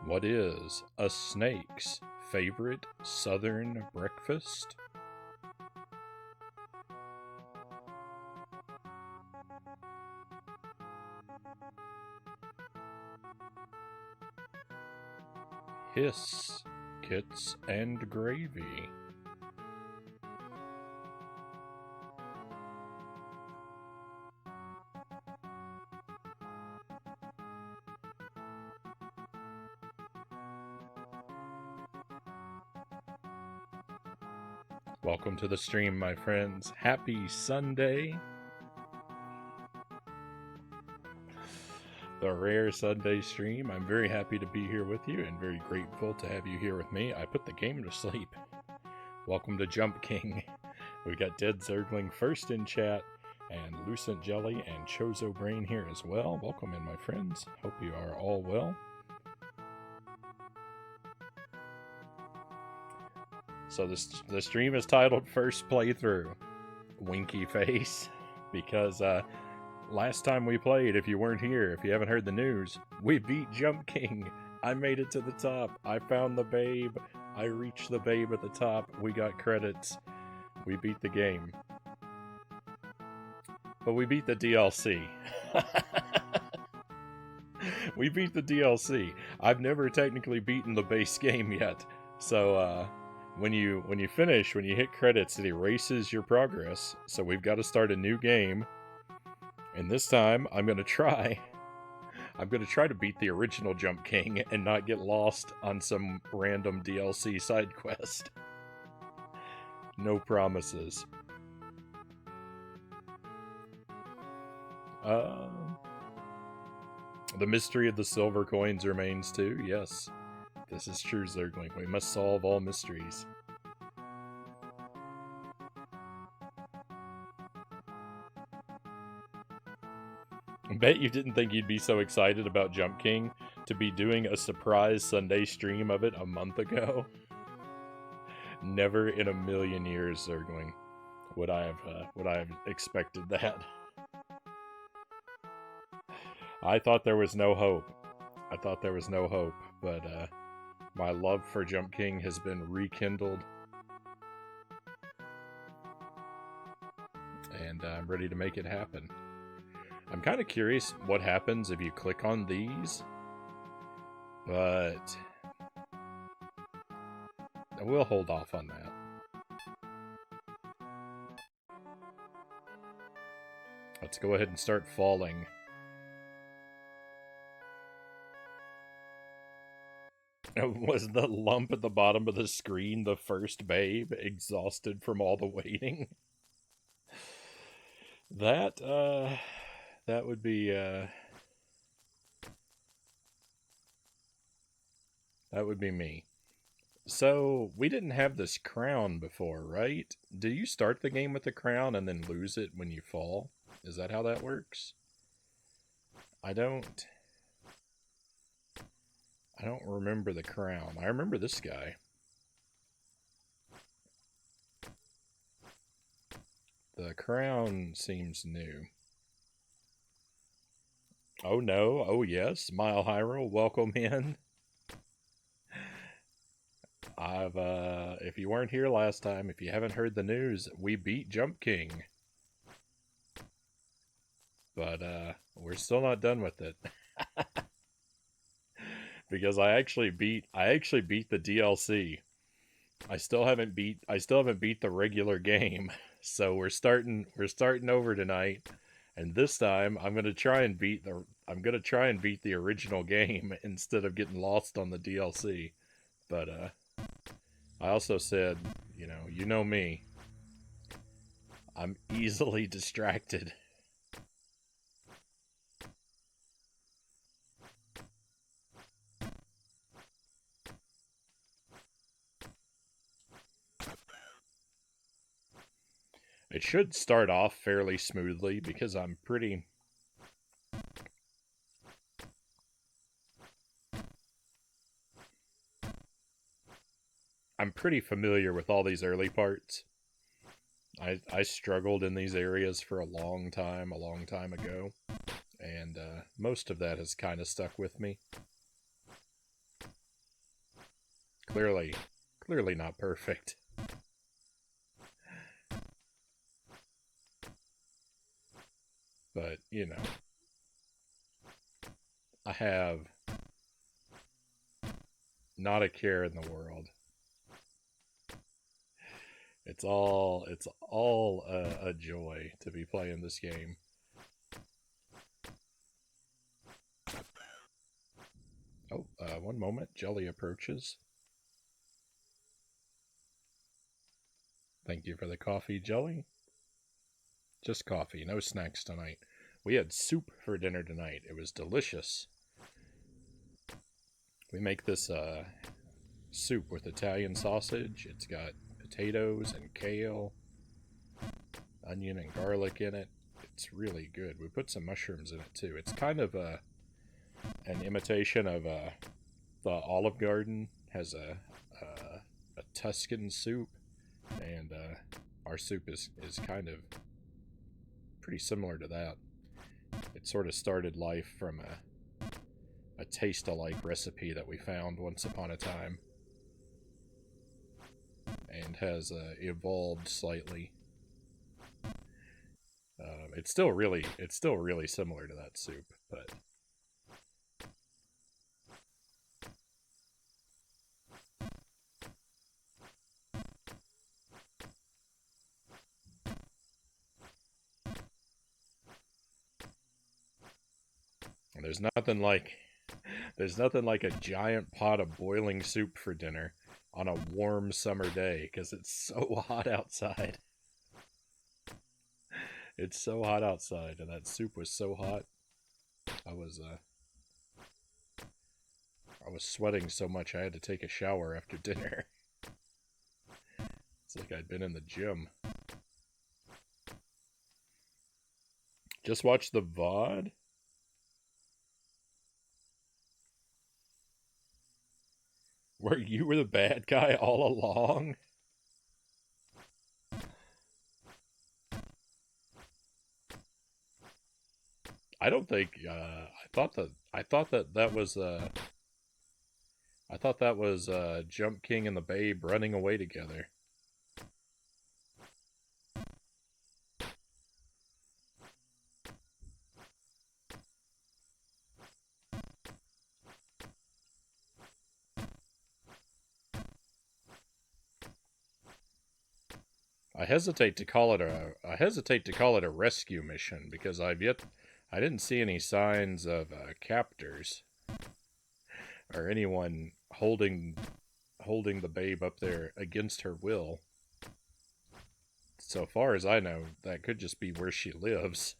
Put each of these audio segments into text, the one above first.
What is a snake's favorite southern breakfast? Hiss, kits, and gravy. Welcome to the stream, my friends. Happy Sunday. The rare Sunday stream. I'm very happy to be here with you and very grateful to have you here with me. I put the game to sleep. Welcome to Jump King. We got Dead Zergling first in chat, and Lucent Jelly and Chozo Brain here as well. Welcome in, my friends. Hope you are all well. So the stream is titled First Playthrough. Winky face. Because last time we played, if you weren't here, if you haven't heard the news, we beat Jump King. I made it to the top. I found the babe. I reached the babe at the top. We got credits. We beat the game. But we beat the DLC. We beat the DLC. I've never technically beaten the base game yet. So when you finish, when you hit credits, it erases your progress. So we've got to start a new game. And this time I'm gonna try to beat the original Jump King and not get lost on some random DLC side quest. No promises. The mystery of the silver coins remains too, yes. This is true, Zergling. We must solve all mysteries. I bet you didn't think you'd be so excited about Jump King to be doing a surprise Sunday stream of it a month ago. Never in a million years, Zergling, would I have expected that. I thought there was no hope. But my love for Jump King has been rekindled. And I'm ready to make it happen. I'm kind of curious what happens if you click on these. But we'll hold off on that. Let's go ahead and start falling. Was the lump at the bottom of the screen the first babe, exhausted from all the waiting? That would be me. So, we didn't have this crown before, right? Do you start the game with the crown and then lose it when you fall? Is that how that works? I don't remember the crown. I remember this guy. The crown seems new. Oh no, oh yes, Smile Hyrule, welcome in. If you weren't here last time, if you haven't heard the news, we beat Jump King. But, we're still not done with it. Because I actually beat the DLC. I still haven't beat the regular game. So we're starting over tonight. And this time I'm gonna try and beat the original game instead of getting lost on the DLC. But I also said, you know me. I'm easily distracted. It should start off fairly smoothly because I'm pretty familiar with all these early parts. I struggled in these areas for a long time ago, and most of that has kind of stuck with me. Clearly not perfect. But, you know, I have not a care in the world. It's all a joy to be playing this game. Oh, one moment. Jelly approaches. Thank you for the coffee, Jelly. Just coffee, no snacks tonight. We had soup for dinner tonight. It was delicious. We make this soup with Italian sausage. It's got potatoes and kale, onion and garlic in it. It's really good. We put some mushrooms in it too. It's kind of an imitation of the Olive Garden has a Tuscan soup, and our soup is kind of pretty similar to that. It sort of started life from a taste-alike recipe that we found once upon a time, and has evolved slightly. It's still really similar to that soup, but there's nothing like a giant pot of boiling soup for dinner on a warm summer day because it's so hot outside. It's so hot outside, and that soup was so hot. I was sweating so much I had to take a shower after dinner. It's like I'd been in the gym. Just watch the VOD? Where you were the bad guy all along? I don't think. I thought that was. I thought that was Jump King and the Babe running away together. I hesitate to call it a rescue mission because I didn't see any signs of captors or anyone holding the babe up there against her will. So far as I know, that could just be where she lives.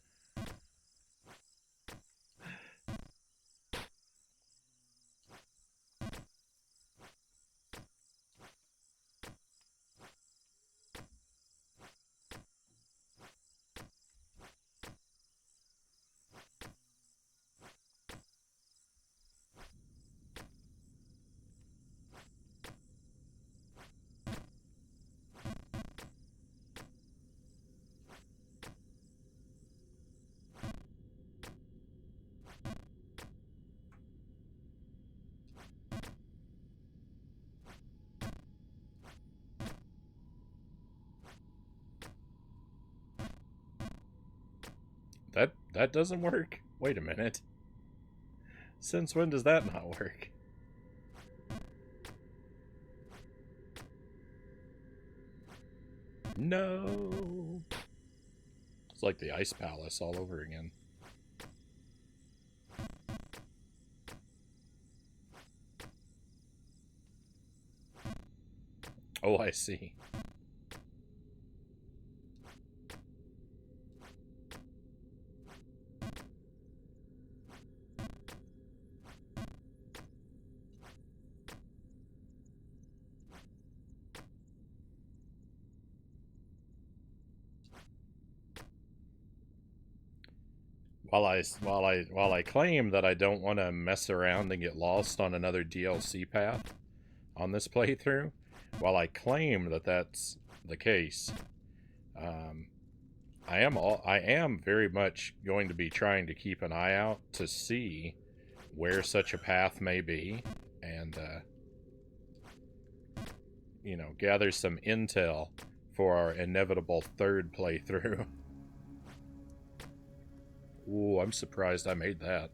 That doesn't work? Wait a minute. Since when does that not work? No. It's like the Ice Palace all over again. Oh, I see. While I claim that I don't want to mess around and get lost on another DLC path on this playthrough, while I claim that that's the case, um, I am very much going to be trying to keep an eye out to see where such a path may be, and you know, gather some intel for our inevitable third playthrough. Ooh, I'm surprised I made that.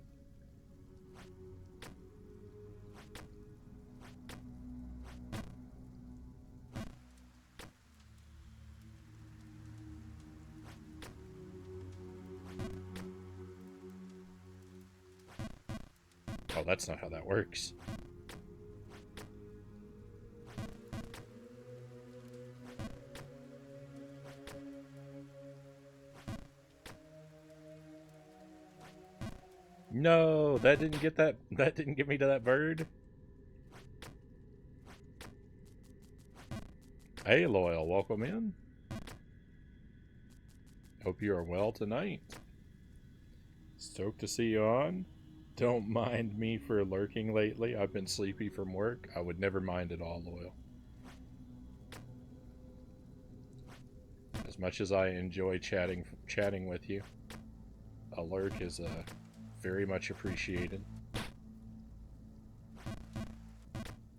Oh, that's not how that works. No, that didn't get that. That didn't get me to that bird. Hey, Loyal, welcome in. Hope you are well tonight. Stoked to see you on. Don't mind me for lurking lately. I've been sleepy from work. I would never mind at all, Loyal. As much as I enjoy chatting with you, a lurk is very much appreciated.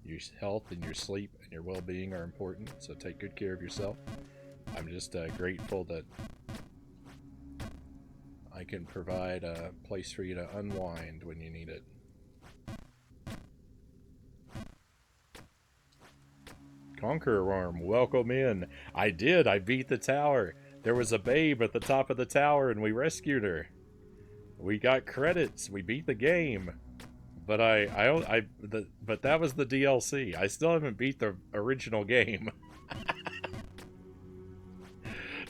Your health and your sleep and your well-being are important, so take good care of yourself. I'm just grateful that I can provide a place for you to unwind when you need it. Conqueror Worm, welcome in. I did. I beat the tower. There was a babe at the top of the tower, and we rescued her. We got credits. We beat the game. But but that was the DLC. I still haven't beat the original game.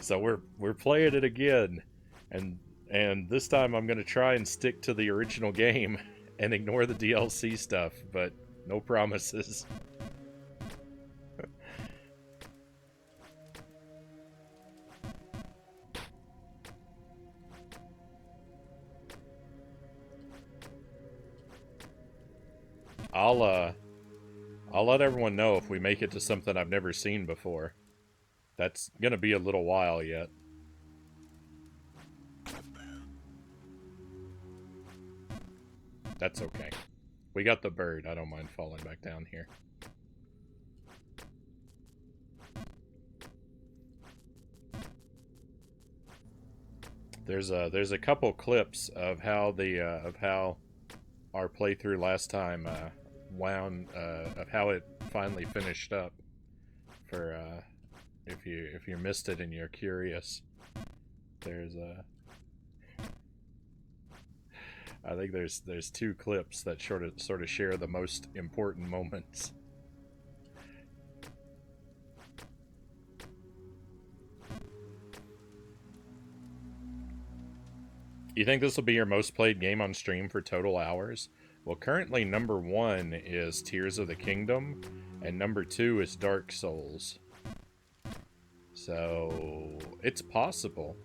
So we're playing it again, and this time I'm gonna try and stick to the original game and ignore the DLC stuff. But no promises. I'll uh I'll let everyone know if we make it to something I've never seen before. That's gonna be a little while yet. That's okay. We got the bird. I don't mind falling back down here. There's a couple clips of how our playthrough last time wound of how it finally finished up. For if you missed it and you're curious, there's I think there's two clips that sort of share the most important moments. You think this will be your most played game on stream for total hours? Well, currently number 1 is Tears of the Kingdom, and number 2 is Dark Souls. So it's possible.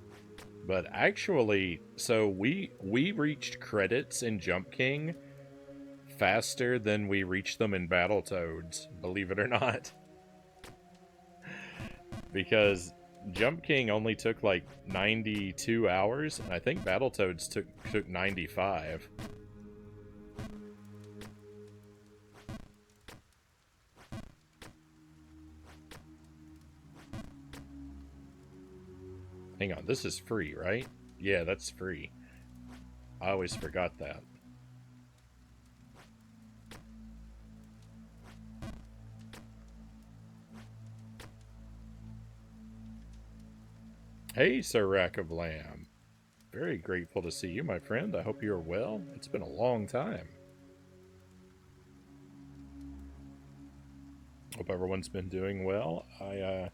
But actually, so we reached credits in Jump King faster than we reached them in Battletoads, believe it or not. Because Jump King only took like 92 hours, and I think Battletoads took 95. Hang on, this is free, right? Yeah, that's free. I always forgot that. Hey, Sir Rack of Lamb. Very grateful to see you, my friend. I hope you are well. It's been a long time. Hope everyone's been doing well. I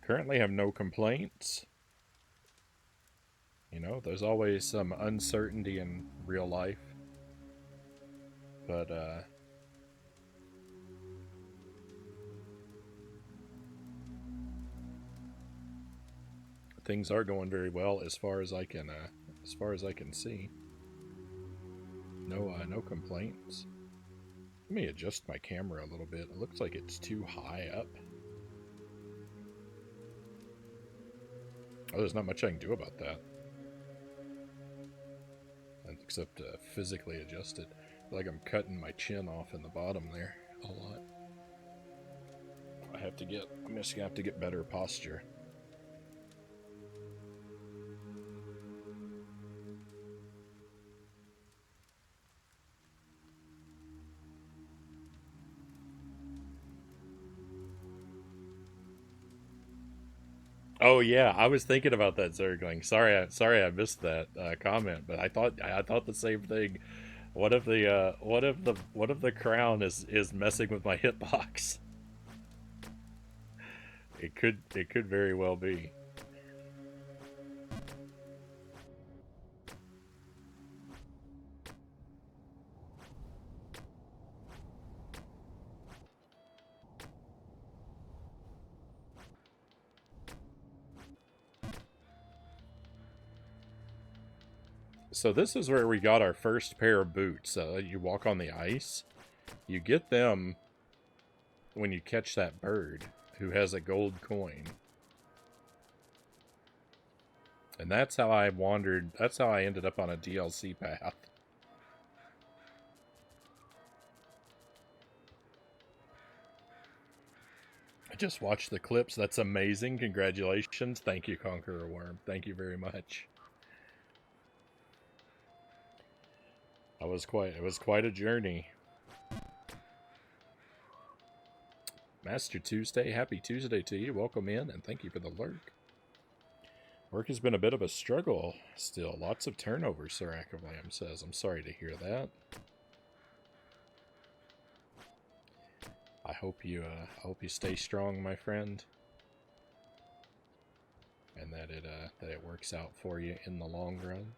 currently have no complaints. You know, there's always some uncertainty in real life. But, things are going very well as far as I can see. No complaints. Let me adjust my camera a little bit. It looks like it's too high up. Oh, there's not much I can do about that. Except physically adjust it. I feel like I'm cutting my chin off in the bottom there a lot. I'm just gonna have to get better posture. Oh yeah, I was thinking about that Zergling. Sorry, I missed that comment, but I thought the same thing. What if the crown is messing with my hitbox? It could very well be. So this is where we got our first pair of boots. You walk on the ice. You get them when you catch that bird who has a gold coin. And that's how I wandered. That's how I ended up on a DLC path. I just watched the clips. That's amazing. Congratulations. Thank you, Conqueror Worm. Thank you very much. It was quite a journey. Master Tuesday, happy Tuesday to you. Welcome in and thank you for the lurk. Work has been a bit of a struggle still. Lots of turnover, Sir Akavam says. I'm sorry to hear that. I hope you stay strong, my friend. And that it works out for you in the long run.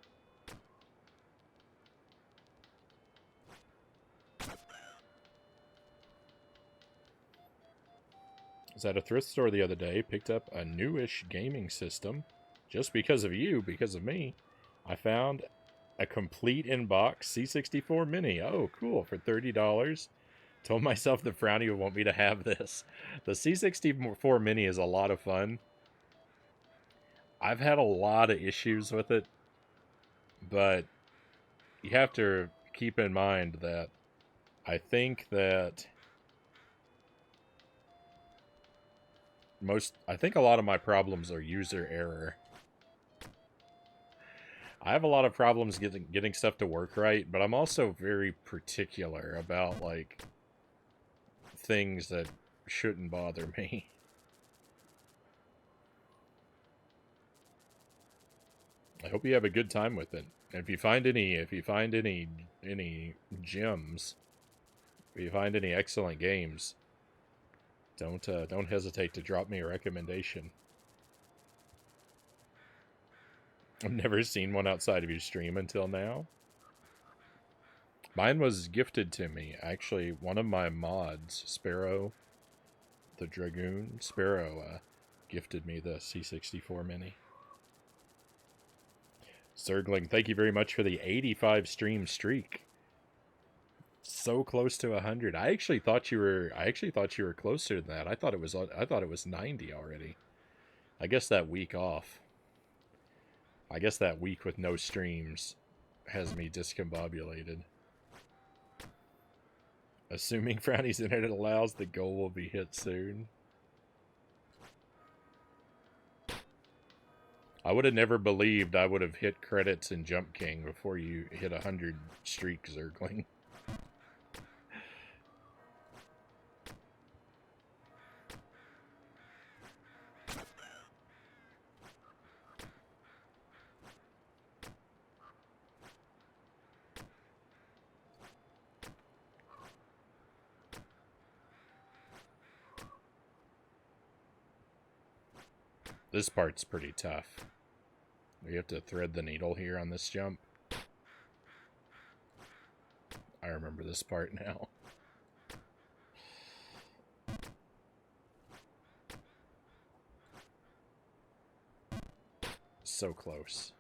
I was at a thrift store the other day, picked up a newish gaming system. Just because of you, because of me. I found a complete in-box C64 Mini. Oh, cool, for $30. Told myself that Frownie would want me to have this. The C64 Mini is a lot of fun. I've had a lot of issues with it, but you have to keep in mind that I think a lot of my problems are user error. I have a lot of problems getting stuff to work right, but I'm also very particular about like things that shouldn't bother me. I hope you have a good time with it. And if you find any gems, if you find any excellent games, don't hesitate to drop me a recommendation. I've never seen one outside of your stream until now. Mine was gifted to me. Actually, one of my mods, Sparrow, the Dragoon, Sparrow, gifted me the C64 Mini. Zergling, thank you very much for the 85 stream streak. So close to 100. I actually thought you were closer than that. I thought it was 90 already. I guess that week off. I guess that week with no streams has me discombobulated. Assuming Frownie's internet allows, the goal will be hit soon. I would have never believed I would have hit credits in Jump King before you hit 100 streak, Zergling. This part's pretty tough. We have to thread the needle here on this jump. I remember this part now. So close.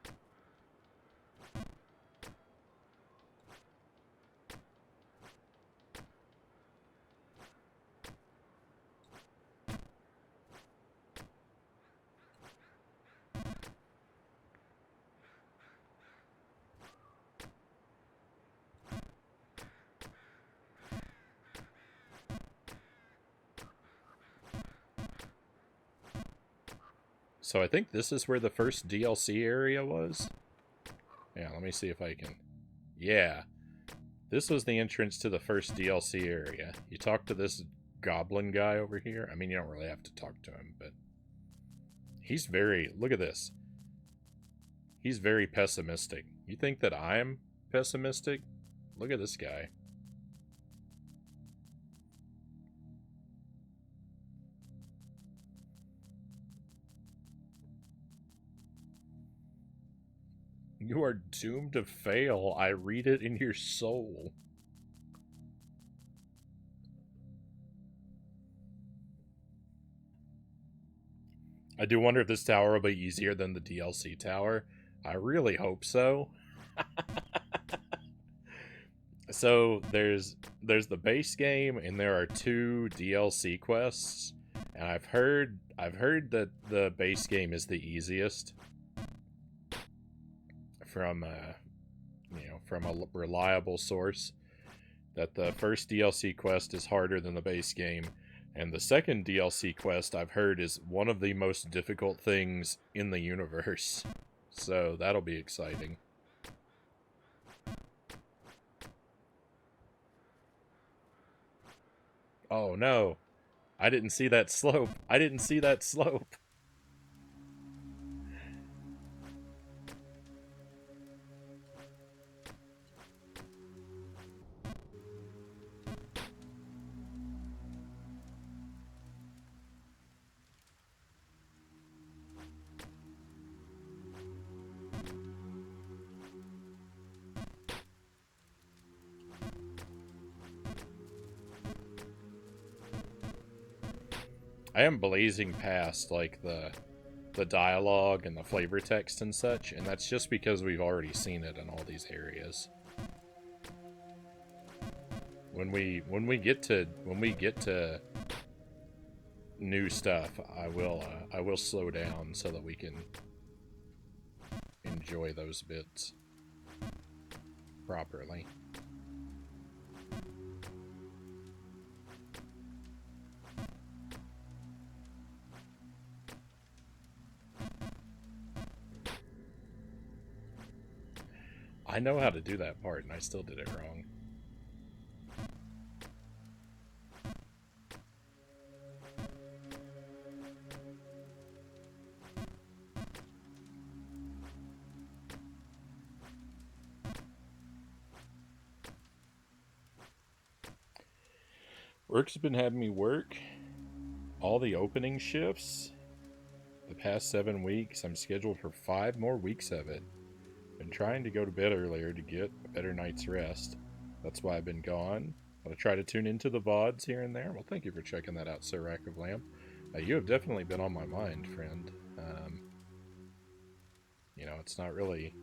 So I think this is where the first DLC area was. Yeah, let me see if I can... Yeah. This was the entrance to the first DLC area. You talk to this goblin guy over here. I mean, you don't really have to talk to him, but... He's very... Look at this. He's very pessimistic. You think that I'm pessimistic? Look at this guy. You are doomed to fail. I read it in your soul. I do wonder if this tower will be easier than the DLC tower. I really hope so. So there's the base game and there are 2 DLC quests, and I've heard that the base game is the easiest from from a reliable source. That the first DLC quest is harder than the base game, and the second DLC quest I've heard is one of the most difficult things in the universe. So that'll be exciting. Oh no. I didn't see that slope. I didn't see that slope. I am blazing past like the dialogue and the flavor text and such, and that's just because we've already seen it in all these areas. When we get to new stuff, I will slow down so that we can enjoy those bits properly. I know how to do that part, and I still did it wrong. Work's been having me work all the opening shifts the past 7 weeks. I'm scheduled for 5 more weeks of it. Been trying to go to bed earlier to get a better night's rest. That's why I've been gone. I'll try to tune into the VODs here and there. Well, thank you for checking that out, Sir Rack of Lamb. You have definitely been on my mind, friend. It's not really...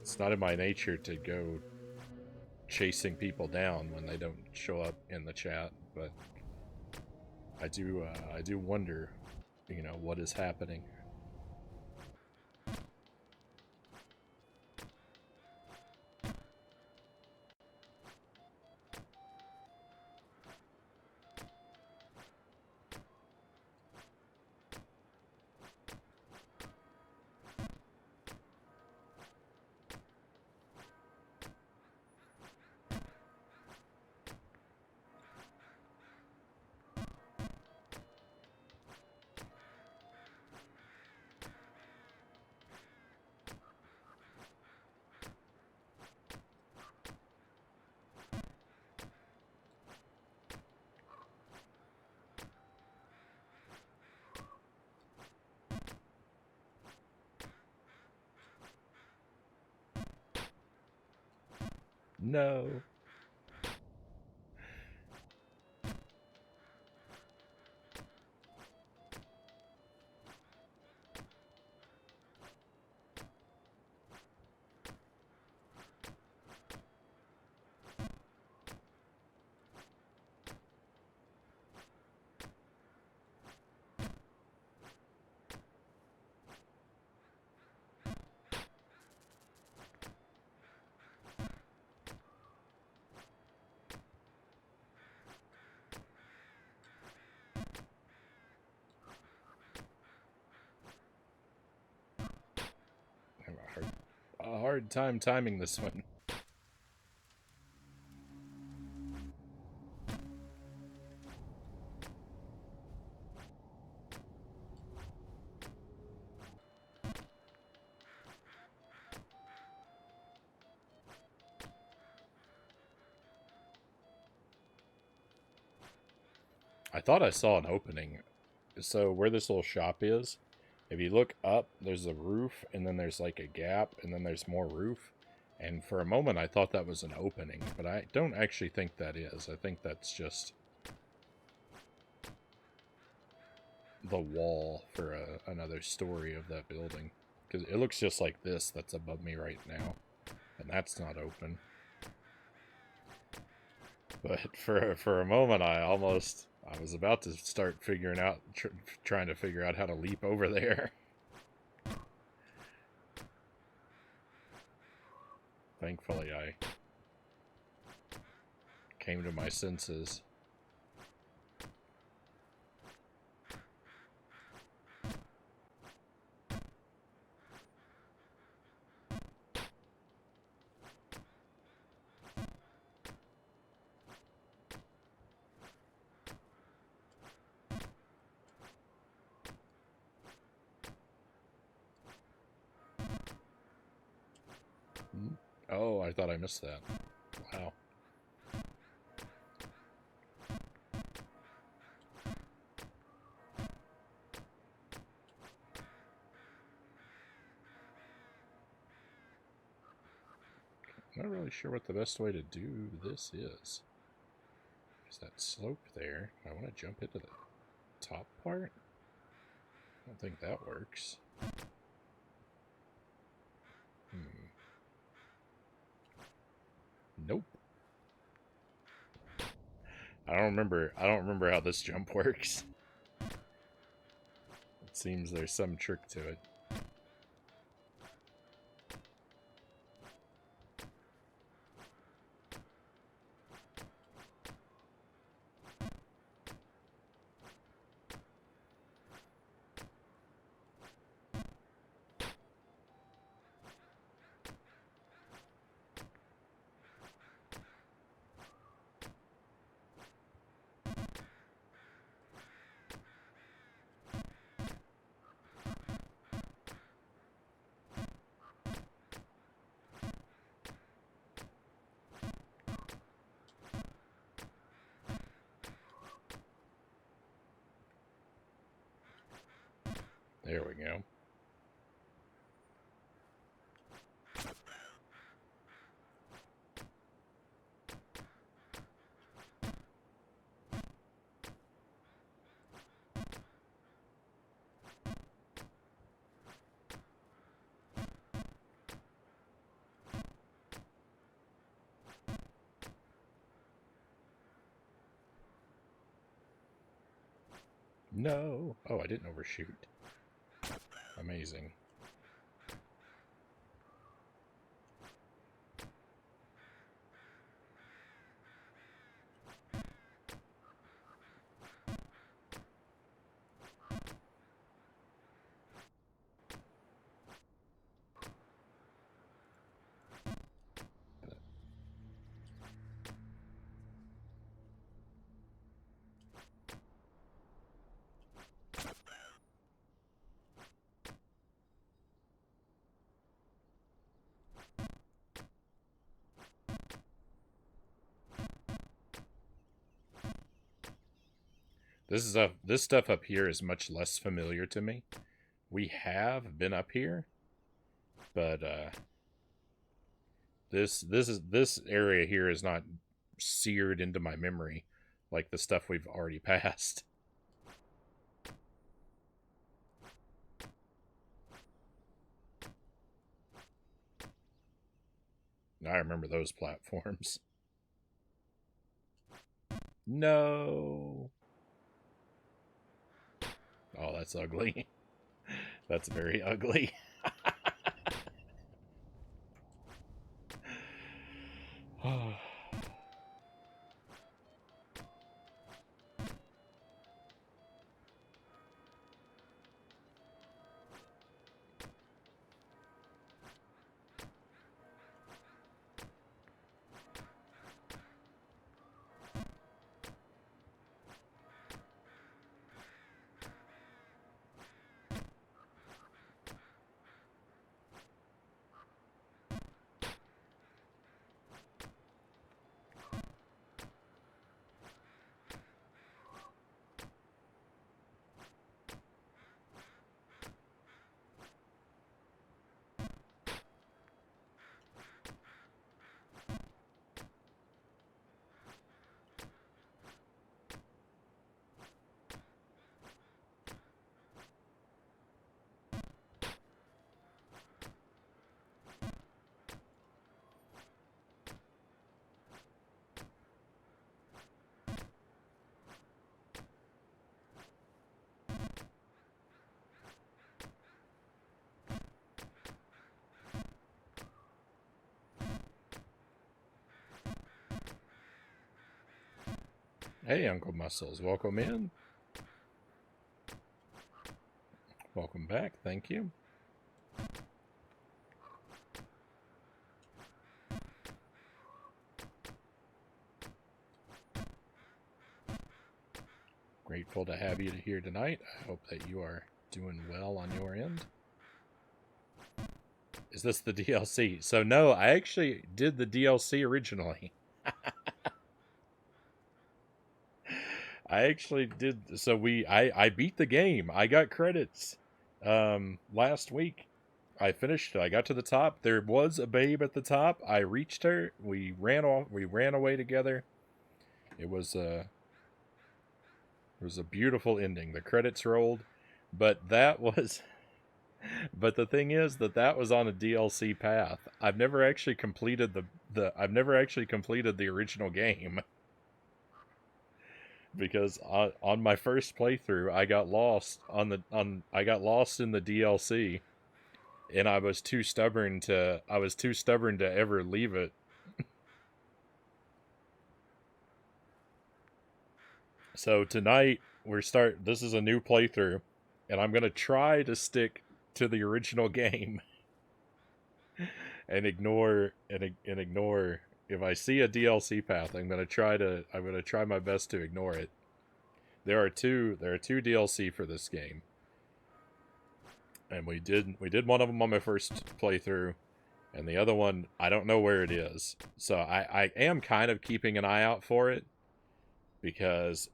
It's not in my nature to go chasing people down when they don't show up in the chat, but I do wonder, what is happening. No. a hard time timing this one. I thought I saw an opening. So where this little shop is, if you look up, there's a roof, and then there's like a gap, and then there's more roof. And for a moment, I thought that was an opening, but I don't actually think that is. I think that's just the wall for another story of that building. Because it looks just like this that's above me right now. And that's not open. But for a moment, I was about to start figuring out, trying to figure out how to leap over there. Thankfully, I came to my senses. Oh, I thought I missed that. Wow. I'm not really sure what the best way to do this is. There's that slope there. I want to jump into the top part. I don't think that works. Nope. I don't remember how this jump works. It seems there's some trick to it. There we go. No! Oh, I didn't overshoot. Amazing. This stuff up here is much less familiar to me. We have been up here, but this area here is not seared into my memory like the stuff we've already passed. I remember those platforms. No. Oh, that's ugly. That's very ugly. Hey, Uncle Muscles, welcome in. Welcome back, thank you. Grateful to have you here tonight. I hope that you are doing well on your end. Is this the DLC? So no, I actually did the DLC originally. I actually did. So I beat the game. I got credits last week. I finished it. I got to the top. There was a babe at the top. I reached her. We ran off. We ran away together. It was a beautiful ending. The credits rolled, but that was but the thing is that was on a DLC path. I've never actually completed I've never actually completed the original game because on my first playthrough I got lost I got lost in the DLC, and I was too stubborn to ever leave it. So tonight this is a new playthrough, and I'm going to try to stick to the original game and ignore if I see a DLC path. I'm gonna try my best to ignore it. There are two DLC for this game, and we did one of them on my first playthrough, and the other one I don't know where it is. So I am kind of keeping an eye out for it because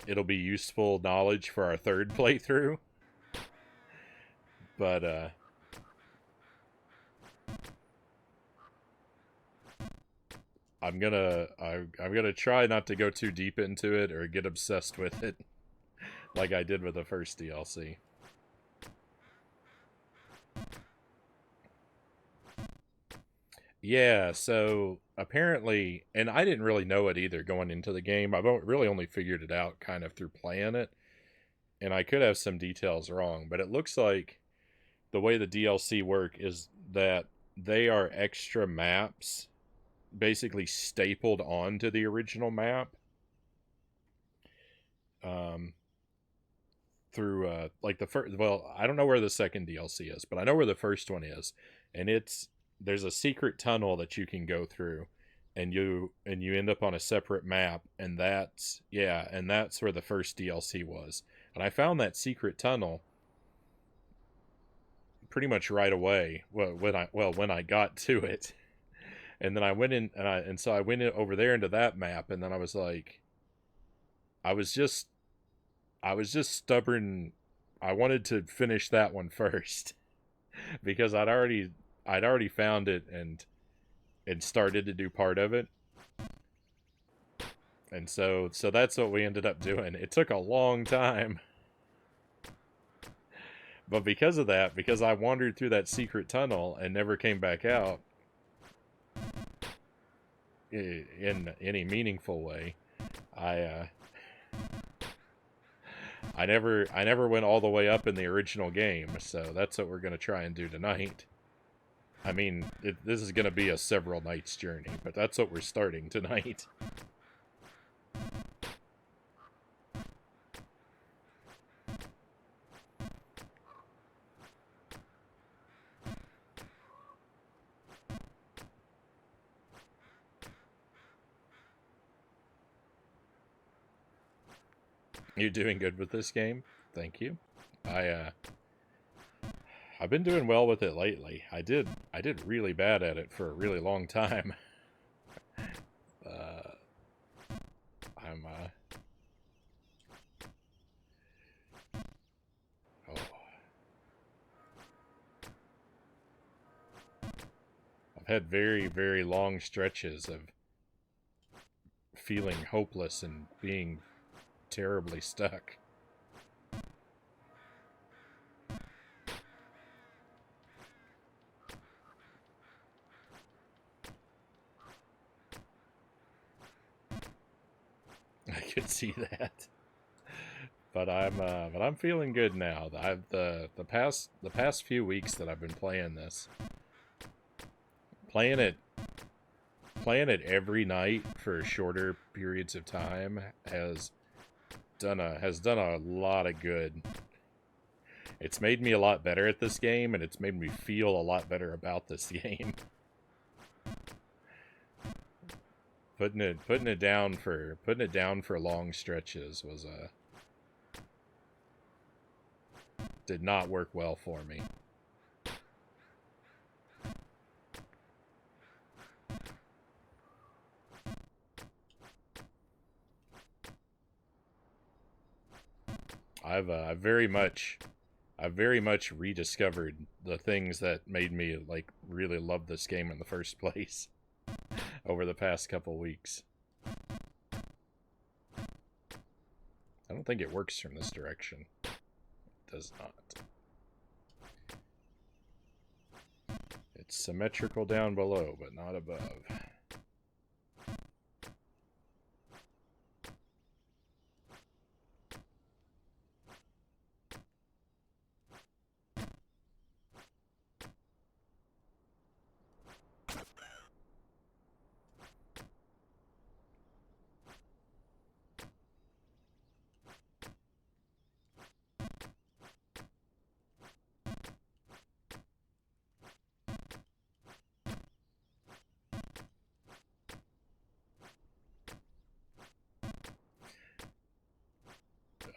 it'll be useful knowledge for our third playthrough. But I'm gonna try not to go too deep into it or get obsessed with it like I did with the first DLC. Yeah, so apparently, and I didn't really know it either going into the game. I've really only figured it out kind of through playing it, and I could have some details wrong, but it looks like the way the DLC work is that they are extra maps basically stapled onto the original map. Um, through like the first, well, I don't know where the second DLC is, but I know where the first one is, and there's a secret tunnel that you can go through, and you end up on a separate map, and that's where the first DLC was. And I found that secret tunnel pretty much right away. When I got to it, and then I went in, and so I went in over there into that map, and then I was like, I was just I was just stubborn. I wanted to finish that one first because I'd already found it and started to do part of it. And so that's what we ended up doing. It took a long time. But because of that, because I wandered through that secret tunnel and never came back out in any meaningful way, I I never went all the way up in the original game. So that's what we're going to try and do tonight. I mean, this is going to be a several nights journey, but that's what we're starting tonight. You're doing good with this game. Thank you. I I've been doing well with it lately. I did really bad at it for a really long time. uh, I'm oh, I've had very long stretches of feeling hopeless and being terribly stuck. I could see that. But I'm feeling good now. I've the past few weeks that I've been playing this, playing it playing it every night for shorter periods of time has done a lot of good. It's made me a lot better at this game, and it's made me feel a lot better about this game. Putting it down for long stretches was did not work well for me. I've very much rediscovered the things that made me like really love this game in the first place over the past couple weeks. I don't think it works from this direction. It does not. It's symmetrical down below, but not above.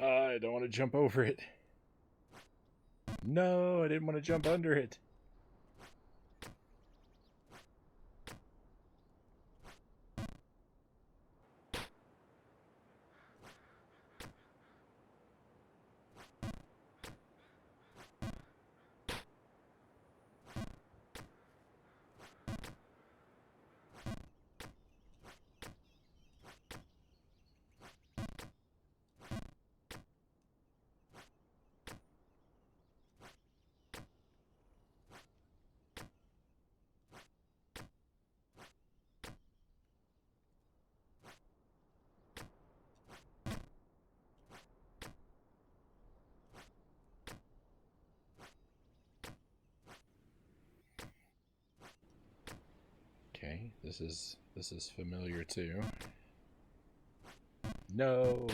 I don't want to jump over it. No, I didn't want to jump under it. Okay, this is familiar too. No.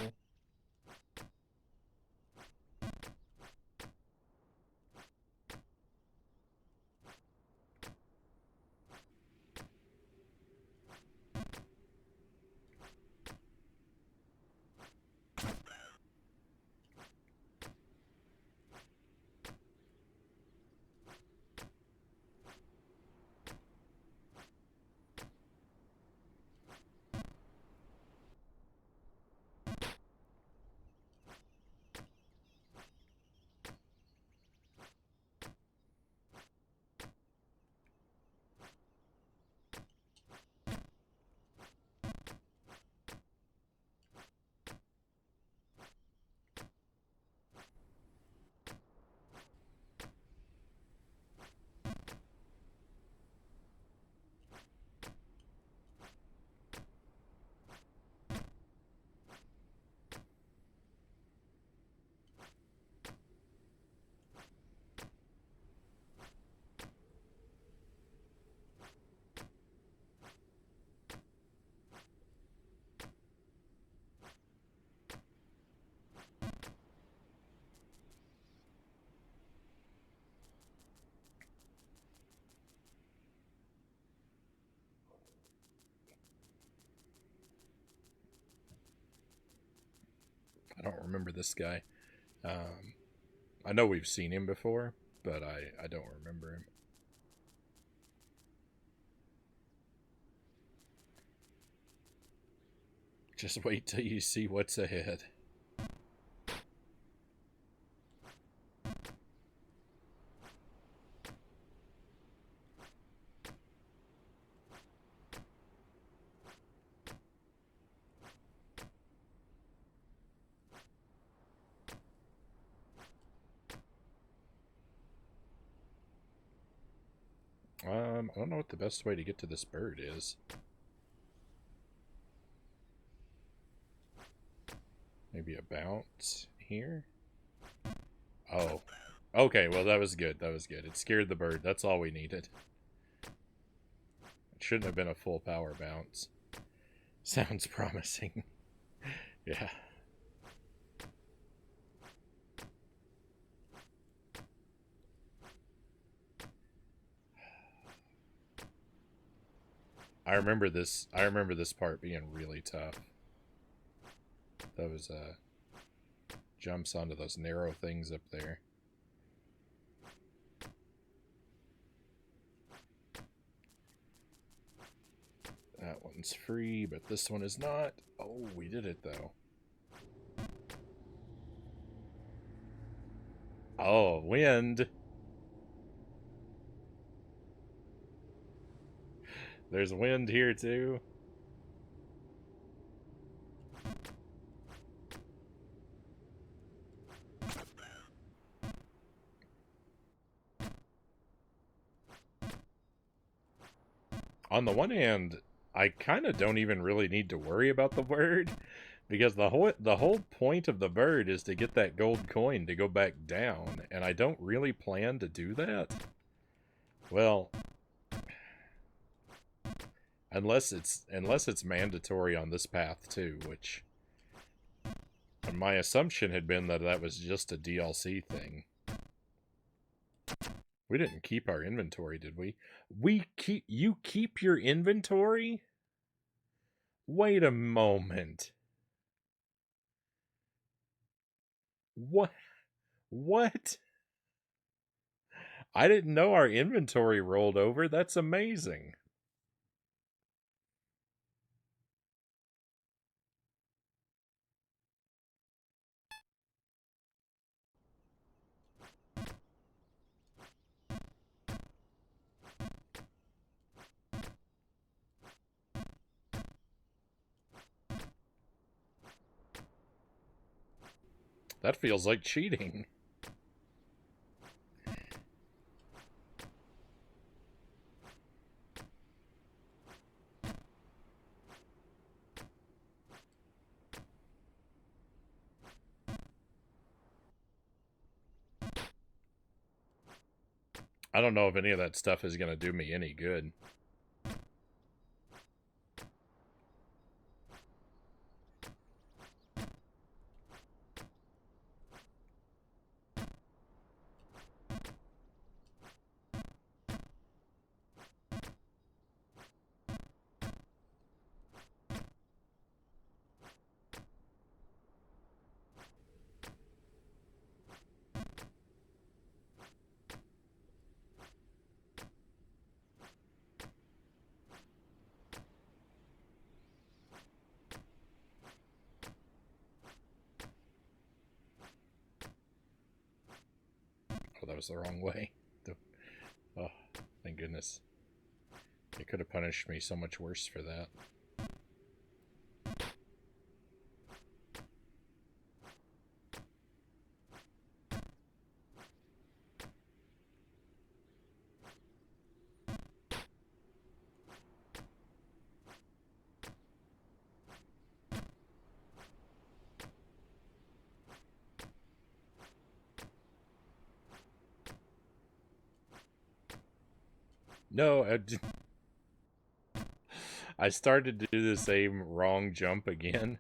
I don't remember this guy. I know we've seen him before, but I don't remember him. Just wait till you see what's ahead. I don't know what the best way to get to this bird is. Maybe a bounce here? Oh. Okay, well that was good. That was good. It scared the bird. That's all we needed. shouldn't have been a full power bounce. Sounds promising. Yeah. I remember this part being really tough. Those jumps onto those narrow things up there. That one's free, but this one is not. Oh, we did it though. Oh, wind. There's wind here too. On the one hand, I kind of don't even really need to worry about the bird, because the whole point of the bird is to get that gold coin to go back down, and I don't really plan to do that. Well, unless it's mandatory on this path too, which my assumption had been that that was just a DLC thing. We didn't keep our inventory, did we? You keep your inventory? Wait a moment. What? What? I didn't know our inventory rolled over. That's amazing. That feels like cheating. I don't know if any of that stuff is going to do me any good. Oh, that was the wrong way. Oh, thank goodness. It could have punished me so much worse for that. No, I started to do the same wrong jump again.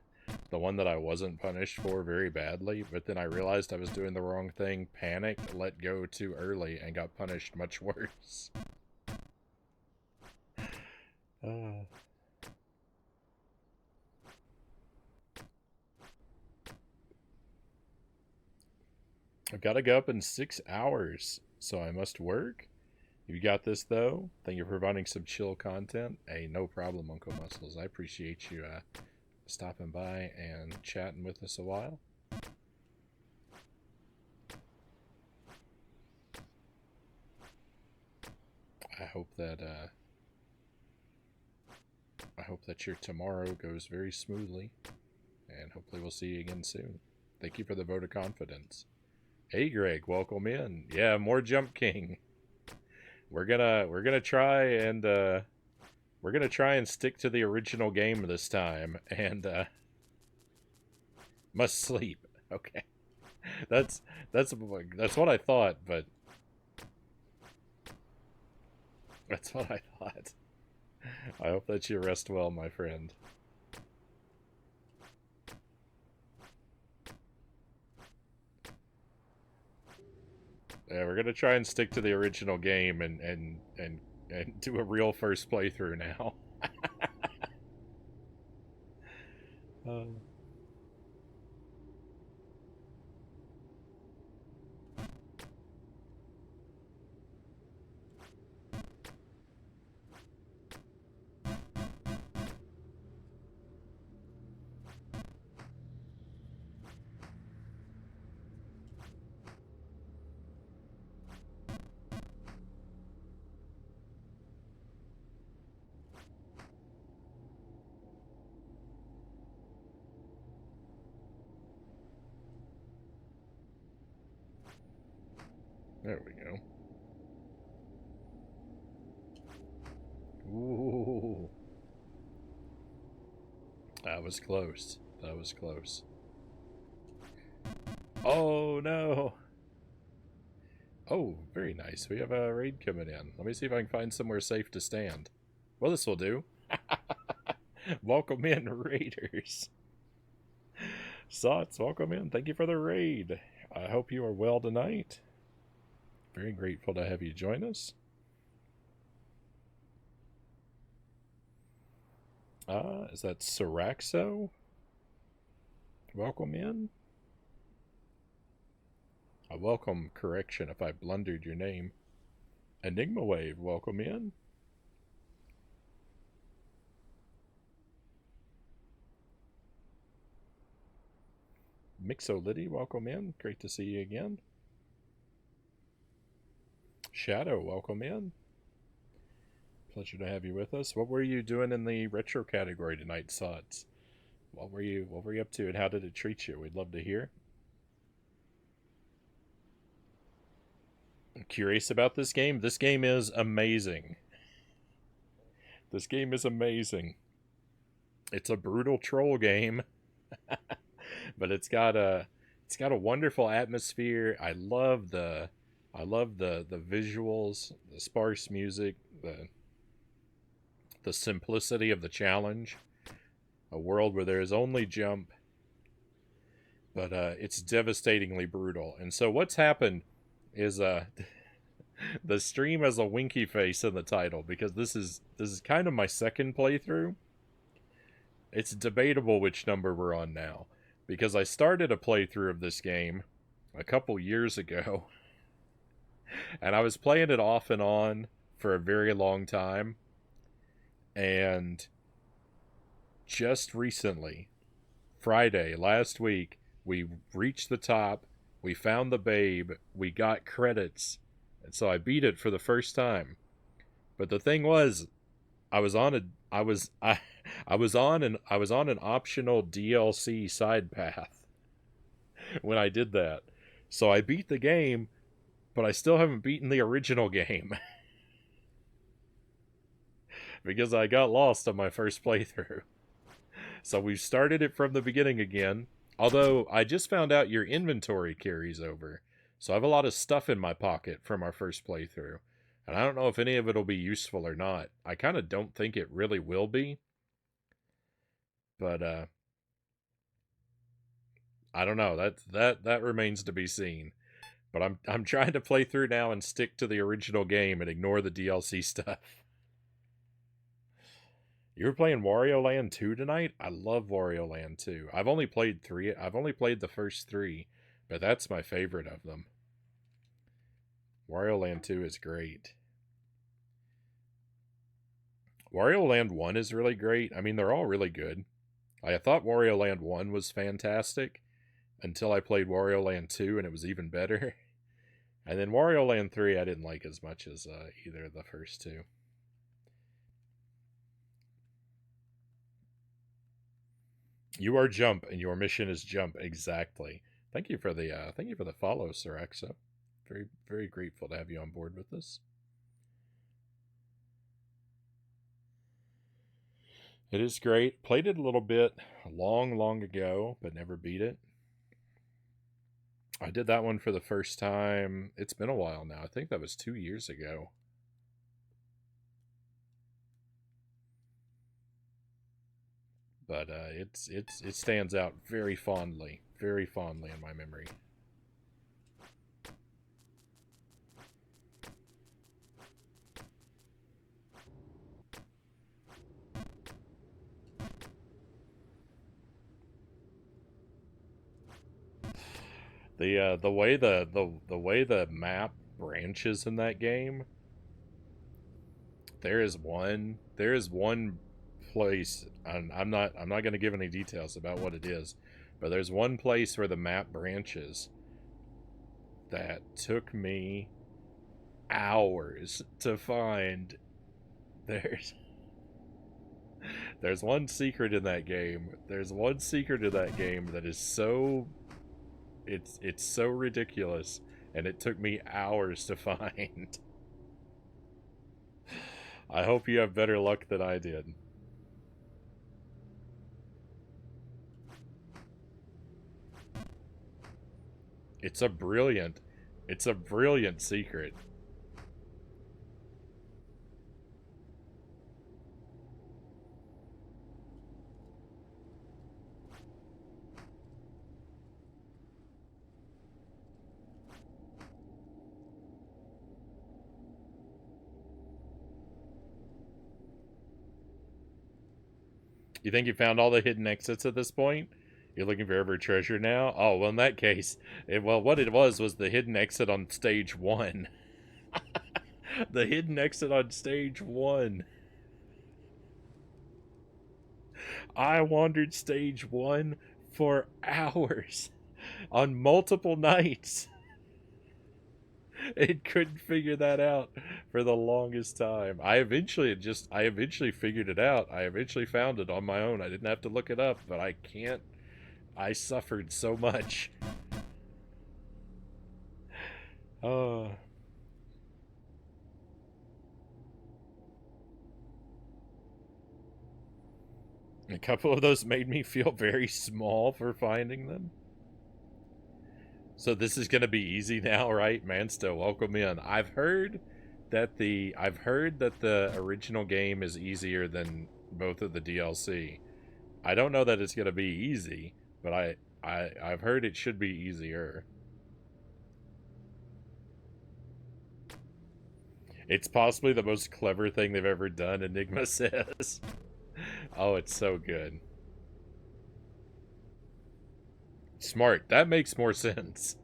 The one that I wasn't punished for very badly, but then I realized I was doing the wrong thing, panicked, let go too early, and got punished much worse. I've got to go up in 6 hours, so I must work. You got this, though. Thank you for providing some chill content. Hey, no problem, Uncle Muscles. I appreciate you stopping by and chatting with us a while. I hope that your tomorrow goes very smoothly, and hopefully we'll see you again soon. Thank you for the vote of confidence. Hey, Greg, welcome in. Yeah, more Jump King. We're gonna try and stick to the original game this time, and must sleep. Okay, that's what I thought, but that's what I thought. I hope that you rest well, my friend. Yeah, we're gonna try and stick to the original game and do a real first playthrough now. uh, there we go. Ooh, that was close. That was close. Oh no! Oh, very nice. We have a raid coming in. Let me see if I can find somewhere safe to stand. Well, this will do. Welcome in, raiders. Sots, welcome in. Thank you for the raid. I hope you are well tonight. Very grateful to have you join us. Is that Siraxo? Welcome in. A welcome correction if I blundered your name. Enigma Wave, welcome in. Mixolitty, welcome in. Great to see you again. Shadow, welcome in. Pleasure to have you with us. What were you doing in the retro category tonight, Sods? What were you up to and how did it treat you? We'd love to hear. I'm curious about this game. This game is amazing. This game is amazing. It's a brutal troll game, but it's got a wonderful atmosphere. I love the visuals, the sparse music, the simplicity of the challenge. A world where there is only jump, but it's devastatingly brutal. And so what's happened is the stream has a winky face in the title because this is kind of my second playthrough. It's debatable which number we're on now because I started a playthrough of this game a couple years ago and I was playing it off and on for a very long time, and just recently, Friday last week, we reached the top, we found the babe, we got credits, and so I beat it for the first time. But the thing was, I was on a I was I was on an optional DLC side path when I did that. So I beat the game, but I still haven't beaten the original game because I got lost on my first playthrough. So we've started it from the beginning again. Although I just found out your inventory carries over. So I have a lot of stuff in my pocket from our first playthrough. And I don't know if any of it will be useful or not. I kind of don't think it really will be. But I don't know. That remains to be seen. But I'm trying to play through now and stick to the original game and ignore the DLC stuff. You were playing Wario Land 2 tonight? I love Wario Land 2. I've only played 3. I've only played the first 3, but that's my favorite of them. Wario Land 2 is great. Wario Land 1 is really great. I mean, they're all really good. I thought Wario Land 1 was fantastic until I played Wario Land 2 and it was even better. And then Wario Land 3 I didn't like as much as either of the first two. You are jump and your mission is jump, exactly. Thank you for the follow, Sir Exo. Very, very grateful to have you on board with us. It is great. Played it a little bit long ago, but never beat it. I did that one for the first time. It's been a while now. I think that was 2 years ago. but it stands out very fondly in my memory. The way the way the map branches in that game, there is one place, and I'm not going to give any details about what it is, but there's one place where the map branches that took me hours to find. There's there's one secret in that game. There's one secret in that game that is so it's so ridiculous, and it took me hours to find. I hope you have better luck than I did. It's a brilliant it's a brilliant secret. You think you found all the hidden exits at this point? You're looking for every treasure now? Oh, well, in that case, well, what it was the hidden exit on stage one. The hidden exit on stage one. I wandered stage one for hours on multiple nights. It couldn't figure that out for the longest time. I eventually figured it out. I eventually found it on my own. I didn't have to look it up, but I can't. I suffered so much. Oh. A couple of those made me feel very small for finding them. So this is gonna be easy now, right? Mansto, welcome in. I've heard that the original game is easier than both of the DLC. I don't know that it's gonna be easy, but I've heard it should be easier. It's possibly the most clever thing they've ever done, Enigma says. Oh, it's so good. Smart. That makes more sense.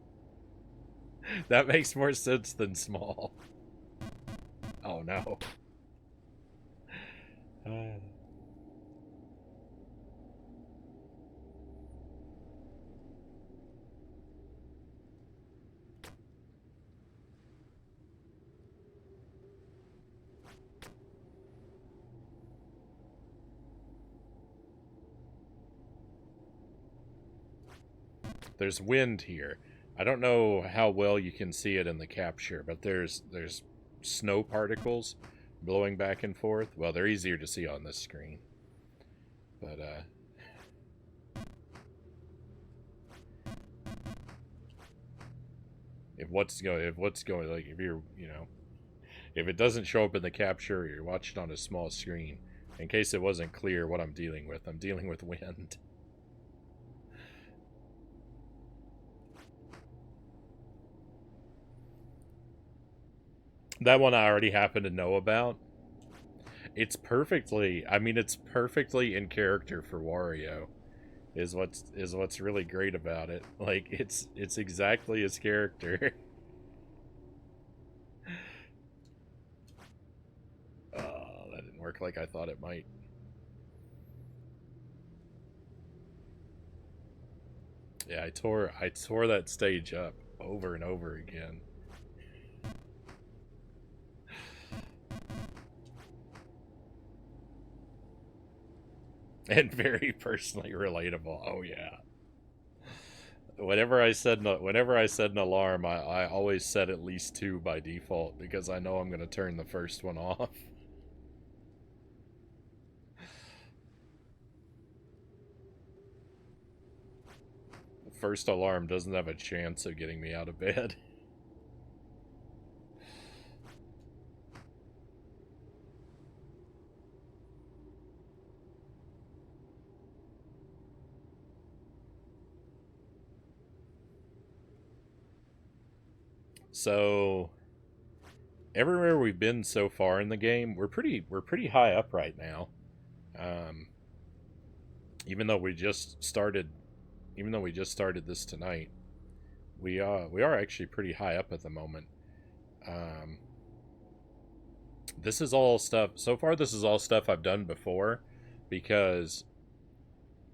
That makes more sense than small. Oh no. Uh, there's wind here. I don't know how well you can see it in the capture, but there's snow particles blowing back and forth. Well, they're easier to see on this screen. But if what's going like if you're, if it doesn't show up in the capture, you're watching on a small screen. In case it wasn't clear what I'm dealing with wind. That one I already happen to know about. It's perfectly in character for Wario. Is what's really great about it. Like it's exactly his character. Oh, that didn't work like I thought it might. Yeah, I tore that stage up over and over again. And very personally relatable. Oh yeah. Whenever I set an alarm, I always set at least two by default because I know I'm going to turn the first one off. The first alarm doesn't have a chance of getting me out of bed. So everywhere we've been so far in the game, we're pretty high up right now. Um, even though we just started, even though we just started this tonight, we are actually pretty high up at the moment. Um, this is all stuff. So far, this is all stuff I've done before, because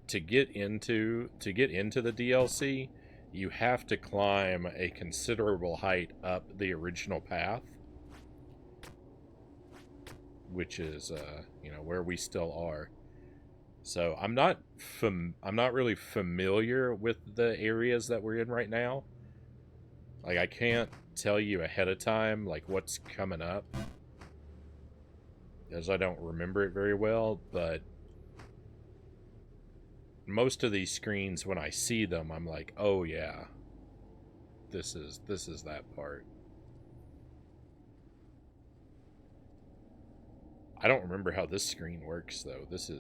to get into the DLC, you have to climb a considerable height up the original path, which is where we still are. So I'm not really familiar with the areas that we're in right now. Like, I can't tell you ahead of time like what's coming up, as I don't remember it very well, but most of these screens, when I see them, I'm like, "Oh yeah, this is that part." I don't remember how this screen works though. This one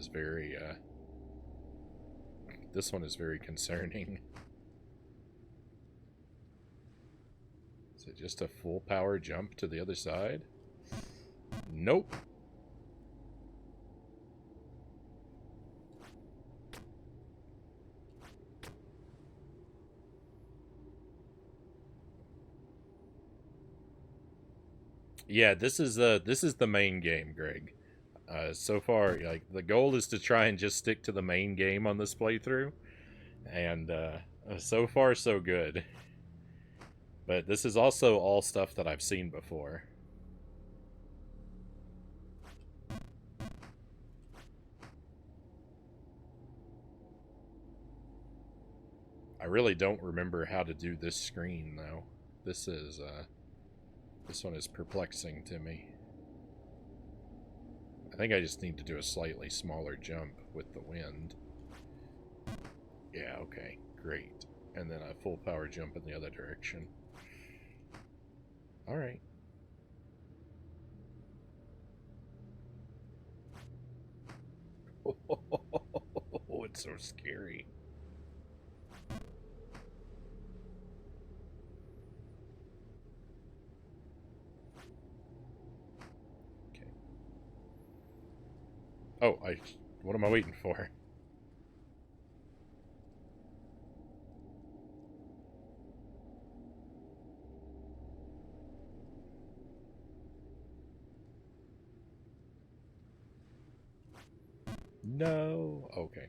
is very concerning. Is it just a full power jump to the other side? Nope. Yeah, this is the main game, Greg. So far, like, the goal is to try and just stick to the main game on this playthrough, and so far so good. But this is also all stuff that I've seen before. I really don't remember how to do this screen though. This is this one is perplexing to me. I think I just need to do a slightly smaller jump with the wind. Yeah, okay, great. And then a full power jump in the other direction. Alright. Oh, it's so scary. Okay. Oh, what am I waiting for? No. Okay.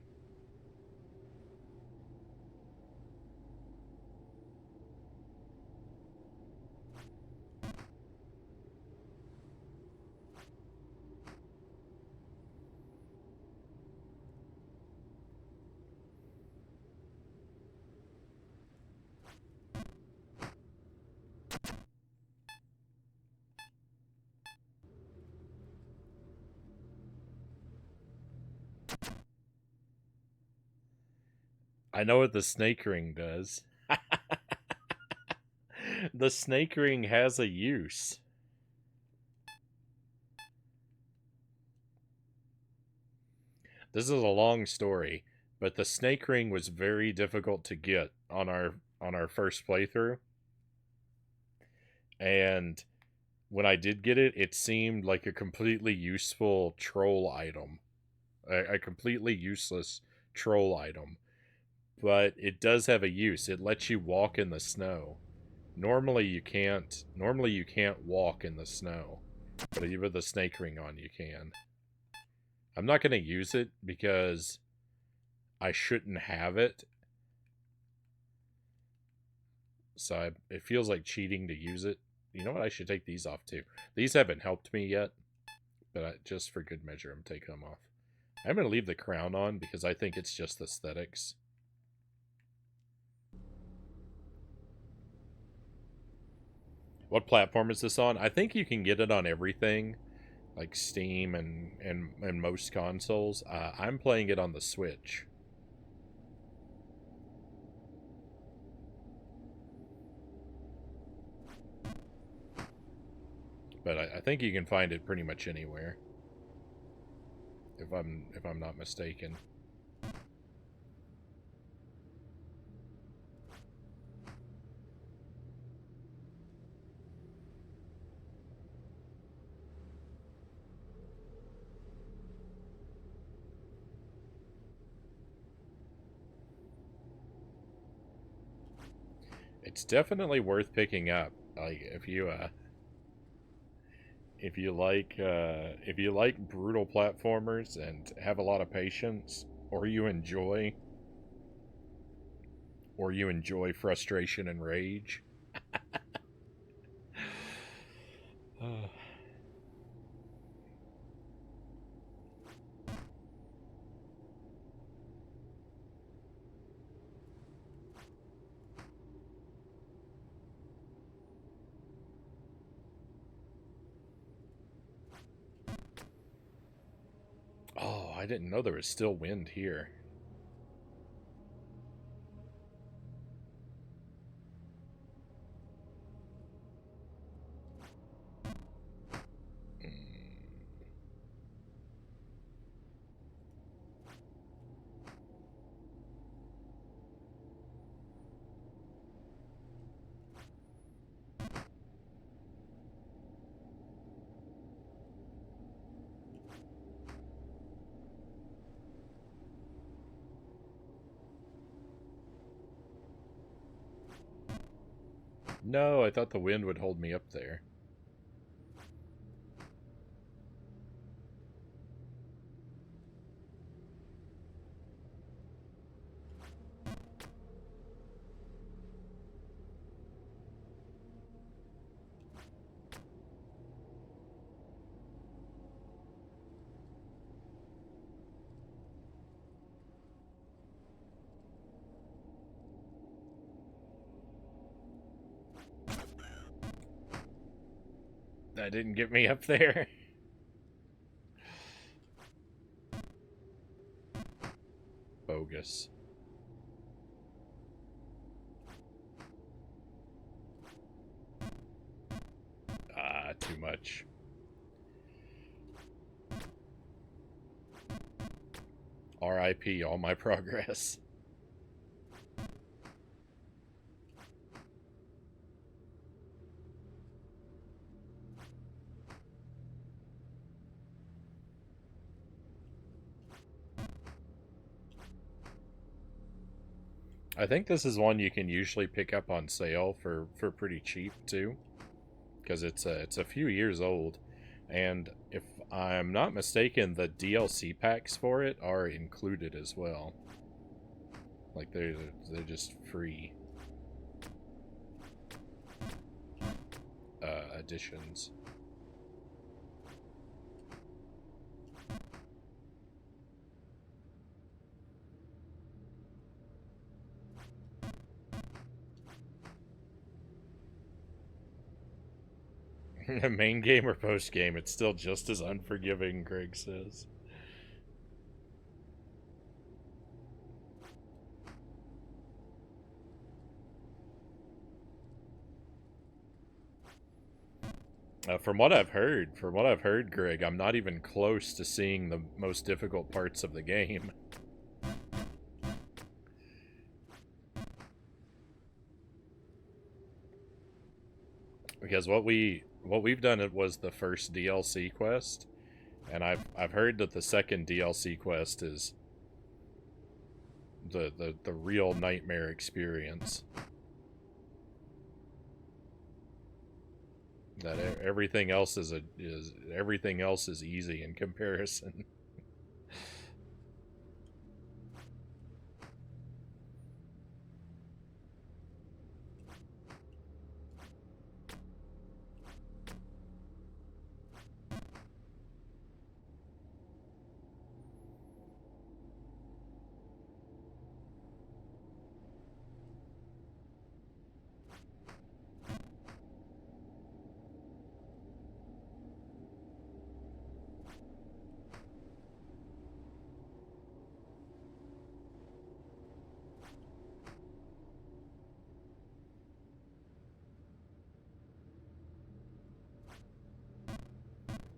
I know what the snake ring does. The snake ring has a use. This is a long story, but the snake ring was very difficult to get on our first playthrough. And when I did get it, it seemed like a completely useful troll item. A completely useless troll item. But it does have a use. It lets you walk in the snow. Normally you can't walk in the snow. But with the snake ring on you can. I'm not going to use it because I shouldn't have it. So it feels like cheating to use it. You know what? I should take these off too. These haven't helped me yet, but just for good measure, I'm taking them off. I'm going to leave the crown on because I think it's just aesthetics. What platform is this on? I think you can get it on everything, like Steam and most consoles. I'm playing it on the Switch. But I think you can find it pretty much anywhere. If I'm not mistaken. It's definitely worth picking up. Like if you like brutal platformers and have a lot of patience, or you enjoy frustration and rage. Oh, I didn't know there was still wind here. No, I thought the wind would hold me up there. That didn't get me up there. Bogus. Ah, too much. RIP all my progress. I think this is one you can usually pick up on sale for pretty cheap too, because it's a few years old, and if I'm not mistaken, the DLC packs for it are included as well. Like they're just free additions. Main game or post game, it's still just as unforgiving, Greg says. From what I've heard, Greg, I'm not even close to seeing the most difficult parts of the game. Because what we've done it was the first DLC quest, and I've heard that the second DLC quest is the real nightmare experience. That everything else is everything else is easy in comparison.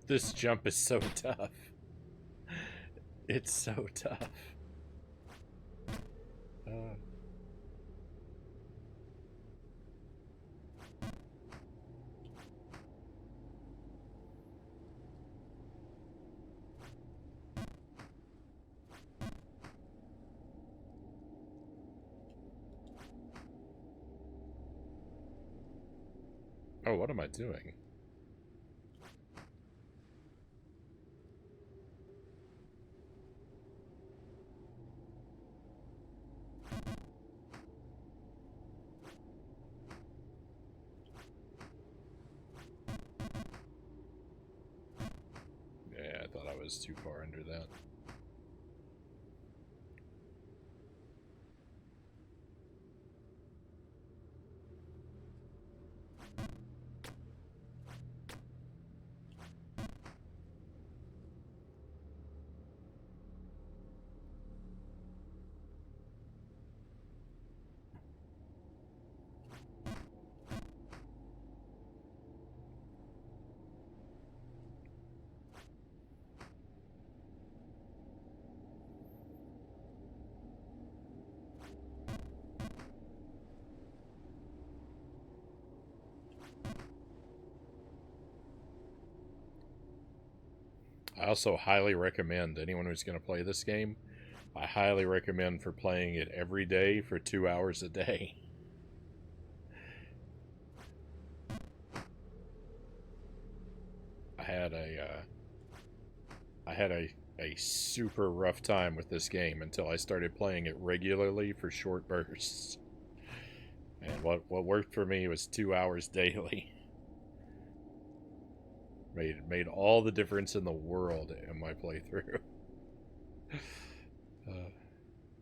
This jump is so tough. It's so tough. Uh. Oh, what am I doing? Yeah, I thought I was too far under that. I also highly recommend anyone who's going to play this game, I highly recommend for playing it every day for 2 hours a day. I had a super rough time with this game until I started playing it regularly for short bursts. And what worked for me was 2 hours daily. Made all the difference in the world in my playthrough.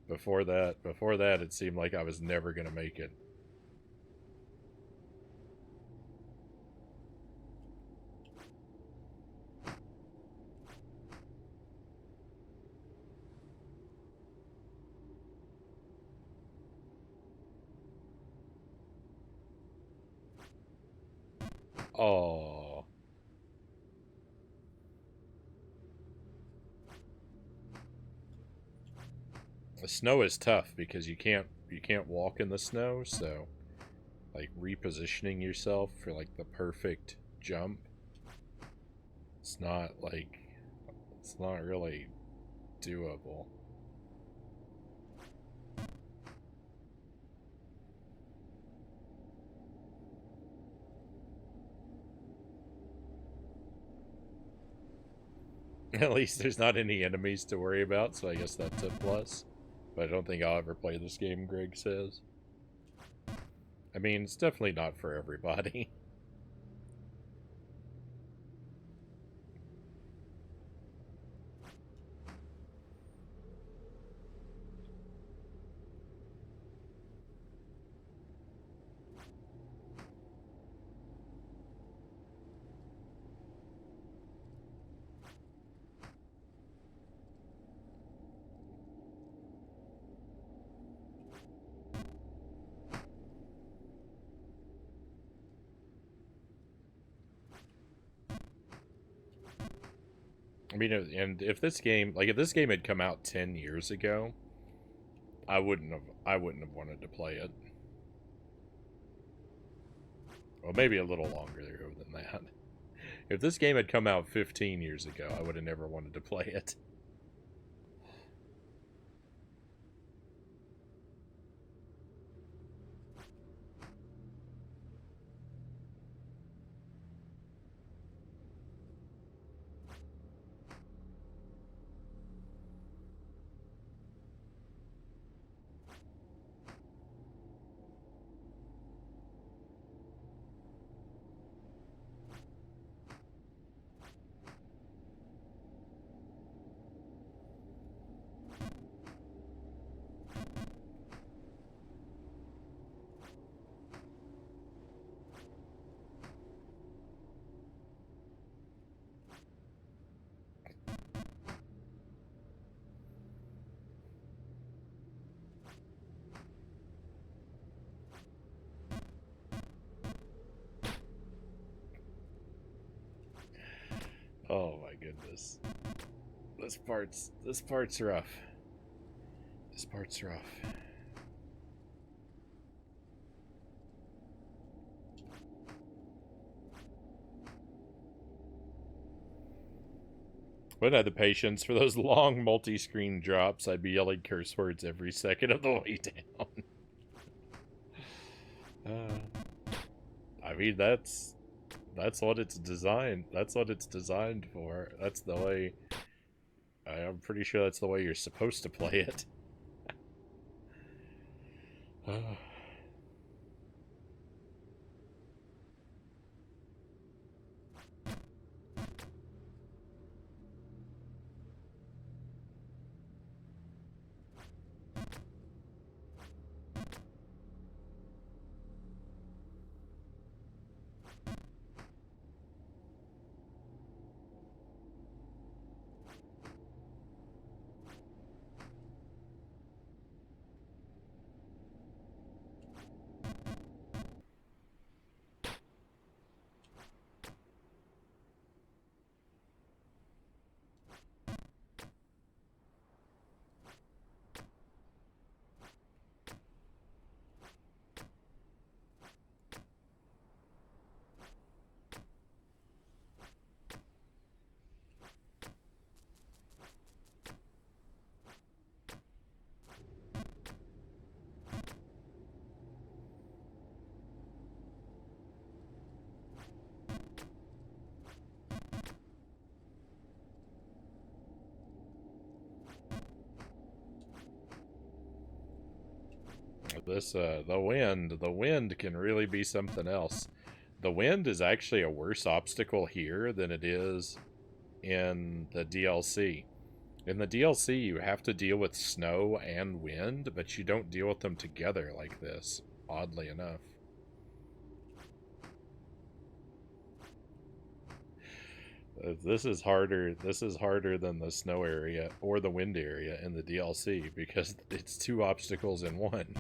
Before that, it seemed like I was never gonna make it. Oh, the snow is tough because you can't walk in the snow, so like repositioning yourself for like the perfect jump, it's not like it's not really doable. At least there's not any enemies to worry about, so I guess that's a plus. But I don't think I'll ever play this game, Greg says. I mean, it's definitely not for everybody. I mean, and if this game, like if this game had come out 10 years ago, I wouldn't have wanted to play it. Well, maybe a little longer ago than that. If this game had come out 15 years ago, I would have never wanted to play it. Oh my goodness. This part's rough. This part's rough. Wouldn't have the patience for those long multi-screen drops. I'd be yelling curse words every second of the way down. I mean, That's what it's designed. That's what it's designed for. That's the way. I'm pretty sure that's the way you're supposed to play it. This the wind can really be something else. The wind is actually a worse obstacle here than it is in the DLC. In the DLC, you have to deal with snow and wind, but you don't deal with them together like this, oddly enough. This is harder. This is harder than the snow area or the wind area in the DLC because it's two obstacles in one.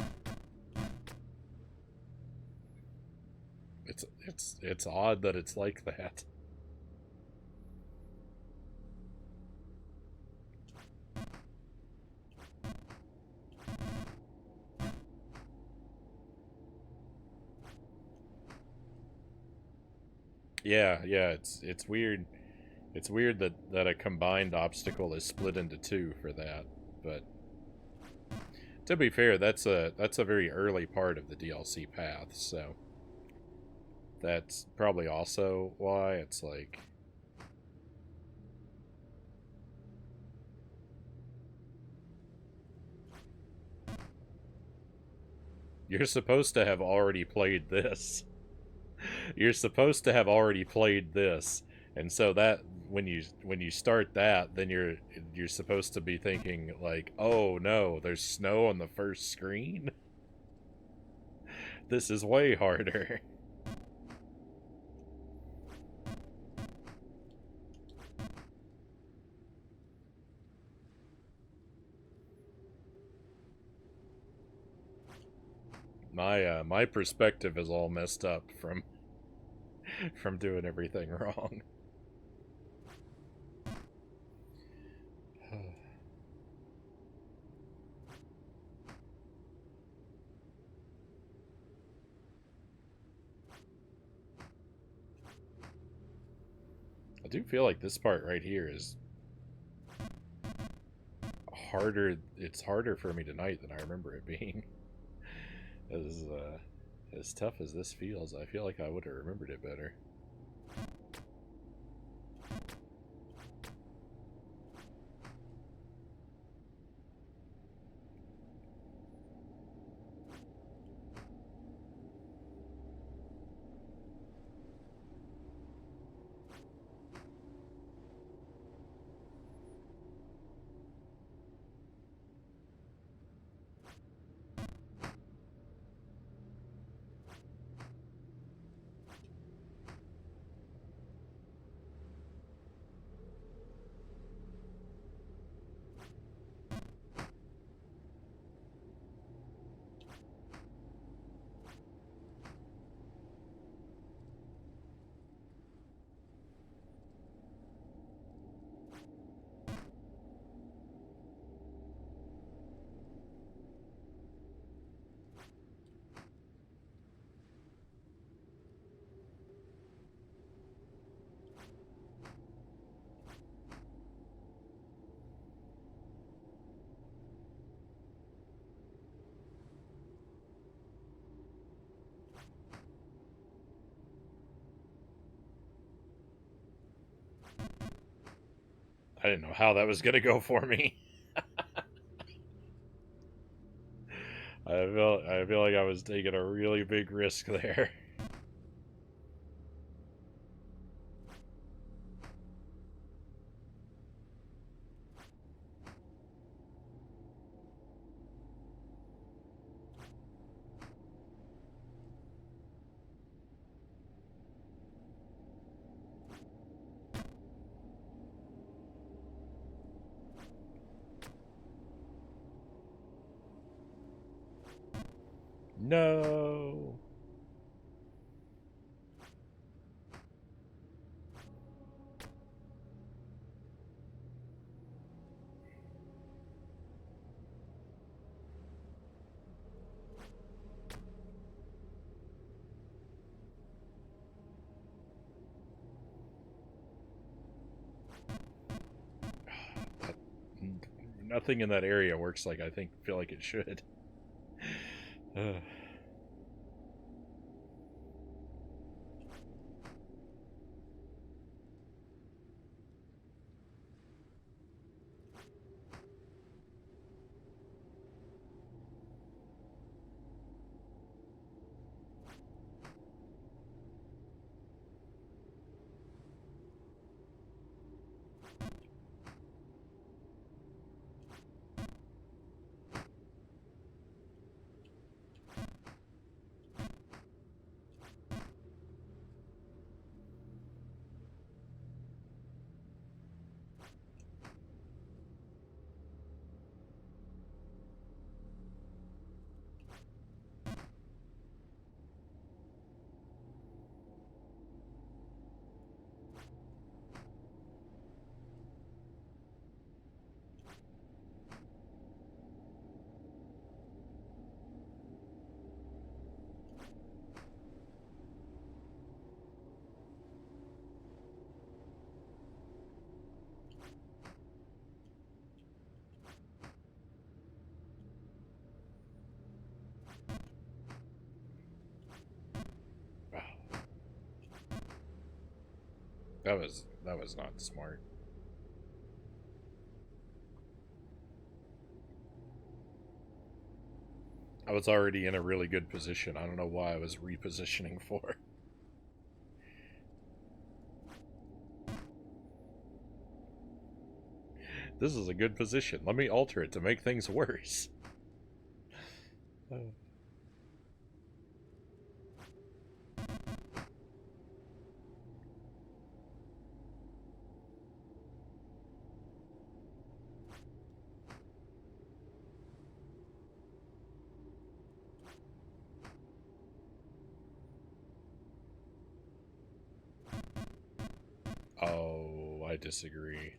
It's odd that it's like that. Yeah, yeah, it's weird. It's weird that a combined obstacle is split into two for that. But to be fair, that's a very early part of the DLC path, so that's probably also why it's like you're supposed to have already played this. You're supposed to have already played this. And so that when you start that, then you're supposed to be thinking like, "Oh no, there's snow on the first screen. This is way harder." My perspective is all messed up from doing everything wrong. I do feel like this part right here is harder. It's harder for me tonight than I remember it being. As tough as this feels, I feel like I would have remembered it better. didn't know how that was going to go for me. I feel like I was taking a really big risk there. No. Nothing in that area works like I feel like it should. That was not smart. I was already in a really good position. I don't know why I was repositioning for. This is a good position. Let me alter it to make things worse. Oh, I disagree.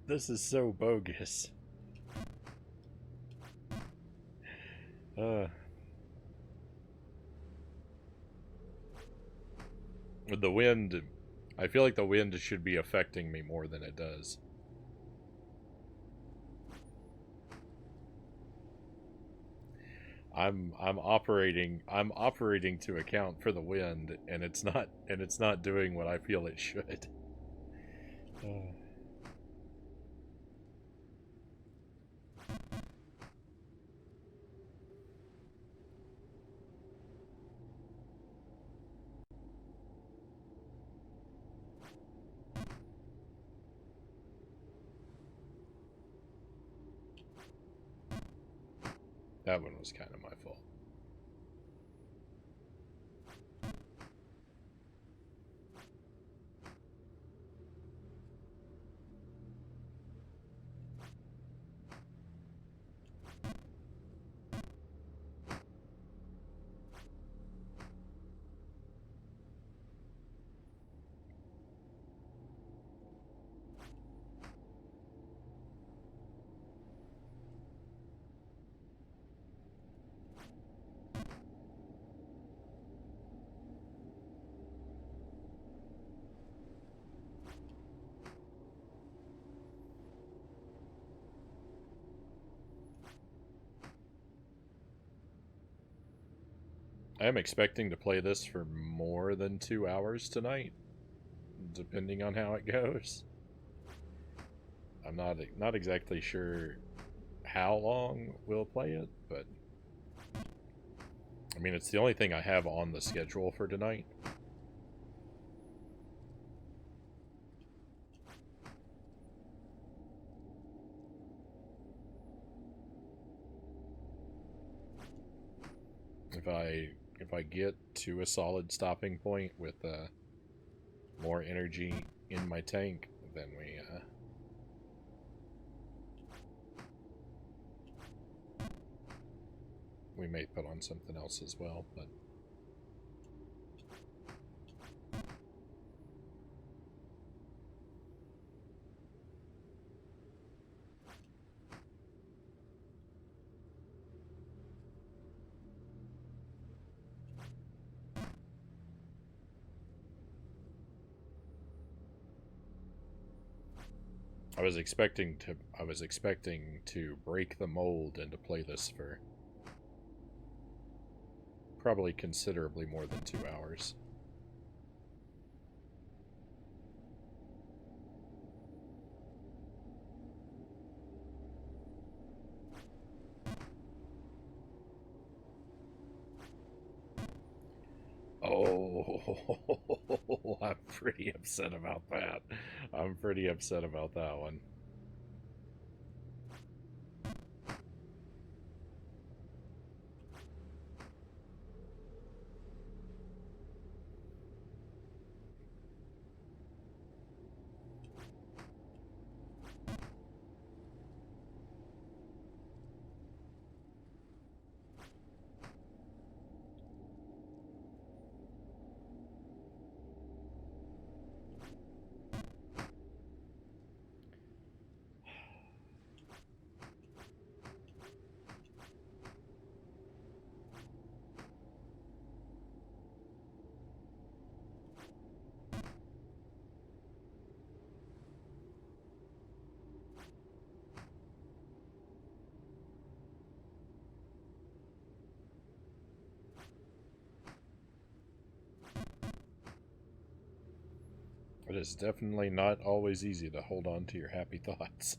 This is so bogus. Uh, the wind, I feel like the wind should be affecting me more than it does. I'm operating to account for the wind, and it's not doing what I feel it should. Uh, that one was kind of my fault. I am expecting to play this for more than 2 hours tonight, depending on how it goes. I'm not exactly sure how long we'll play it, but I mean, it's the only thing I have on the schedule for tonight. If I get to a solid stopping point with more energy in my tank, then we may put on something else as well, but I was expecting to break the mold and to play this for probably considerably more than 2 hours. Oh, I'm pretty upset about that. I'm pretty upset about that one. It is definitely not always easy to hold on to your happy thoughts.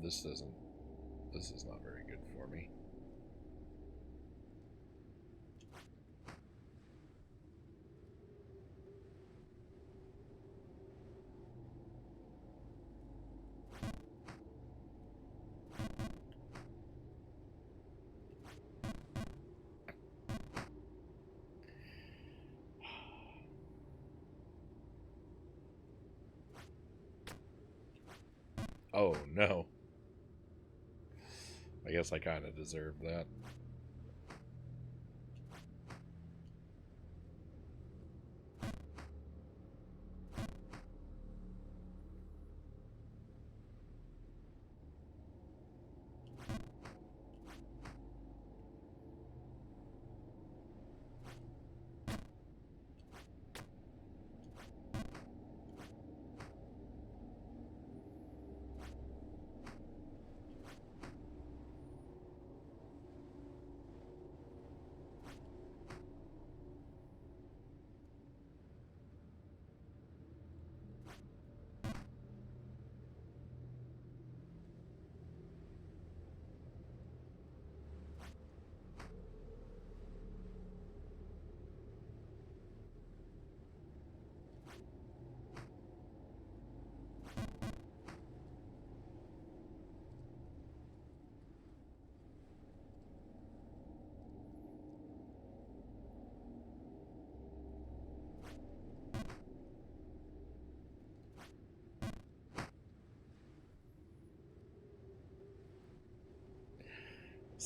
This doesn't. This is not very good for me. Oh no. I guess I kind of deserved that.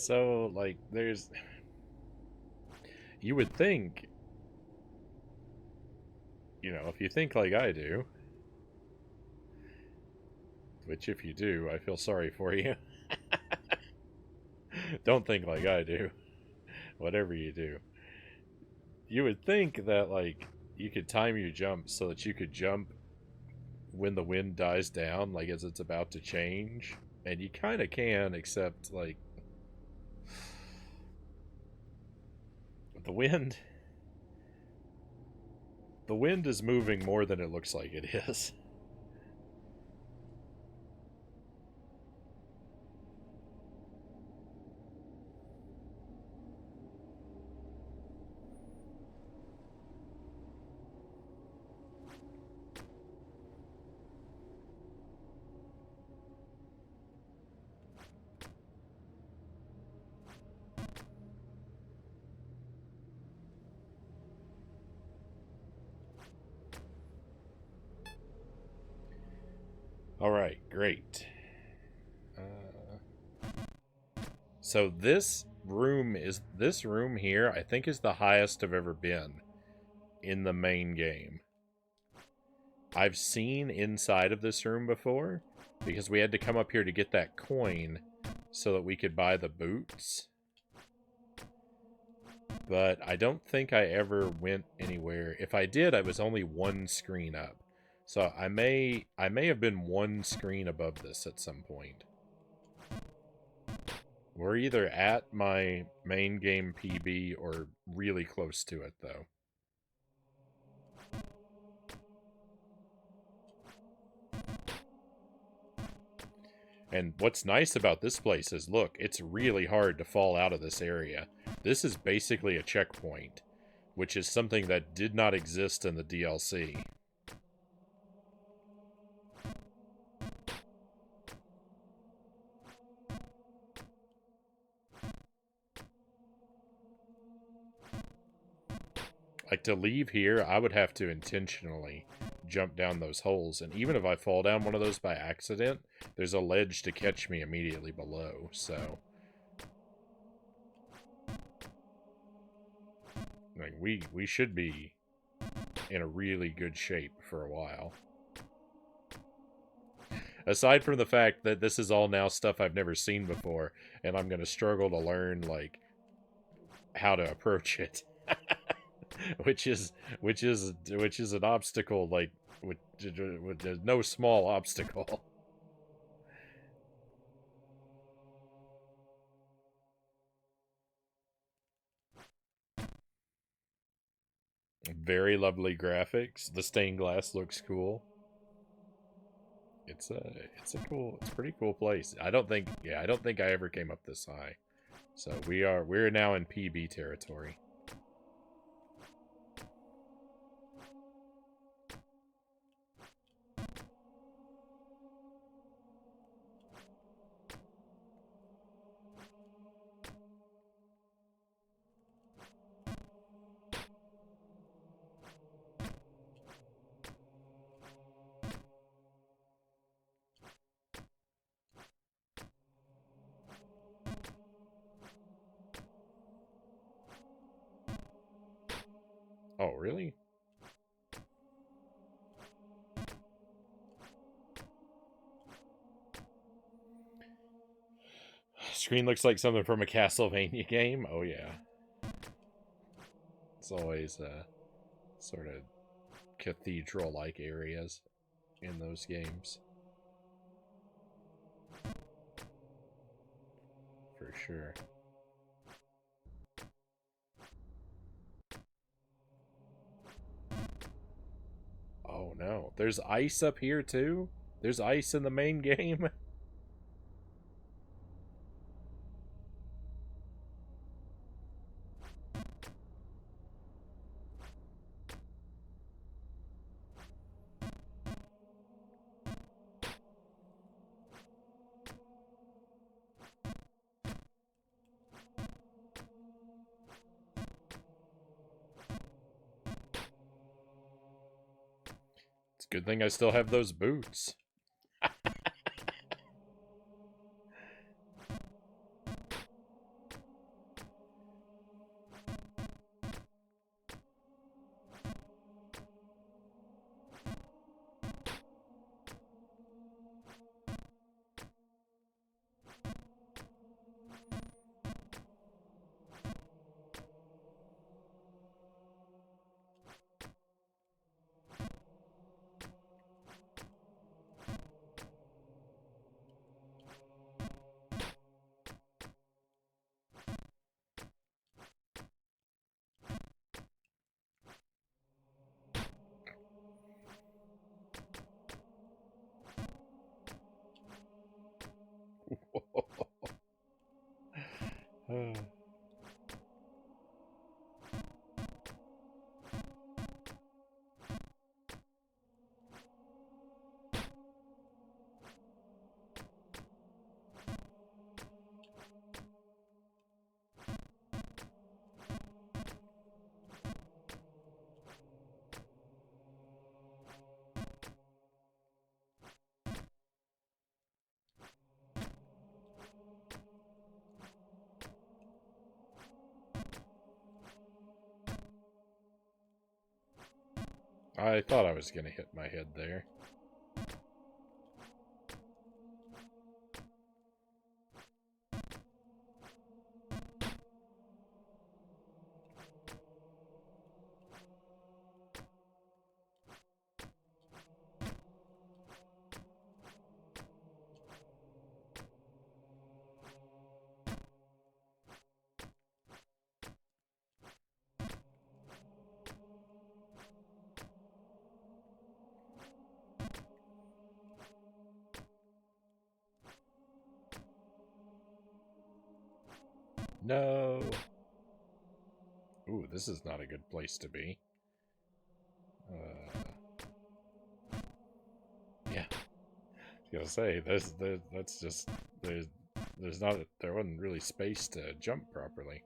So, like, there's... You would think, you know, if you think like I do, which if you do, I feel sorry for you. Don't think like I do. Whatever you do. You would think that, like, you could time your jump so that you could jump when the wind dies down, like as it's about to change. And you kind of can, except, like, the wind... The wind is moving more than it looks like it is. Alright, great. So this room here, I think, is the highest I've ever been in the main game. I've seen inside of this room before, because we had to come up here to get that coin so that we could buy the boots. But I don't think I ever went anywhere. If I did, I was only one screen up. So I may have been one screen above this at some point. We're either at my main game PB or really close to it, though. And what's nice about this place is, look, it's really hard to fall out of this area. This is basically a checkpoint, which is something that did not exist in the DLC. Like, to leave here, I would have to intentionally jump down those holes. And even if I fall down one of those by accident, there's a ledge to catch me immediately below, so... Like, we should be in a really good shape for a while. Aside from the fact that this is all now stuff I've never seen before, and I'm going to struggle to learn, like, how to approach it. which is an obstacle, like, with no small obstacle. Very lovely graphics. The stained glass looks cool. It's a pretty cool place. I don't think I ever came up this high. So we're now in PB territory. Oh, really? Screen looks like something from a Castlevania game. Oh yeah. It's always sort of cathedral-like areas in those games. For sure. Oh no. There's ice up here too? There's ice in the main game? It's a good thing I still have those boots. I thought I was going to hit my head there. No. Ooh, this is not a good place to be. Yeah. I was gonna say, that's just there's not there wasn't really space to jump properly.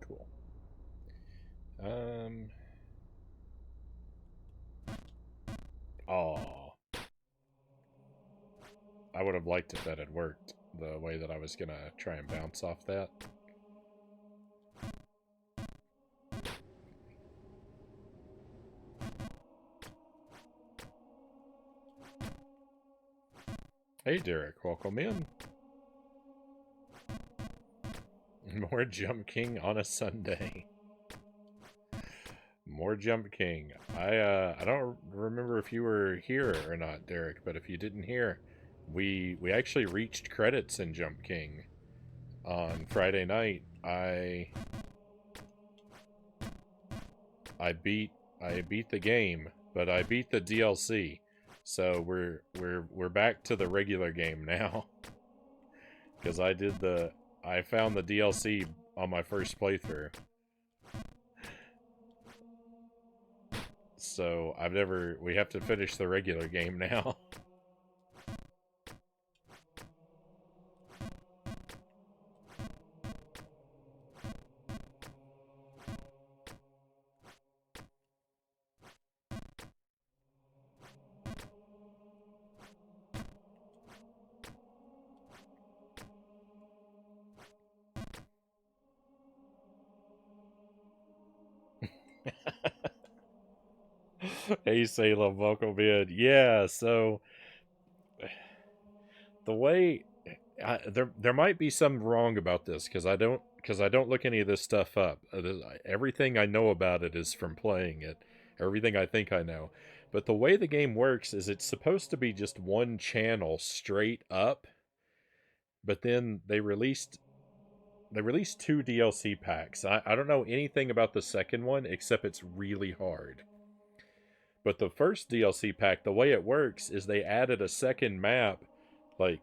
Cool. Oh, I would have liked if that had worked the way that I was gonna try and bounce off that. Hey, Derek, welcome in. More Jump King on a Sunday. More Jump King. I don't remember if you were here or not, Derek, but if you didn't hear, we actually reached credits in Jump King on Friday night. I beat the game, but I beat the DLC. So we're back to the regular game now. Cuz I found the DLC on my first playthrough. So we have to finish the regular game now. Hey Salem, welcome in. Yeah, so the way there might be something wrong about this because I don't look any of this stuff up. Everything I know about it is from playing it. Everything I think I know. But the way the game works is it's supposed to be just one channel straight up, but then they released two DLC packs. I don't know anything about the second one except it's really hard. But the first DLC pack, the way it works is they added a second map. Like,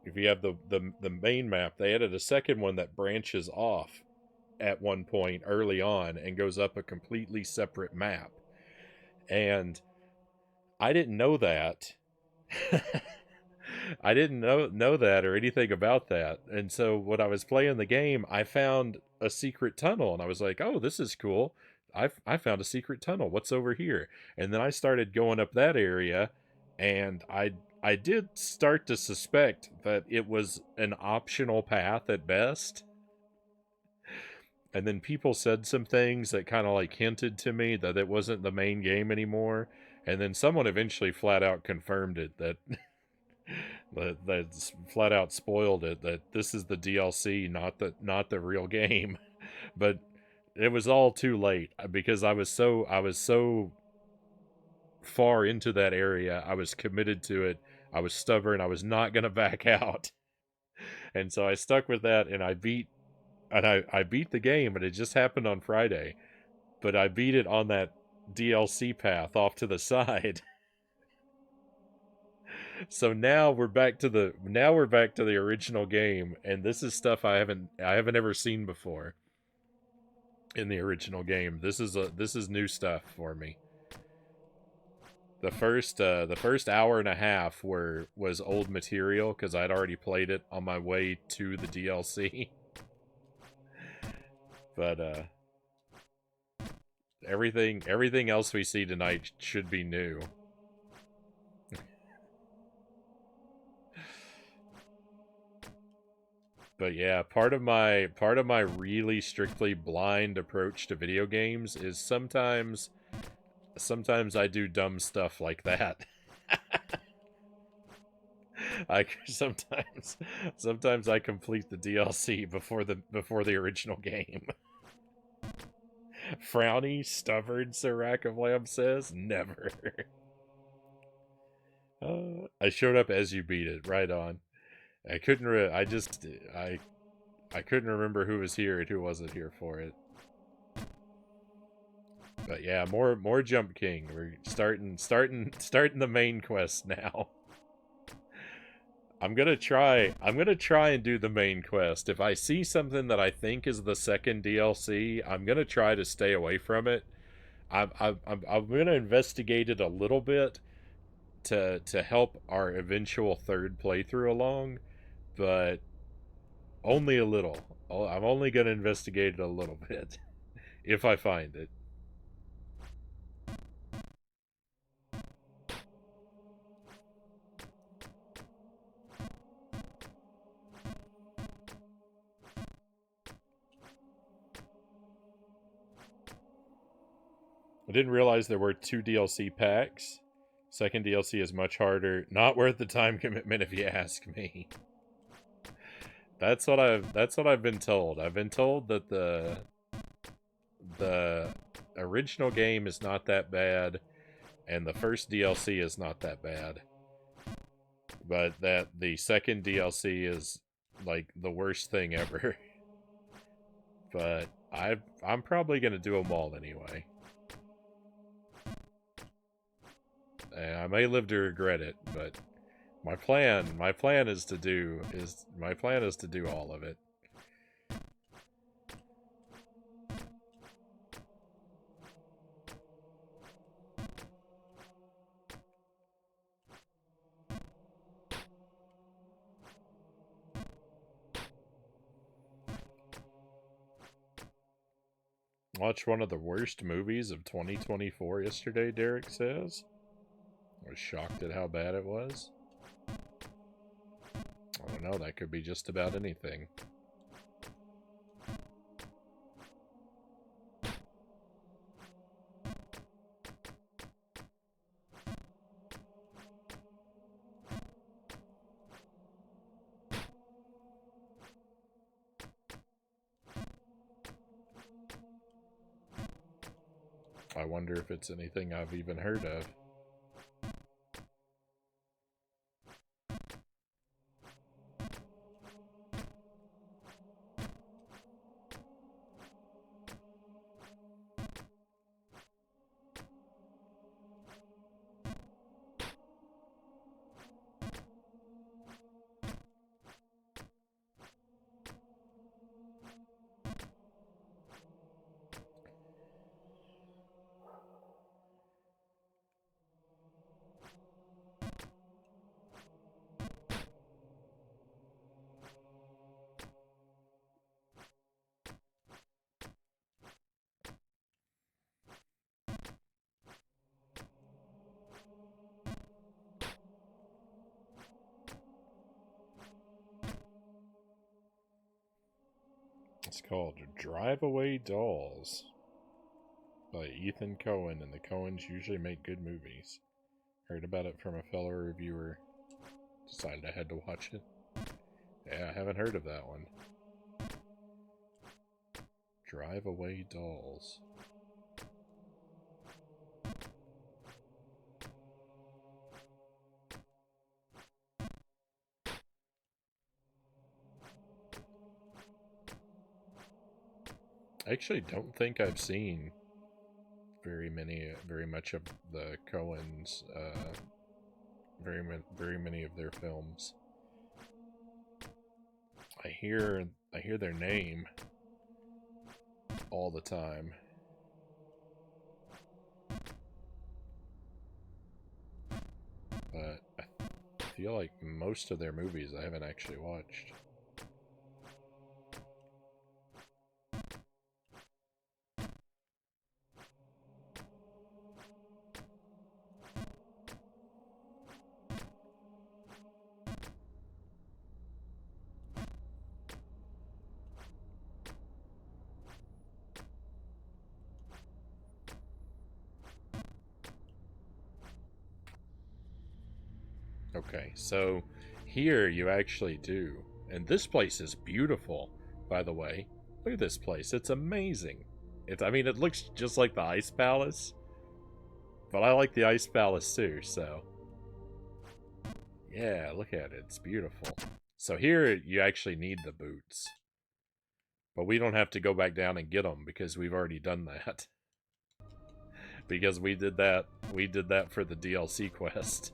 if you have the main map, they added a second one that branches off at one point early on and goes up a completely separate map. And I didn't know that. I didn't know that or anything about that. And so when I was playing the game, I found a secret tunnel and I was like, "Oh, this is cool. I found a secret tunnel. What's over here?" And then I started going up that area and I did start to suspect that it was an optional path at best. and then people said some things that kind of like hinted to me that it wasn't the main game anymore, and then someone eventually flat out confirmed it that that's flat out spoiled it that this is the DLC, not the real game. But it was all too late because I was so far into that area. I was committed to it. I was stubborn. I was not going to back out. And so I stuck with that, and I beat the game, and it just happened on Friday. But I beat it on that DLC path off to the side. So now we're back to the original game, and this is stuff I haven't ever seen before in the original game. This is new stuff for me. The first hour and a half was old material because I'd already played it on my way to the DLC. But everything else we see tonight should be new. But yeah, part of my really strictly blind approach to video games is sometimes I do dumb stuff like that. I sometimes I complete the DLC before the original game. Frownie, stubborn, Sir Rack of Lamb says, never. I showed up as you beat it, right on. I couldn't. I couldn't remember who was here and who wasn't here for it. But yeah, more Jump King. We're starting the main quest now. I'm gonna try and do the main quest. If I see something that I think is the second DLC, I'm gonna try to stay away from it. I'm gonna investigate it a little bit to help our eventual third playthrough along, but only a little. I'm only gonna investigate it a little bit if I find it. I didn't realize there were two DLC packs. Second DLC is much harder. Not worth the time commitment if you ask me. That's what I've been told. I've been told that the original game is not that bad and the first DLC is not that bad. But that the second DLC is like the worst thing ever. But I'm probably going to do them all anyway. And I may live to regret it, but my plan is to do all of it. Watch one of the worst movies of 2024 yesterday, Derek says. I was shocked at how bad it was. I don't know, that could be just about anything. I wonder if it's anything I've even heard of. It's called Drive Away Dolls by Ethan Cohen, and the Coens usually make good movies. Heard about it from a fellow reviewer. Decided I had to watch it. Yeah, I haven't heard of that one. Drive Away Dolls. I actually don't think I've seen very much of the Coens, very many of their films. I hear their name all the time. But I feel like most of their movies I haven't actually watched. Okay, so here you actually do. And this place is beautiful, by the way. Look at this place. It's amazing. I mean, it looks just like the Ice Palace. But I like the Ice Palace too, so. Yeah, look at it. It's beautiful. So here you actually need the boots. But we don't have to go back down and get them because we've already done that. Because we did that for the DLC quest.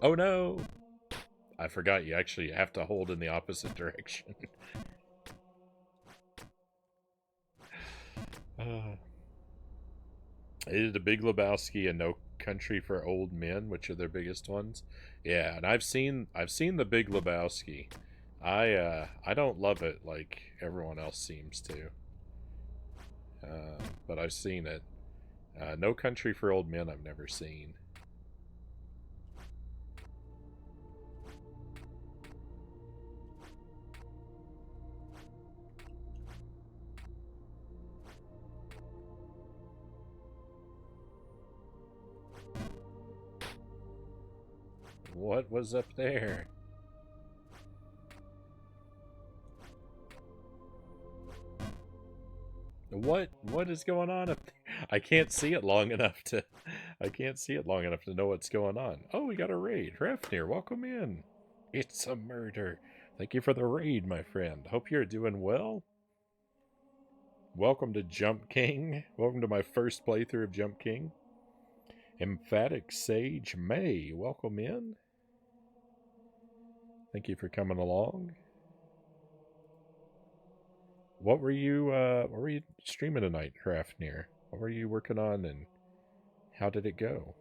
Oh no! I forgot you actually have to hold in the opposite direction. Is The Big Lebowski and No Country for Old Men, which are their biggest ones. Yeah, and I've seen The Big Lebowski. I don't love it like everyone else seems to. But I've seen it. No Country for Old Men I've never seen. What was up there? What is going on up there? I can't see it long enough to know what's going on. Oh, we got a raid. Refnir, welcome in. It's a murder. Thank you for the raid, my friend. Hope you're doing well. Welcome to Jump King. Welcome to my first playthrough of Jump King. Emphatic Sage May, welcome in. Thank you for coming along. What were you streaming tonight, Hrafnir? What were you working on and how did it go?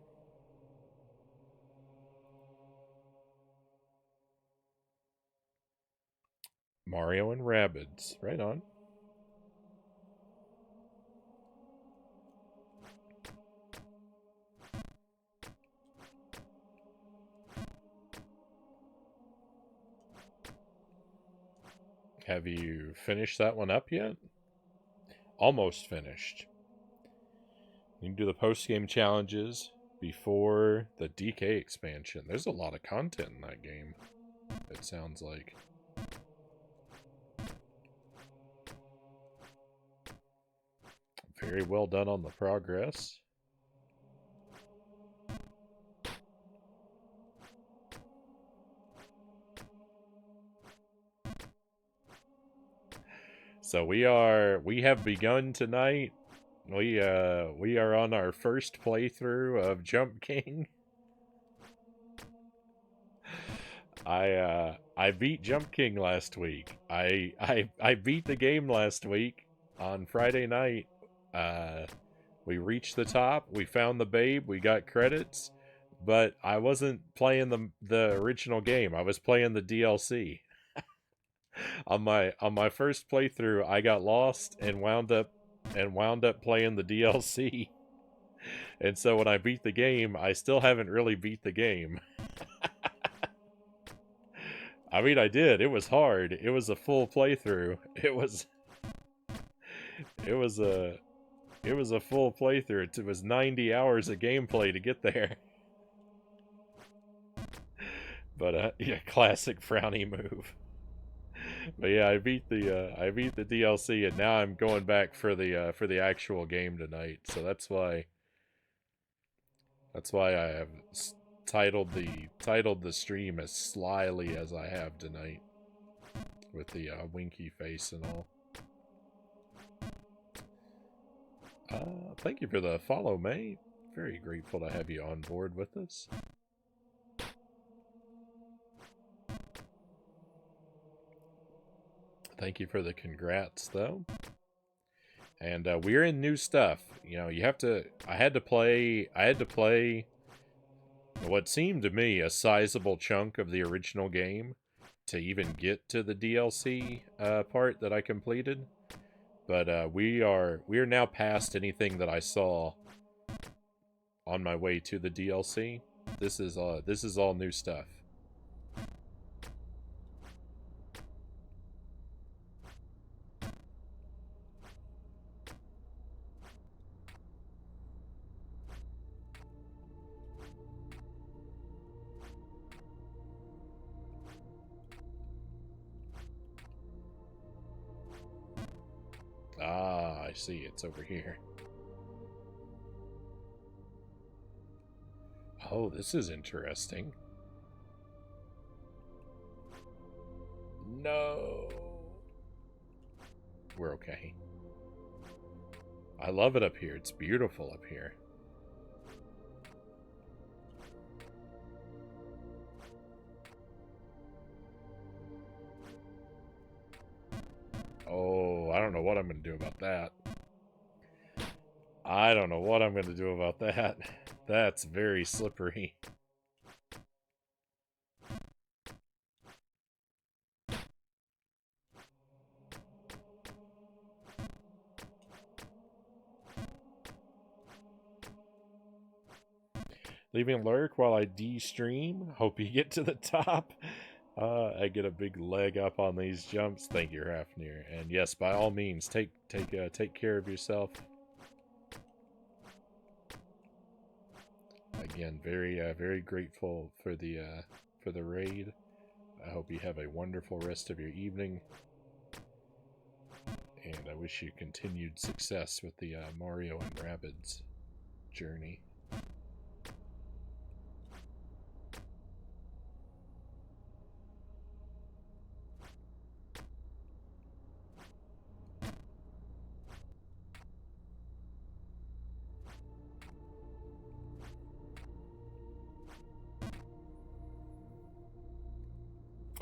Mario and Rabbids. Right on. Have you finished that one up yet? Almost finished. You can do the post-game challenges before the DK expansion. There's a lot of content in that game, it sounds like. Very well done on the progress. So we have begun tonight. We are on our first playthrough of Jump King. I beat Jump King last week. I beat the game last week on Friday night. We reached the top. We found the babe. We got credits, but I wasn't playing the original game. I was playing the DLC. On my first playthrough, I got lost and wound up playing the DLC. And so when I beat the game, I still haven't really beat the game. I mean, I did. It was hard. It was a full playthrough. It was a it was a full playthrough. It was 90 hours of gameplay to get there. But yeah, classic Frownie move. But yeah, I beat the DLC, and now I'm going back for the actual game tonight. So that's why I have titled the stream as slyly as I have tonight, with the winky face and all. Thank you for the follow, May. Very grateful to have you on board with us. Thank you for the congrats, though. And we're in new stuff. You know, you have to. I had to play what seemed to me a sizable chunk of the original game to even get to the DLC part that I completed. But we are now past anything that I saw on my way to the DLC. This is all new stuff. Ah, I see. It's over here. Oh, this is interesting. No. We're okay. I love it up here. It's beautiful up here. Oh, I don't know what I'm going to do about that. I don't know what I'm going to do about that. That's very slippery. Leaving lurk while I de-stream. Hope you get to the top. I get a big leg up on these jumps. Thank you, Rafnir. And yes, by all means, take care of yourself. Again, very grateful for the raid. I hope you have a wonderful rest of your evening, and I wish you continued success with the Mario and Rabbids journey.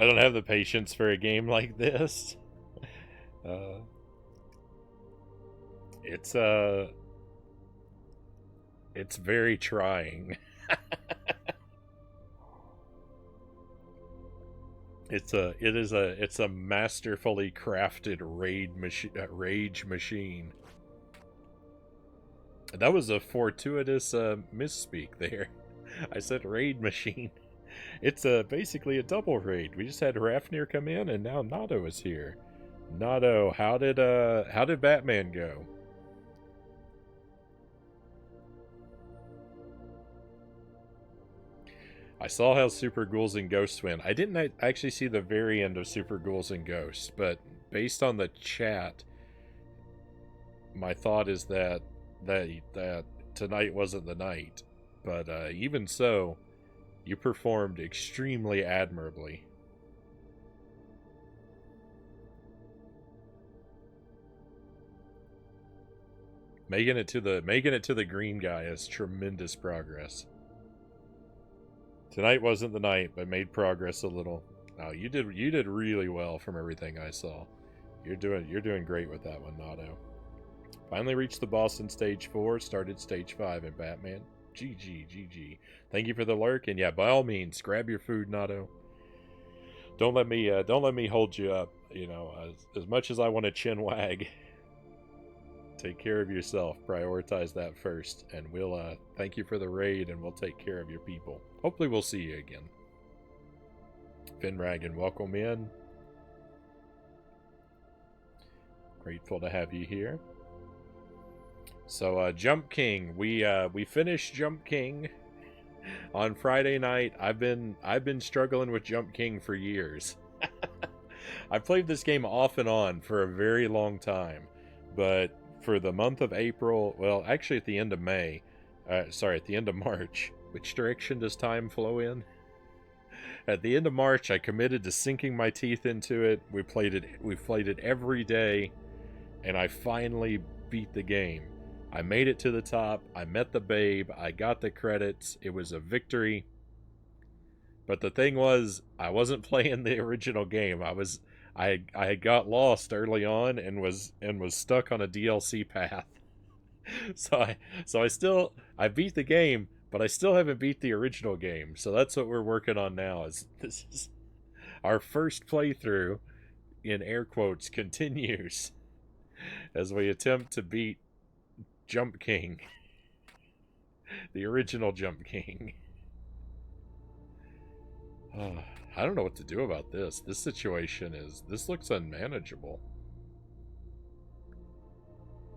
I don't have the patience for a game like this. Uh, it's it's very trying. It's a masterfully crafted rage machine. That was a fortuitous misspeak there. I said raid machine. It's basically a double raid. We just had Rafnir come in, and now Nado is here. Nado, how did Batman go? I saw how Super Ghouls and Ghosts went. I didn't actually see the very end of Super Ghouls and Ghosts, but based on the chat, my thought is that tonight wasn't the night. But even so, you performed extremely admirably. Making it to the green guy is tremendous progress. Tonight wasn't the night, but made progress a little. Oh, you did really well from everything I saw. You're doing great with that one, Nado. Finally reached the boss in stage 4, started stage 5 in Batman. GG. Thank you for the lurk, and yeah, by all means, grab your food, Nado. Don't let me hold you up. You know, as much as I want to chin wag, take care of yourself. Prioritize that first, and we'll thank you for the raid, and we'll take care of your people. Hopefully, we'll see you again. Finrag, and welcome in. Grateful to have you here. So, Jump King, we finished Jump King on Friday night. I've been struggling with Jump King for years. I played this game off and on for a very long time, but for the month of April, well, actually at the end of May, sorry, at the end of March. Which direction does time flow in? At the end of March, I committed to sinking my teeth into it. We played it every day, and I finally beat the game. I made it to the top. I met the babe. I got the credits. It was a victory. But the thing was, I wasn't playing the original game. I had got lost early on and was stuck on a DLC path. So I beat the game, but I still haven't beat the original game. So that's what we're working on now. This is our first playthrough, in air quotes, continues as we attempt to beat Jump King, the original Jump King. I don't know what to do about this. This looks unmanageable.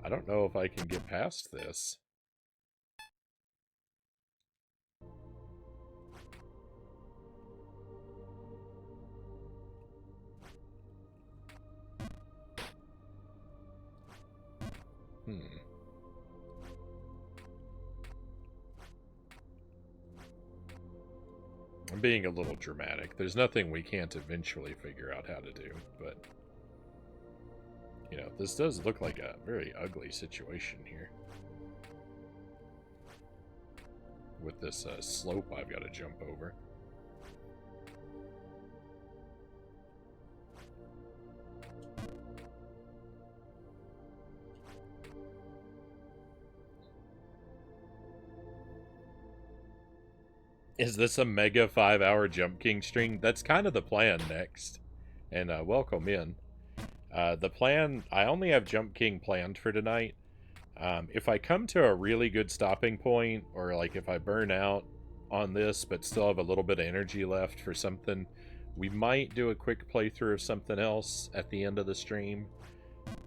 I don't know if I can get past this. I'm being a little dramatic. There's nothing we can't eventually figure out how to do, but you know, this does look like a very ugly situation here. With this slope I've got to jump over. Is this a mega 5-hour Jump King stream? That's kind of the plan next. And welcome in. The plan, I only have Jump King planned for tonight. If I come to a really good stopping point, or like if I burn out on this but still have a little bit of energy left for something, we might do a quick playthrough of something else at the end of the stream.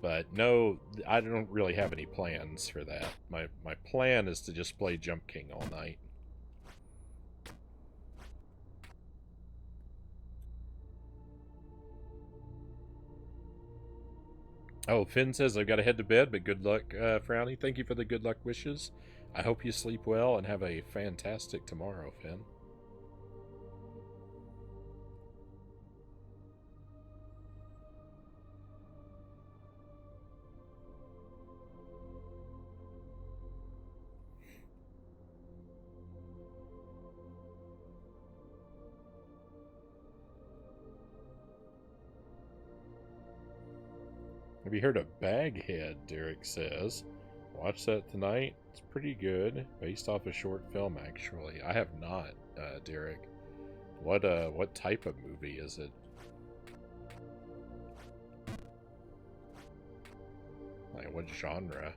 But no, I don't really have any plans for that. My plan is to just play Jump King all night. Oh, Finn says I've got to head to bed, but good luck, Frownie. Thank you for the good luck wishes. I hope you sleep well and have a fantastic tomorrow, Finn. Have you heard of Baghead? Derek says. Watch that tonight. It's pretty good. Based off a short film, actually. I have not, Derek. What type of movie is it? Like, what genre?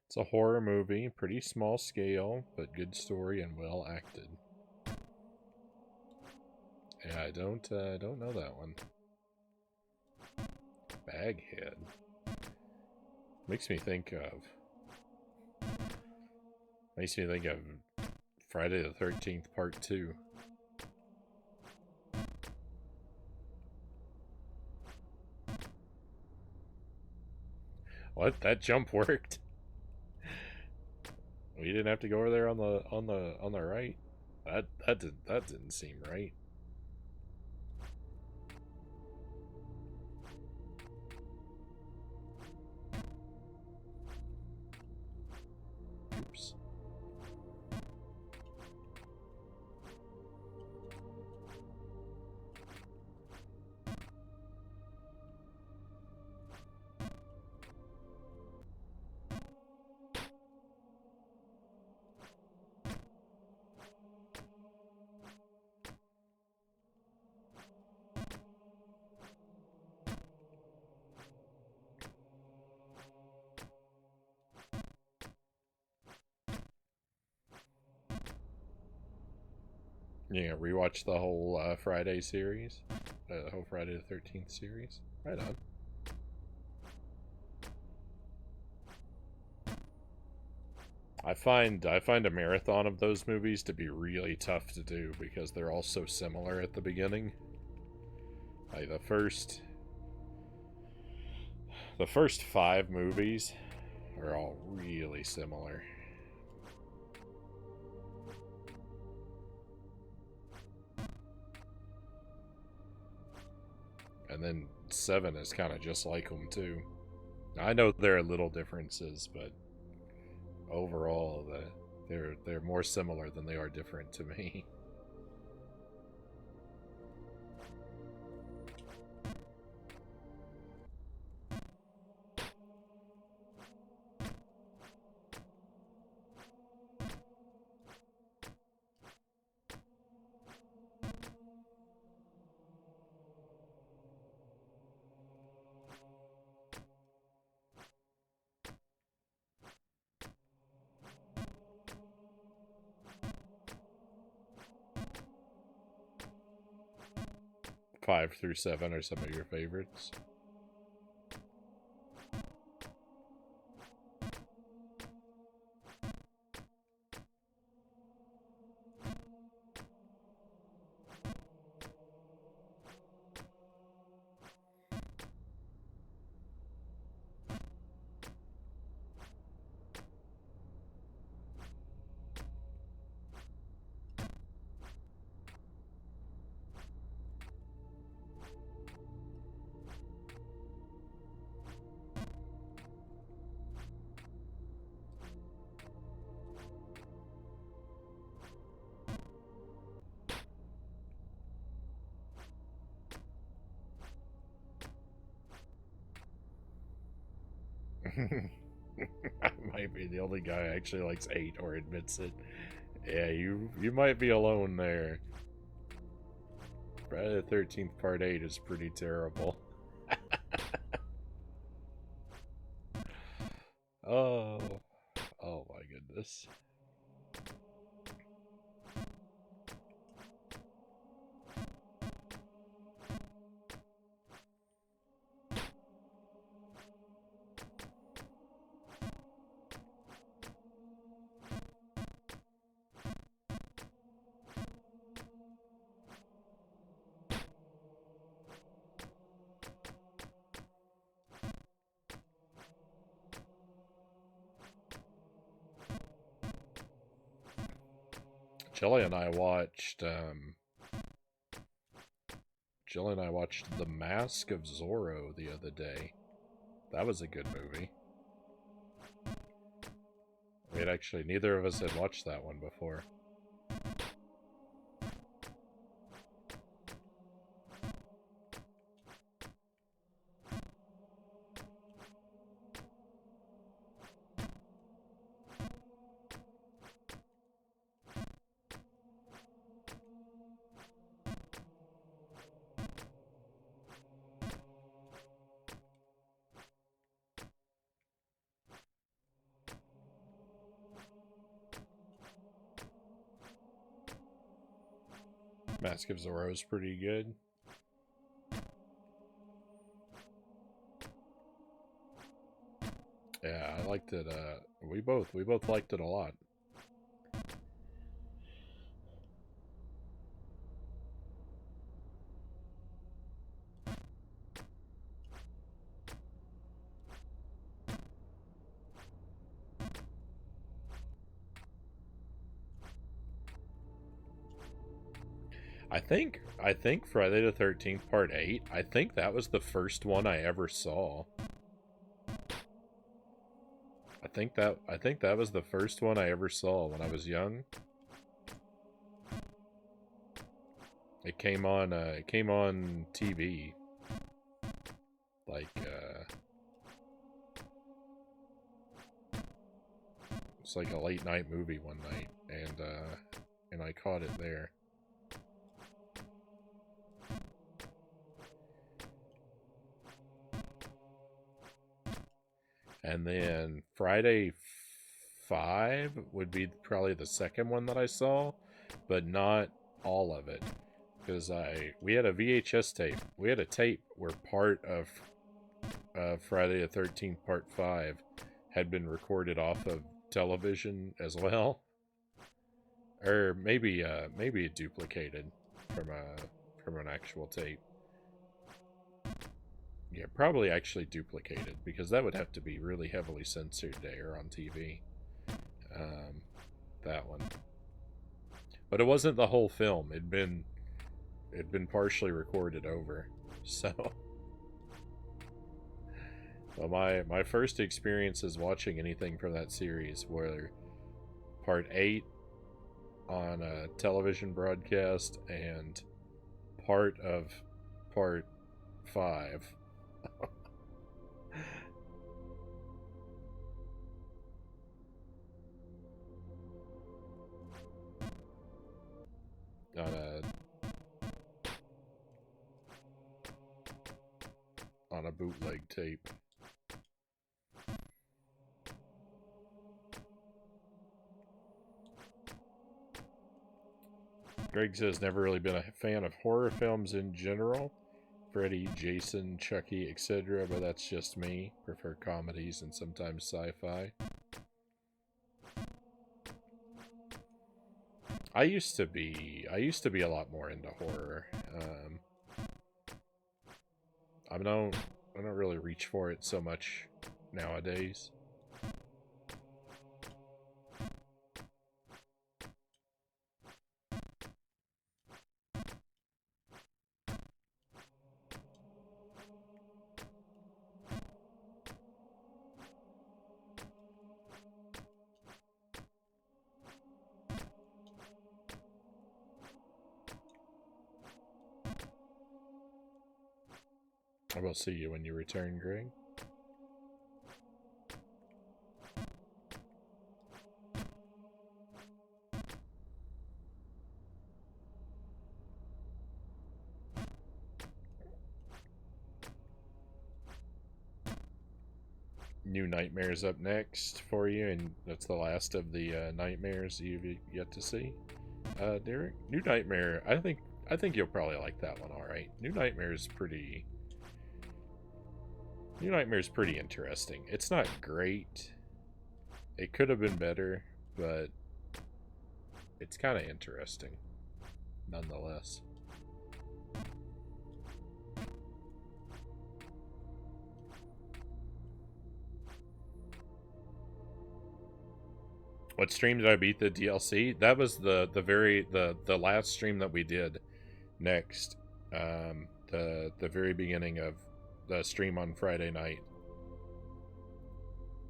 It's a horror movie, pretty small scale, but good story and well acted. Yeah, I don't know that one. Baghead. Makes me think of Friday the 13th Part 2. What? That jump worked? We didn't have to go over there on the right. That didn't seem right. Oops. Yeah, rewatch the whole Friday series, the whole Friday the 13th series. Right on. I find a marathon of those movies to be really tough to do because they're all so similar at the beginning. Like the first 5 movies are all really similar. And then 7 is kind of just like them too. I know there are little differences, but overall, they're more similar than they are different to me. 5 through 7 are some of your favorites. I might be the only guy who actually likes 8 or admits it. Yeah, you might be alone there. Friday the 13th Part 8 is pretty terrible. Oh, oh my goodness. Jelly and I watched The Mask of Zorro the other day. That was a good movie. Wait, actually, neither of us had watched that one before. Mask of Zorro is pretty good. Yeah, I liked it. We both liked it a lot. I think Friday the 13th Part 8, I think that was the first one I ever saw. I think that was the first one I ever saw when I was young. It came on TV. Like it's like a late night movie one night, and I caught it there. And then Friday 5 would be probably the second one that I saw, but not all of it because we had a VHS tape. We had a tape where part of Friday the 13th Part 5 had been recorded off of television as well, or maybe it duplicated from an actual tape. Yeah, probably actually duplicated because that would have to be really heavily censored to air on TV. Um, that one, but it wasn't the whole film. It'd been partially recorded over. So, well, my first experiences watching anything from that series were Part 8 on a television broadcast and part of Part 5 on a bootleg tape. Greg says never really been a fan of horror films in general. Freddy, Jason, Chucky, etc., but that's just me. Prefer comedies and sometimes sci-fi. I used to be a lot more into horror. I don't really reach for it so much nowadays. I will see you when you return, Greg. New Nightmares up next for you, and that's the last of the nightmares you've yet to see. Derek, New Nightmare. I think you'll probably like that one. All right, New Nightmare is pretty. New Nightmare is pretty interesting. It's not great. It could have been better, but it's kind of interesting, nonetheless. What stream did I beat the DLC? That was the last stream that we did. Next, the very beginning of the stream on Friday night.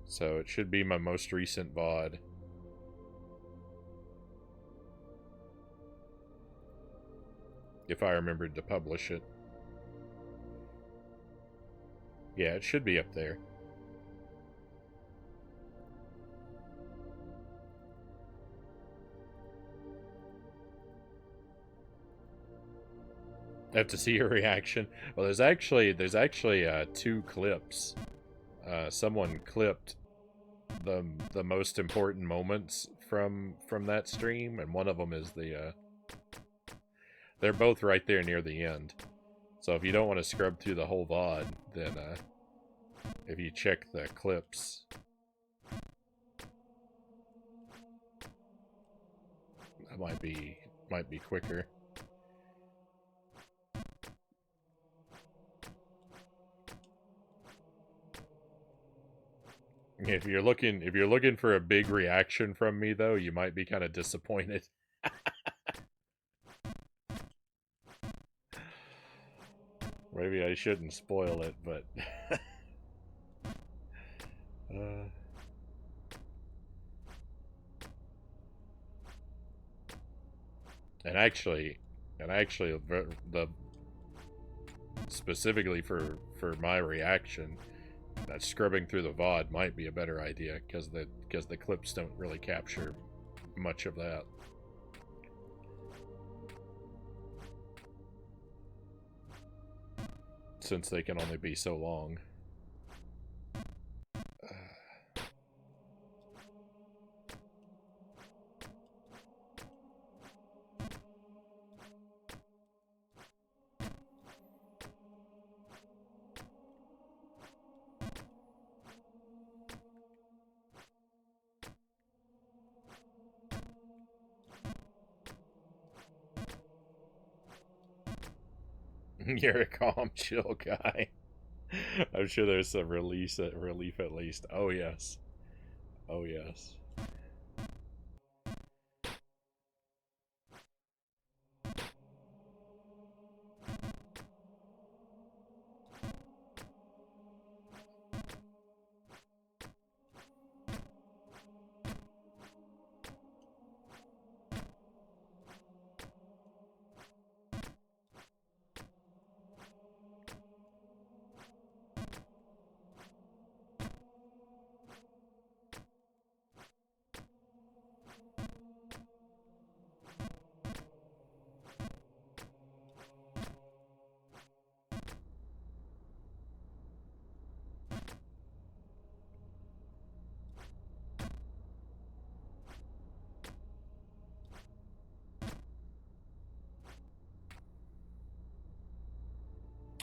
So it should be my most recent VOD. If I remembered to publish it. Yeah, it should be up there. I have to see your reaction. Well, there's actually two clips. Someone clipped the most important moments from that stream, and one of them is they're both right there near the end. So if you don't want to scrub through the whole VOD, then if you check the clips, that might be quicker. If you're looking for a big reaction from me, though, you might be kind of disappointed. Maybe I shouldn't spoil it, but and actually, the specifically for my reaction, that scrubbing through the VOD might be a better idea because the clips don't really capture much of that. Since they can only be so long. You're a calm, chill guy. I'm sure there's some relief at least. Oh yes. Oh yes.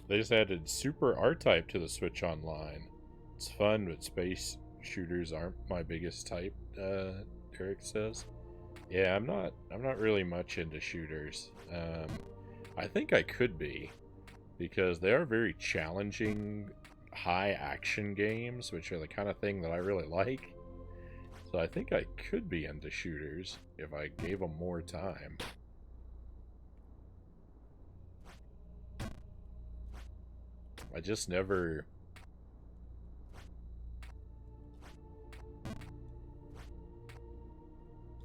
They just added Super R-Type to the Switch Online. It's fun, but space shooters aren't my biggest type. Derek says. Yeah, I'm not really much into shooters. I think I could be because they are very challenging, high action games, which are the kind of thing that I really like. So I think I could be into shooters if I gave them more time. I just never.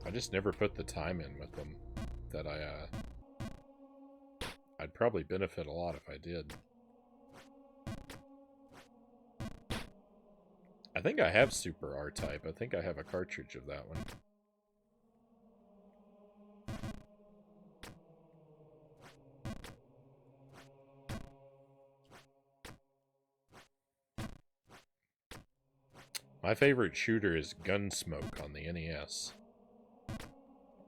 I just never put the time in with them that I'd probably benefit a lot if I did. I think I have Super R-Type. I think I have a cartridge of that one. My favorite shooter is Gunsmoke on the NES.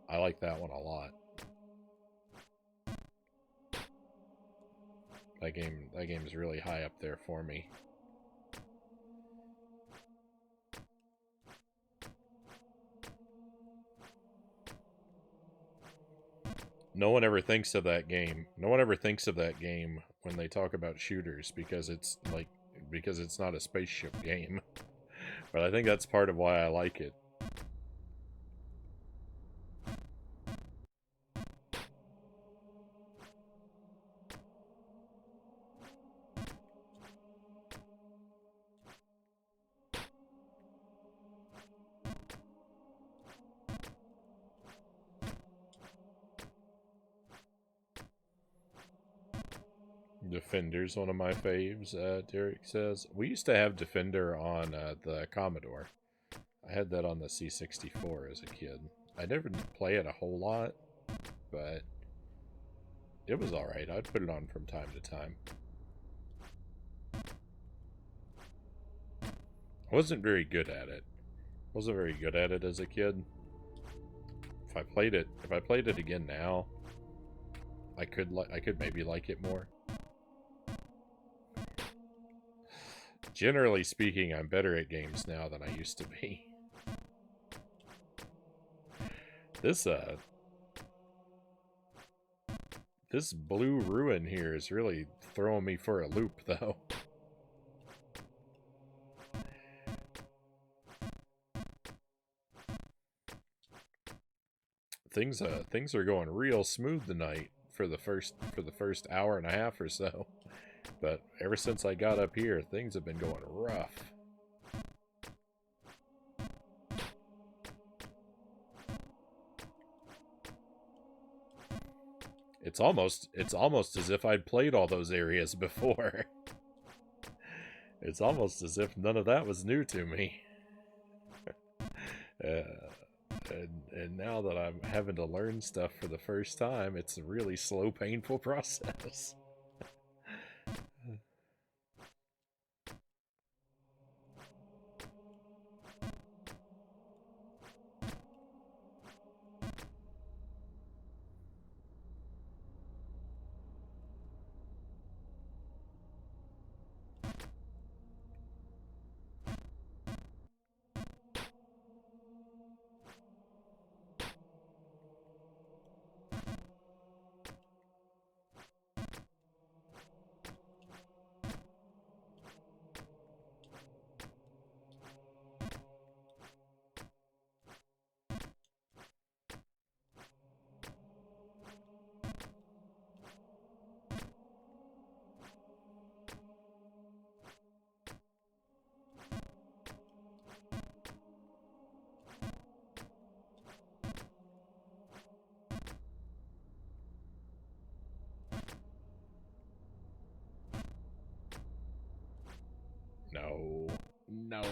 I like that one a lot. That game is really high up there for me. No one ever thinks of that game. No one ever thinks of that game when they talk about shooters because it's not a spaceship game. But I think that's part of why I like it. Defender's one of my faves, Derek says. We used to have Defender on the Commodore. I had that on the C64 as a kid. I never did play it a whole lot, but it was alright. I'd put it on from time to time. I wasn't very good at it. Wasn't very good at it as a kid. If I played it again now, I could maybe like it more. Generally speaking, I'm better at games now than I used to be. This this blue ruin here is really throwing me for a loop, though. Things are going real smooth tonight for the first hour and a half or so. But ever since I got up here, things have been going rough. It's almost as if I'd played all those areas before. It's almost as if none of that was new to me. And now that I'm having to learn stuff for the first time, it's a really slow, painful process. No.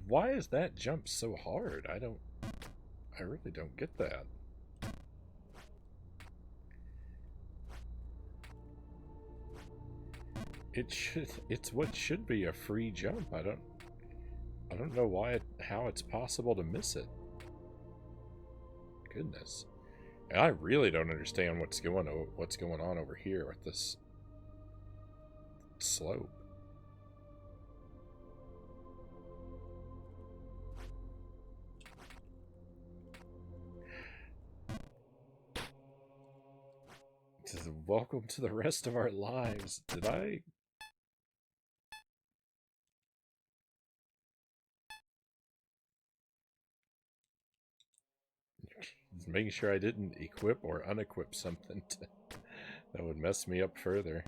Why is that jump so hard? I really don't get that. It's what should be a free jump. I don't know how it's possible to miss it. Goodness. And I really don't understand what's going on over here with this slope. Welcome to the rest of our lives. Did I? Just making sure I didn't equip or unequip something that would mess me up further.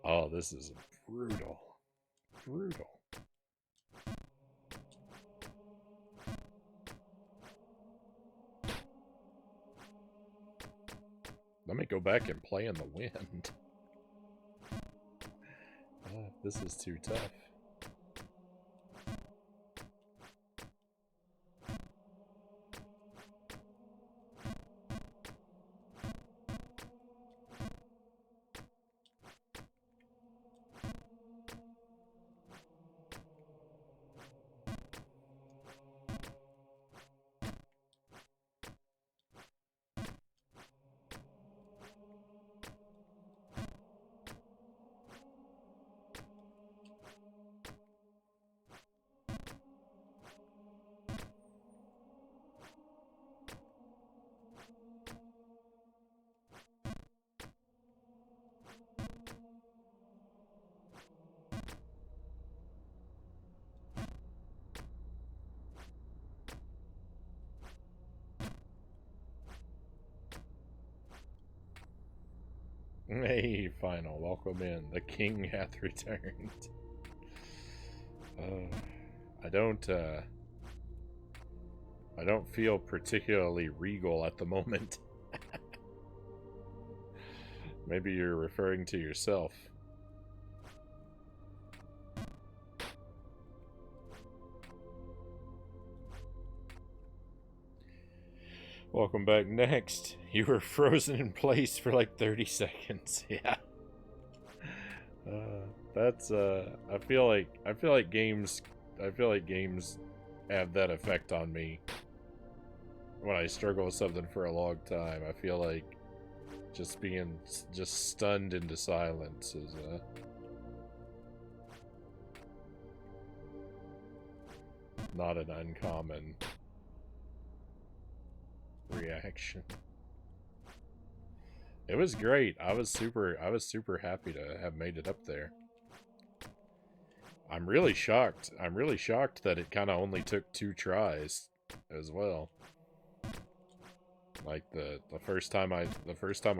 Oh, this is brutal. Brutal. Let me go back and play in the wind. This is too tough. Hey, final, welcome in. The king hath returned. I don't feel particularly regal at the moment. Maybe you're referring to yourself. Welcome back. Next, you were frozen in place for like 30 seconds. Yeah. That's I feel like games have that effect on me. When I struggle with something for a long time, I feel like just being stunned into silence is not an uncommon reaction. It was great. I was super happy to have made it up there. I'm really shocked. I'm really shocked that it kind of only took 2 tries as well. Like the first time I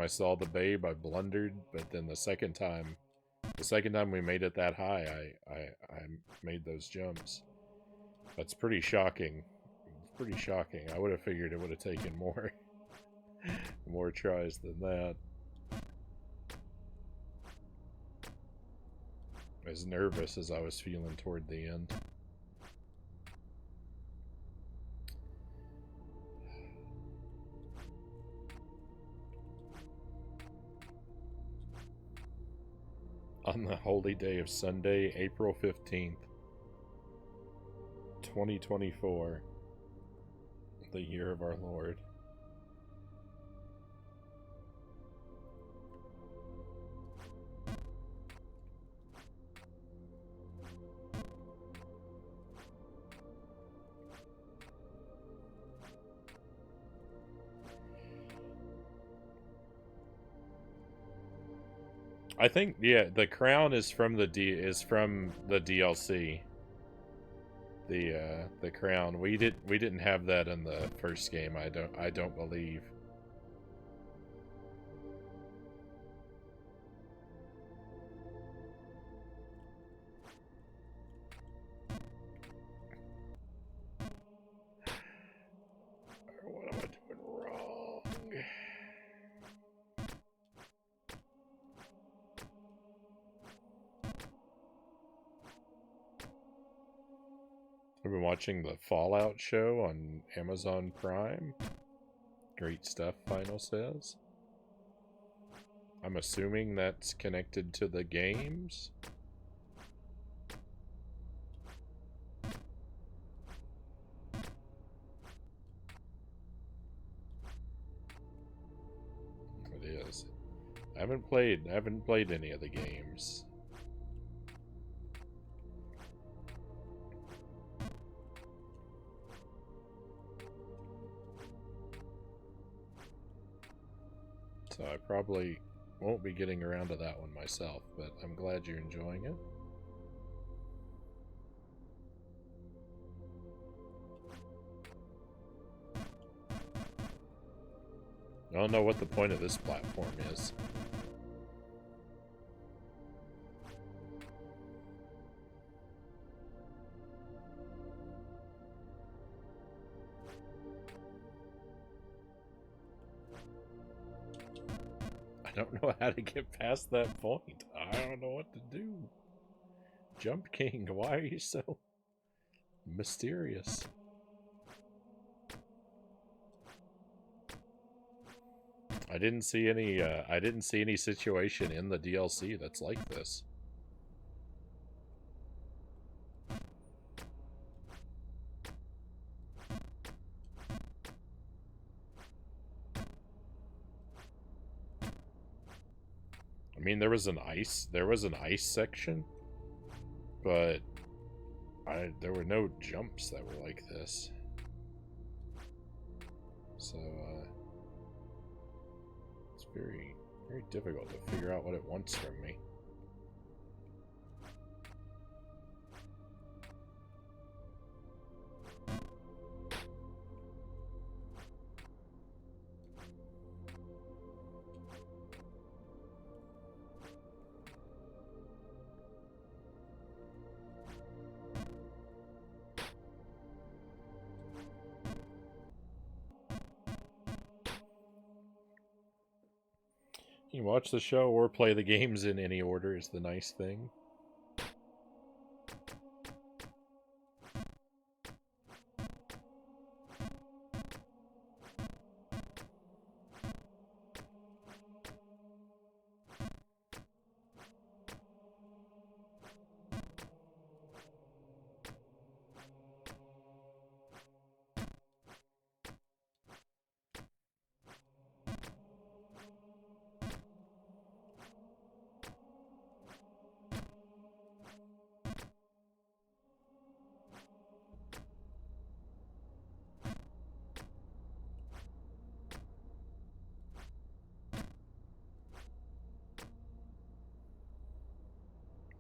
saw the babe, I blundered, but then the second time we made it that high, I made those jumps. That's pretty shocking. It's pretty shocking. I would have figured it would have taken more tries than that. As nervous as I was feeling toward the end. On the holy day of Sunday, April 15th, 2024, the year of our Lord. I think, yeah, the crown is from the DLC. The crown. We didn't have that in the first game. I don't believe. What am I doing wrong? I've been watching the Fallout show on Amazon Prime. Great stuff, Final says. I'm assuming that's connected to the games. It is. I haven't played any of the games. So I probably won't be getting around to that one myself, but I'm glad you're enjoying it. I don't know what the point of this platform is. I don't know how to get past that point. I don't know what to do. Jump King, why are you so mysterious? I didn't see any situation in the DLC that's like this. I mean, there was an ice section, but there were no jumps that were like this. So it's very, very difficult to figure out what it wants from me. You can watch the show or play the games in any order is the nice thing.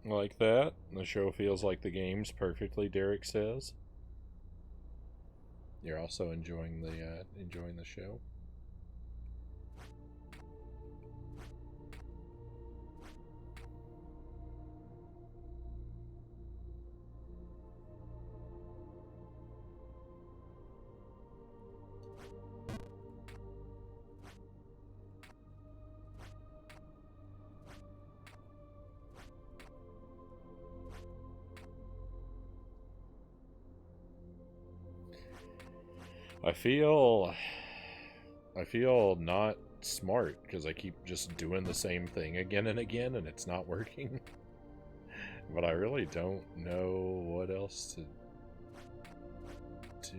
Like that. The show feels like the games perfectly, Derek says. You're also enjoying the show. I feel not smart because I keep just doing the same thing again and again and it's not working. But I really don't know what else to do.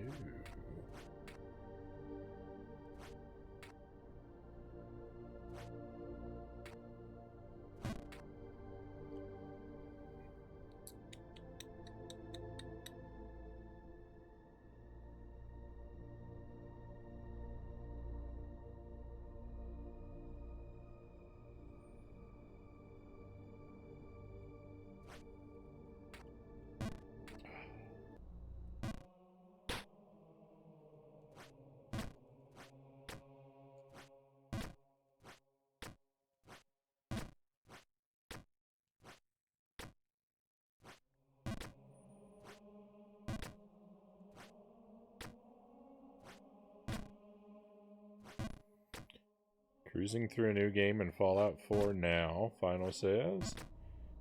Cruising through a new game in Fallout 4 now, Final says.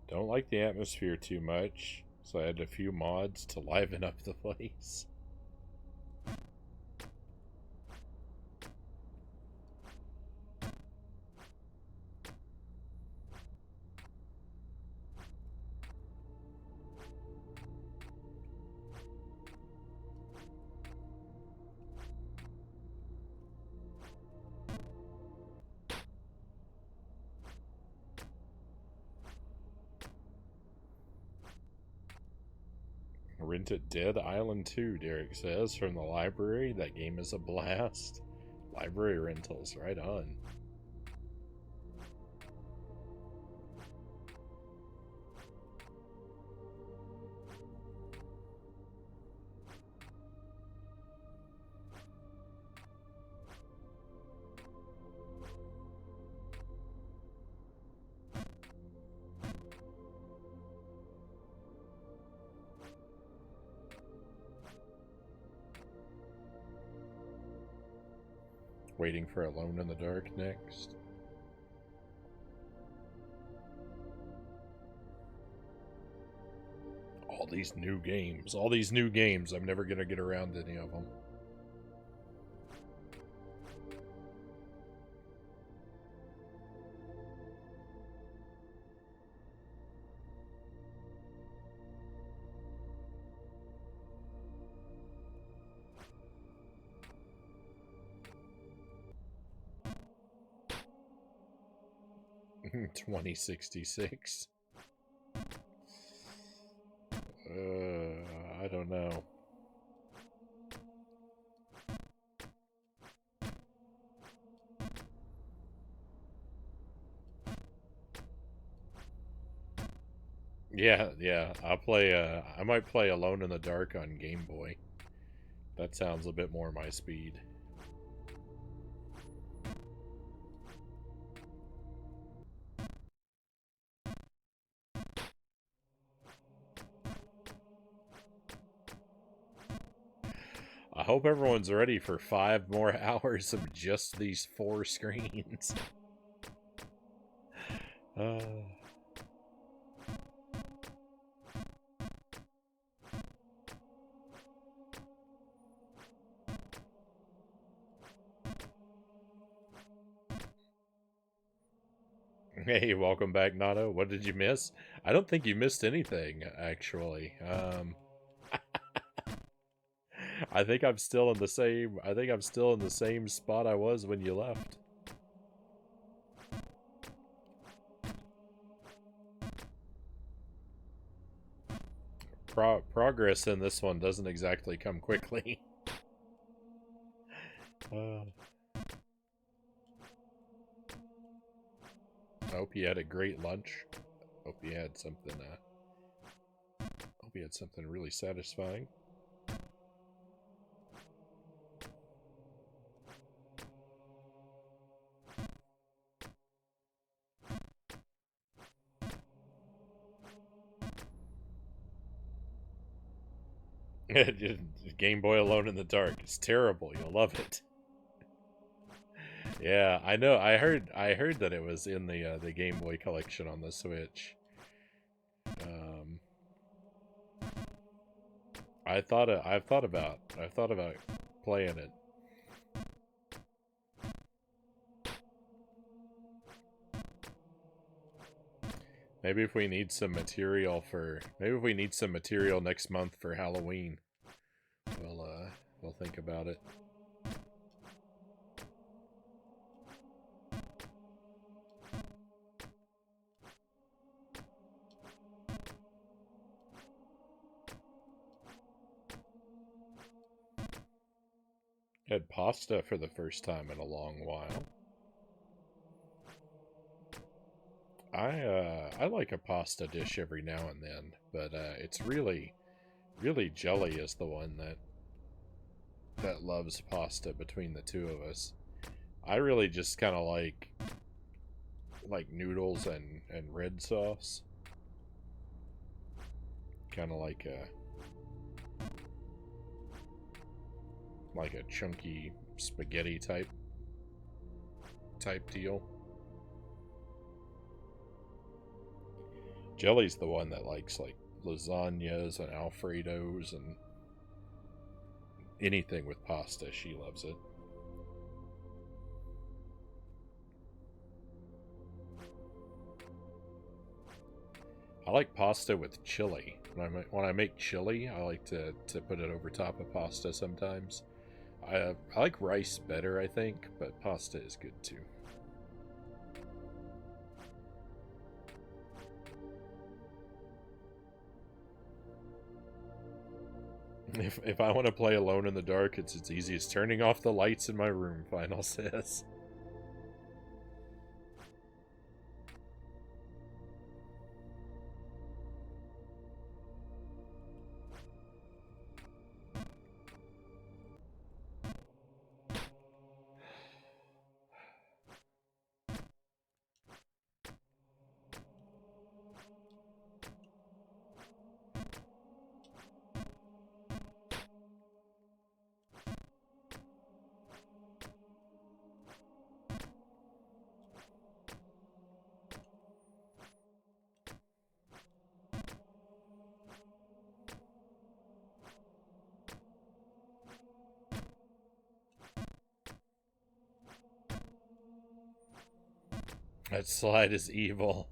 Don't like the atmosphere too much, so I added a few mods to liven up the place. Rented Dead Island 2, Derek says, from the library. That game is a blast. Library rentals, right on. Waiting for Alone in the Dark next. All these new games. I'm never going to get around to any of them. $20.66. I don't know. Yeah. I might play Alone in the Dark on Game Boy. That sounds a bit more my speed. I hope everyone's ready for 5 more hours of just these 4 screens. Hey, welcome back, Nato. What did you miss? I don't think you missed anything, actually. I think I'm still in the same spot I was when you left. Progress in this one doesn't exactly come quickly. I hope you had a great lunch. Hope you had something. Hope you had something really satisfying. Game Boy Alone in the Dark. It's terrible. You'll love it. Yeah, I know. I heard that it was in the Game Boy collection on the Switch. I've thought about playing it. Maybe if we need some material for... Maybe if we need some material next month for Halloween, we'll think about it. Had pasta for the first time in a long while. I like a pasta dish every now and then, but it's really Jelly is the one that loves pasta between the two of us. I really just kind of like noodles and red sauce, kind of like a chunky spaghetti type deal. Jelly's the one that likes like lasagnas and alfredos and anything with pasta. She loves it. I like pasta with chili. When I make chili, I like to put it over top of pasta sometimes. I like rice better, I think, but pasta is good too. If I want to play alone in the dark, it's as easy as turning off the lights in my room, Final says. That slide is evil.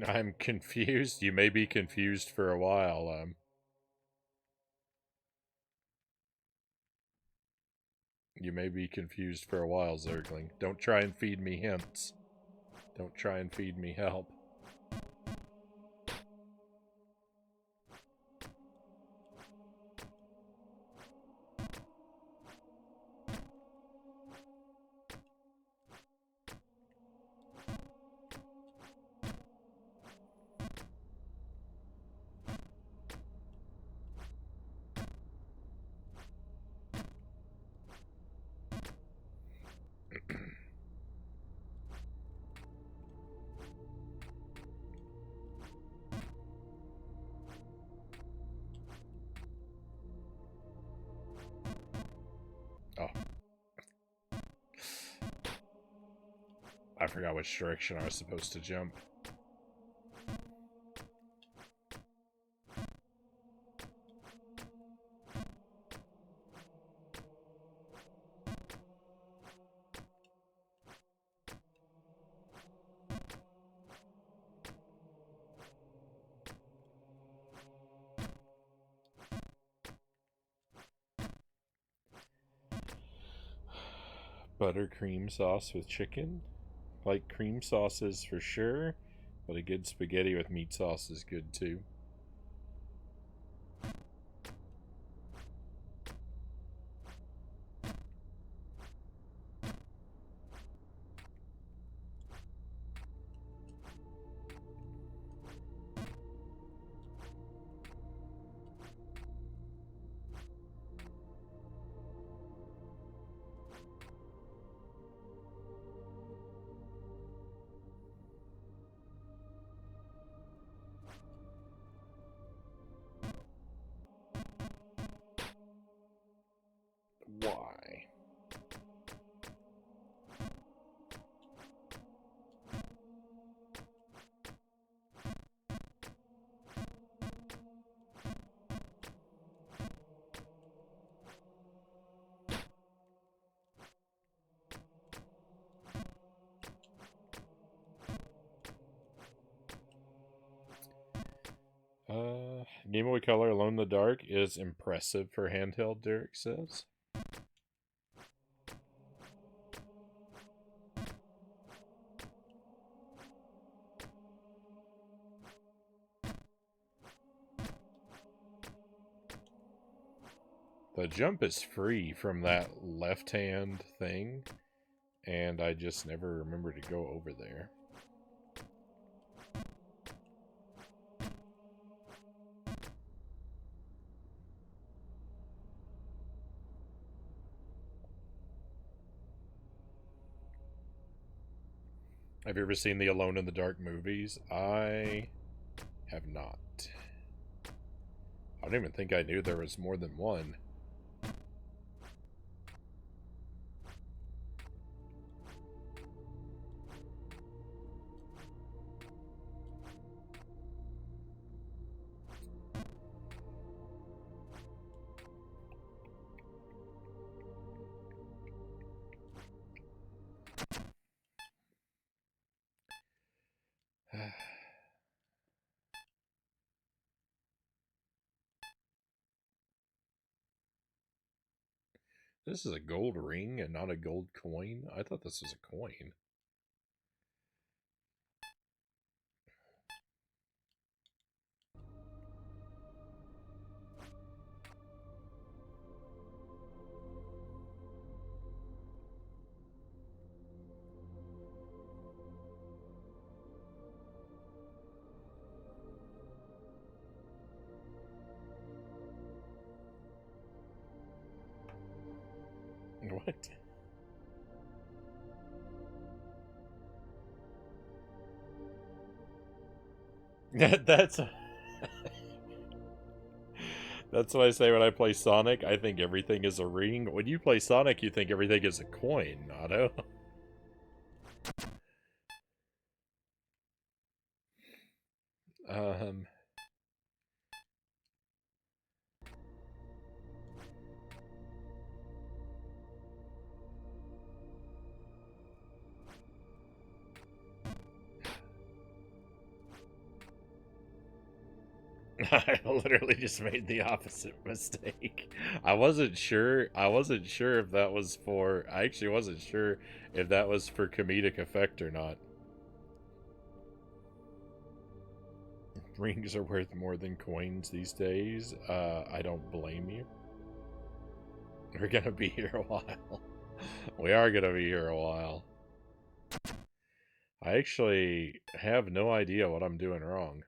I'm confused. You may be confused for a while. You may be confused for a while, Zergling. Don't try and feed me hints. Don't try and feed me help. Oh. I forgot which direction I was supposed to jump. Buttercream sauce with chicken? Like cream sauces for sure, but a good spaghetti with meat sauce is good too. Game Boy Color Alone in the Dark is impressive for handheld, Derek says. The jump is free from that left-hand thing, and I just never remember to go over there. Have you ever seen the Alone in the Dark movies? I have not. I don't even think I knew there was more than one. This is a gold ring and not a gold coin? I thought this was a coin. What? That's that's what I say when I play Sonic. I think everything is a ring. When you play Sonic, you think everything is a coin, Otto. um, I literally just made the opposite mistake. I wasn't sure. I wasn't sure if that was for. I actually wasn't sure if that was for comedic effect or not. Rings are worth more than coins these days. I don't blame you. We're gonna be here a while. We are gonna be here a while. I actually have no idea what I'm doing wrong.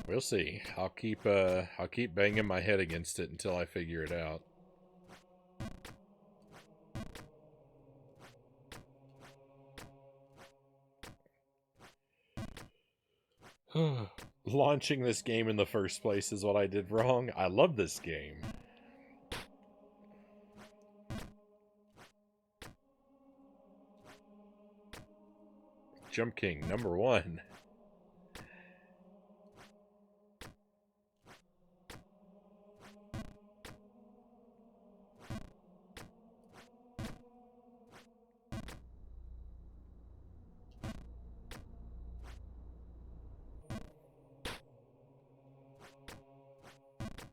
We'll see. I'll keep banging my head against it until I figure it out. Launching this game in the first place is what I did wrong. I love this game. Jump King, #1.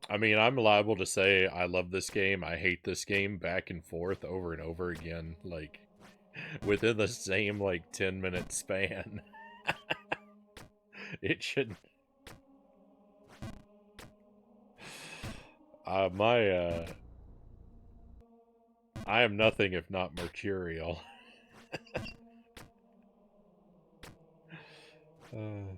I mean, I'm liable to say I love this game, I hate this game, back and forth over and over again, like, within the same, like, 10-minute span. It should... I am nothing if not mercurial. uh...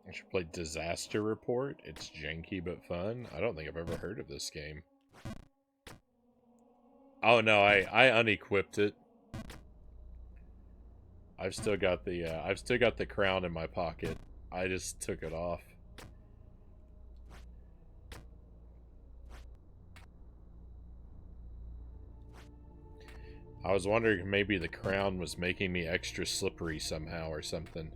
I should play Disaster Report. It's janky but fun. I don't think I've ever heard of this game. Oh no, I unequipped it. I've still got the crown in my pocket. I just took it off. I was wondering if maybe the crown was making me extra slippery somehow or something.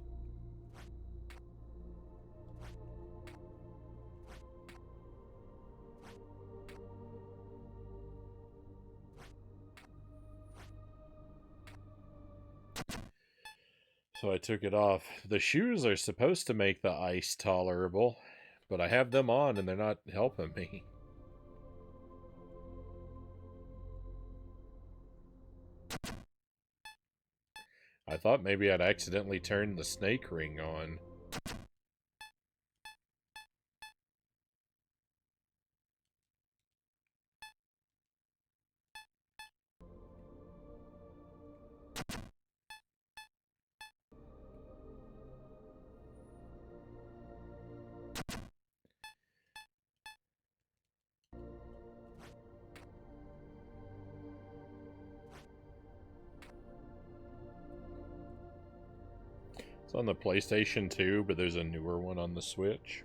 So I took it off. The shoes are supposed to make the ice tolerable, but I have them on and they're not helping me. I thought maybe I'd accidentally turned the snake ring on. It's on the PlayStation 2, but there's a newer one on the Switch.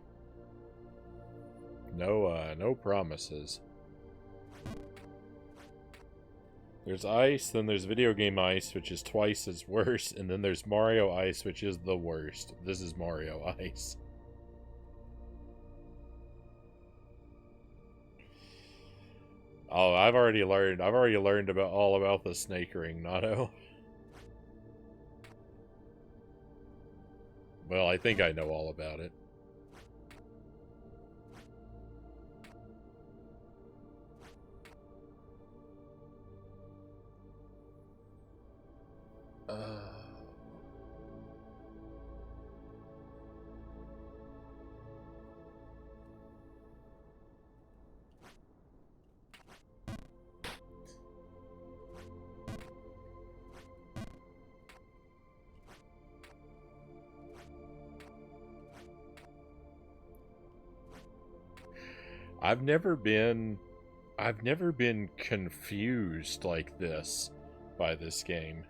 No promises. There's Ice, then there's Video Game Ice, which is twice as worse, and then there's Mario Ice, which is the worst. This is Mario Ice. Oh, I've already learned about all about the snake ring, Nato. Well, I think I know all about it. I've never been confused like this by this game.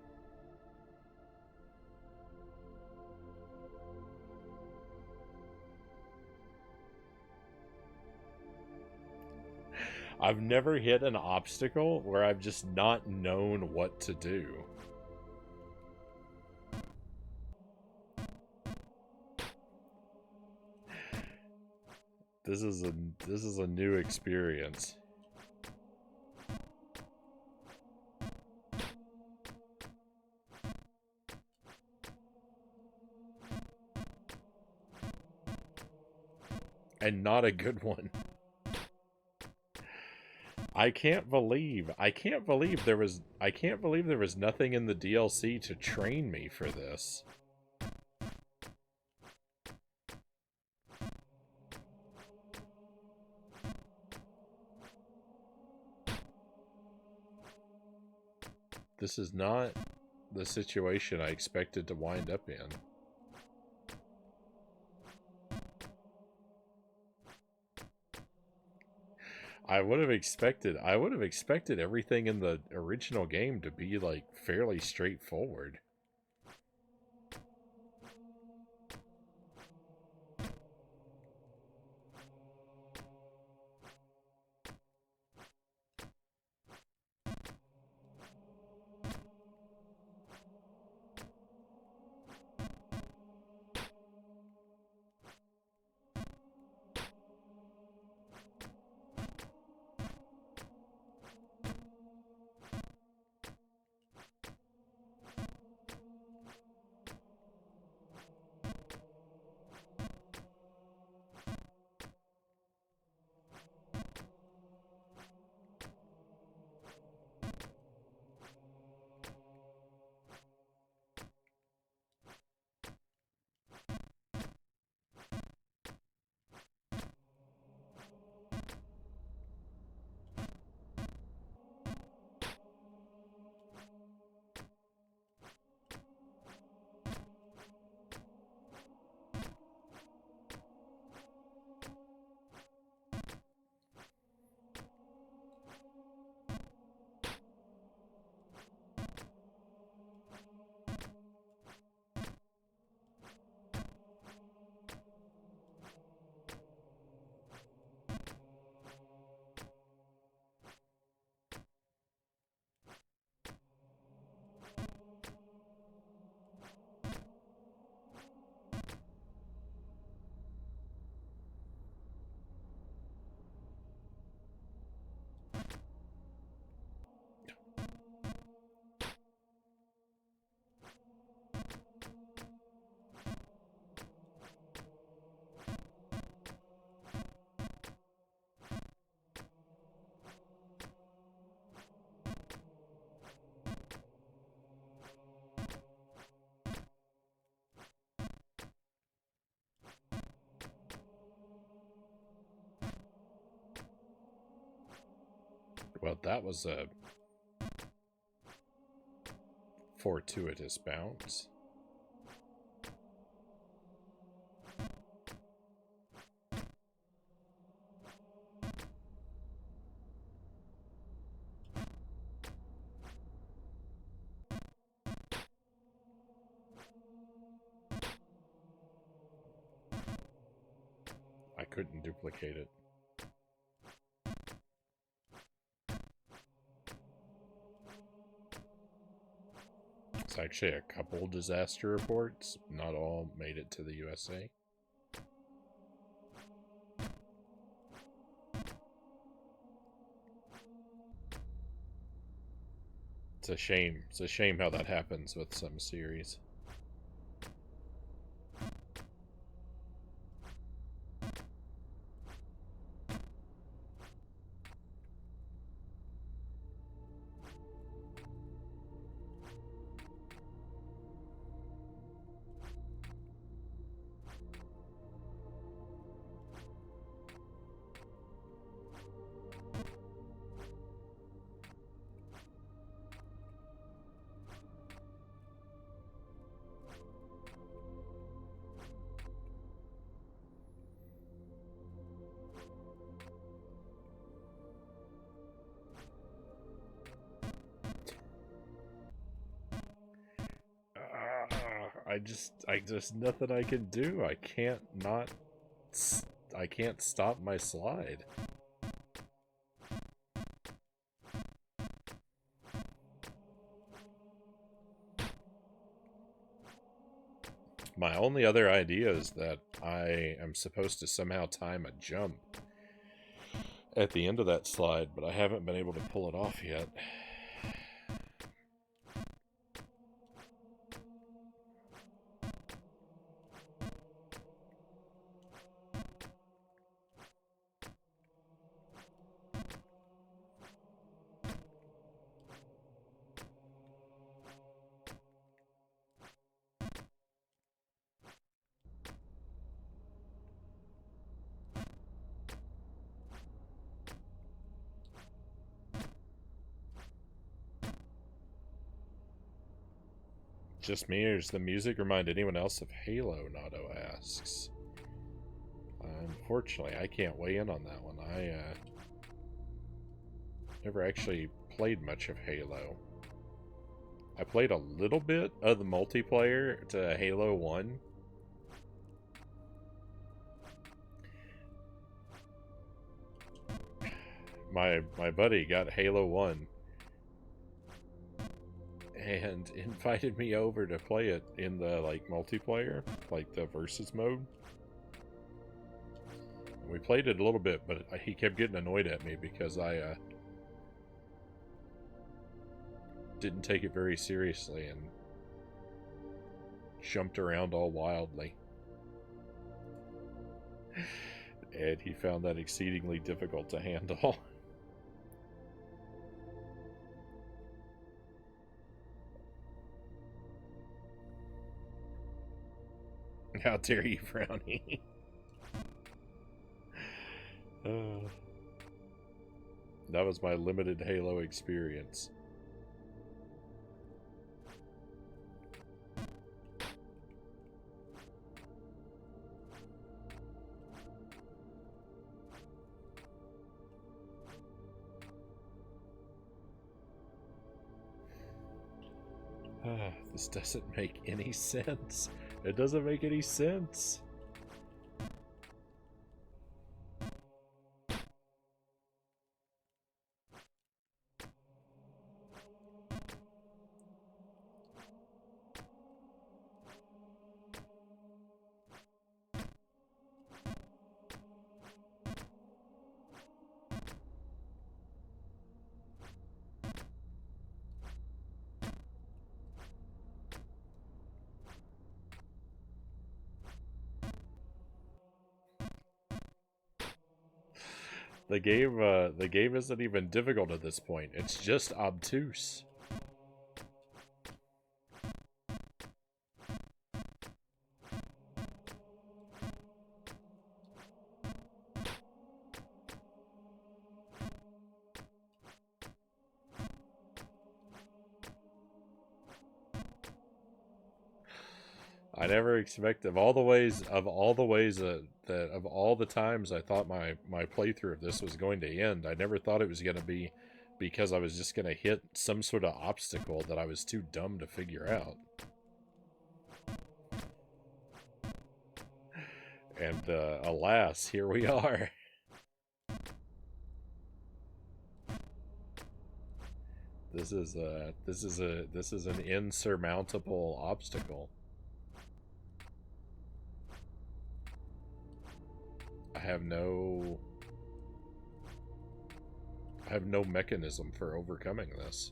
I've never hit an obstacle where I've just not known what to do. This is a new experience. And not a good one. I can't believe there was nothing in the DLC to train me for this. This is not the situation I expected to wind up in. I would have expected everything in the original game to be like fairly straightforward. Well, that was a fortuitous bounce. I couldn't duplicate it. It's actually a couple disaster reports. Not all made it to the USA. It's a shame. It's a shame how that happens with some series. I just nothing I can do. I can't stop my slide. My only other idea is that I am supposed to somehow time a jump at the end of that slide, but I haven't been able to pull it off yet. Just me, or does the music remind anyone else of Halo? Nato asks. Unfortunately, I can't weigh in on that one. I never actually played much of Halo. I played a little bit of the multiplayer to Halo 1. My buddy got Halo 1 and invited me over to play it in the multiplayer, like the versus mode. We played it a little bit, but he kept getting annoyed at me because I didn't take it very seriously and jumped around all wildly. And he found that exceedingly difficult to handle. How dare you, Frownie? That was my limited Halo experience. This doesn't make any sense. It doesn't make any sense. The game isn't even difficult at this point. It's just obtuse. I never expected of all the ways that of all the times I thought my playthrough of this was going to end. I never thought it was going to be because I was just going to hit some sort of obstacle that I was too dumb to figure out. And alas, here we are. This is an insurmountable obstacle. I have no mechanism for overcoming this.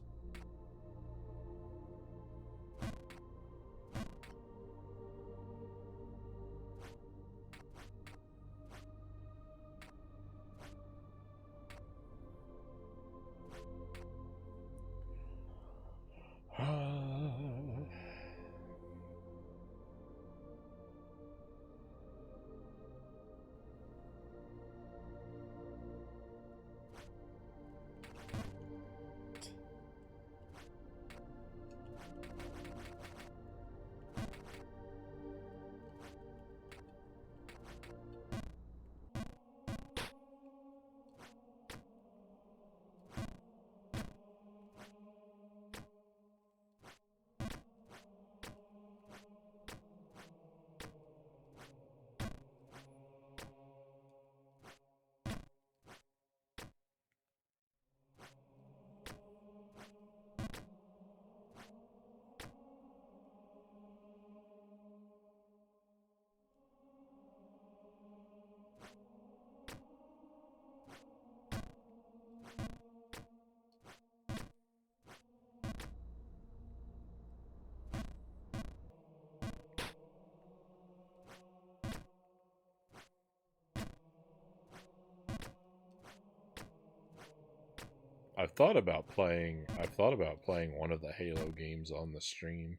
I've thought about playing one of the Halo games on the stream.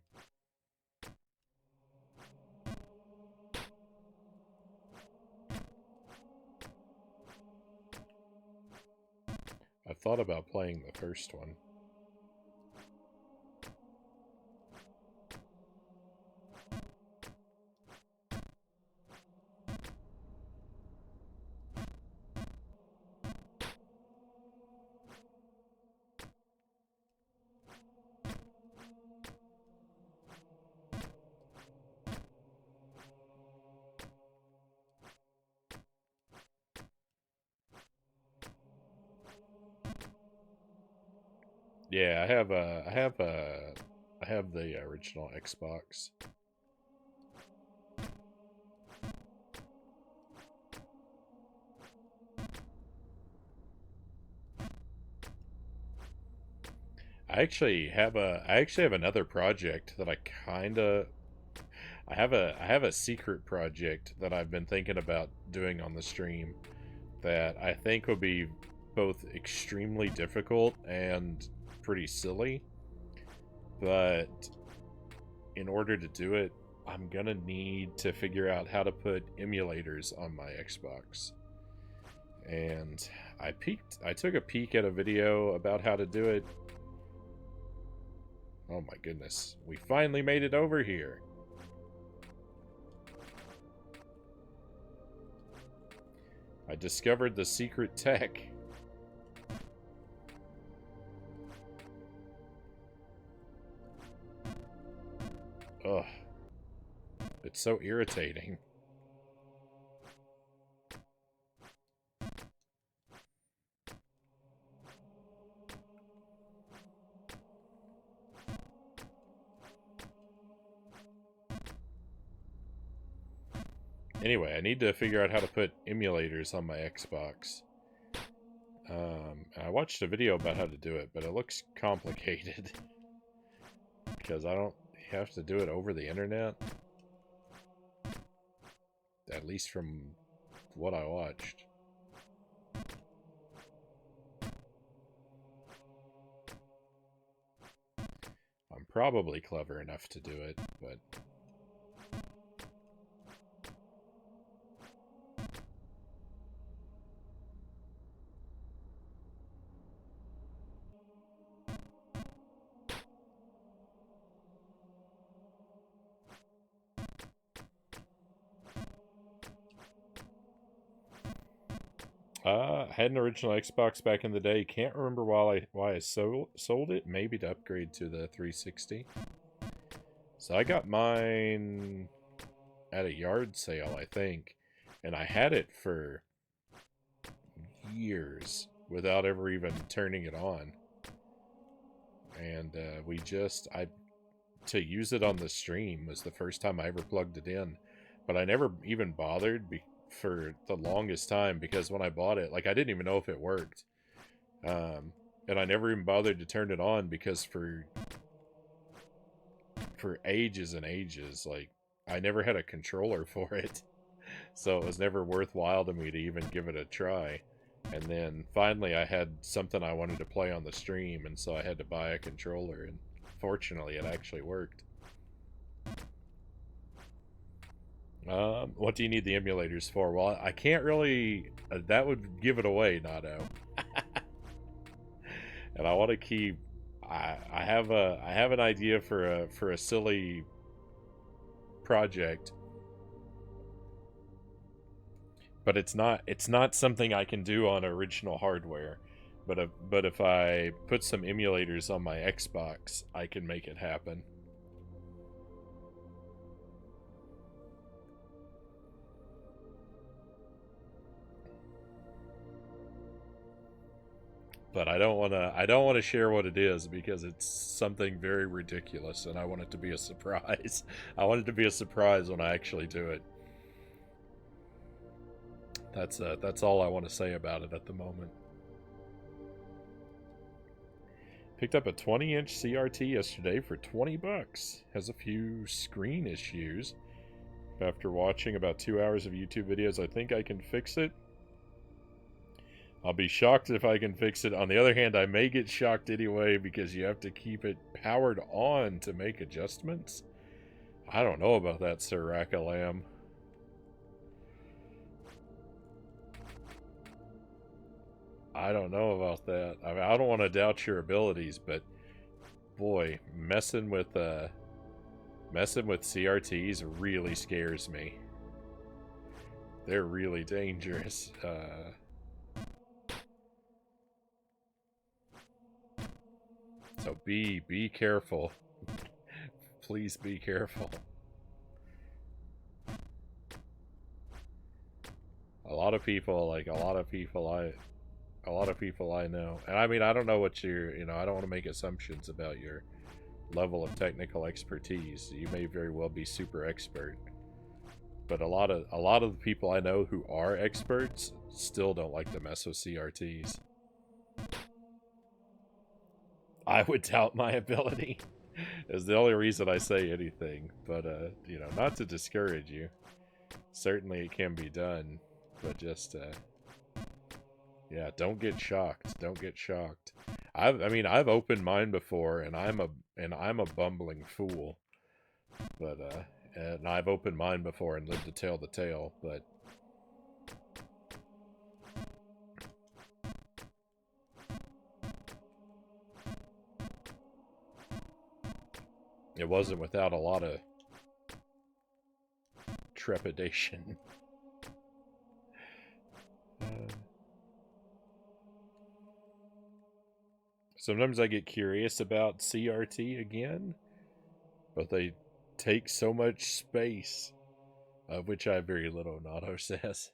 I've thought about playing the first one. Yeah, I have the original Xbox. I actually have another project that I have a secret project that I've been thinking about doing on the stream that I think would be both extremely difficult and pretty silly. But in order to do it, I'm gonna need to figure out how to put emulators on my Xbox. And I took a peek at a video about how to do it. Oh my goodness, we finally made it over here. I discovered the secret tech. Ugh. It's so irritating. Anyway, I need to figure out how to put emulators on my Xbox. I watched a video about how to do it, but it looks complicated. Because I don't have to do it over the internet. At least from what I watched. I'm probably clever enough to do it, but... Had an original Xbox back in the day. Can't remember why I sold it. Maybe to upgrade to the 360. So I got mine at a yard sale, I think, and I had it for years without ever even turning it on. And I to use it on the stream was the first time I ever plugged it in, but I never even bothered for the longest time, because when I bought it, like, I didn't even know if it worked, and I never even bothered to turn it on, because for ages and ages, like, I never had a controller for it, so it was never worthwhile to me to even give it a try. And then finally I had something I wanted to play on the stream, and so I had to buy a controller, and fortunately it actually worked. What do you need the emulators for? Well, I can't really... that would give it away, Nado. And I want to keep... I have an idea for a silly project, but it's not something I can do on original hardware. But if I put some emulators on my Xbox, I can make it happen. But I don't want to share what it is, because it's something very ridiculous, and I want it to be a surprise. I want it to be a surprise when I actually do it. That's all I want to say about it at the moment. Picked up a 20-inch CRT yesterday for 20 bucks. Has a few screen issues. After watching about 2 hours of YouTube videos, I think I can fix it. I'll be shocked if I can fix it. On the other hand, I may get shocked anyway, because you have to keep it powered on to make adjustments. I don't know about that, Sir Rackalam. I don't know about that. I mean, I don't want to doubt your abilities, but boy, messing with CRTs really scares me. They're really dangerous. So be careful. Please be careful. A lot of people I know. And I mean, I don't know what I don't want to make assumptions about your level of technical expertise. You may very well be super expert. But a lot of the people I know who are experts still don't like to mess with CRTs. I would doubt my ability. Is the only reason I say anything. But not to discourage you. Certainly it can be done, but just yeah, don't get shocked. Don't get shocked. I've opened mine before, and I'm a bumbling fool. But and I've opened mine before and lived to tell the tale, but it wasn't without a lot of trepidation. Sometimes I get curious about CRT again, but they take so much space, of which I have very little, Nato says.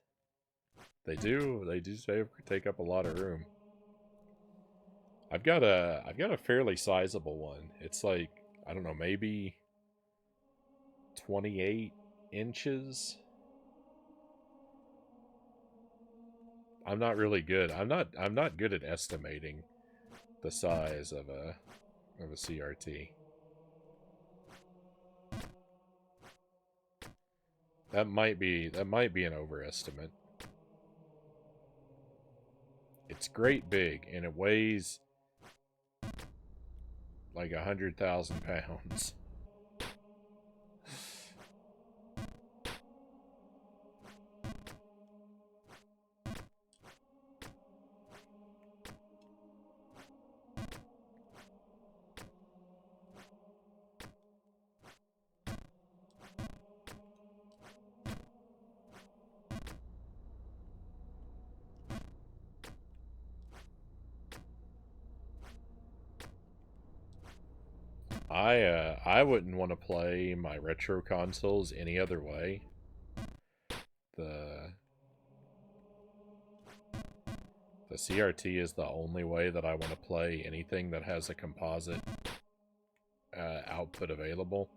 They do take up a lot of room. I've got a fairly sizable one. It's like, I don't know, maybe 28 inches. I'm not really good. I'm not good at estimating the size of a CRT. That might be an overestimate. It's great big, and it weighs like 100,000 pounds. I wouldn't want to play my retro consoles any other way. The the CRT is the only way that I want to play anything that has a composite output available.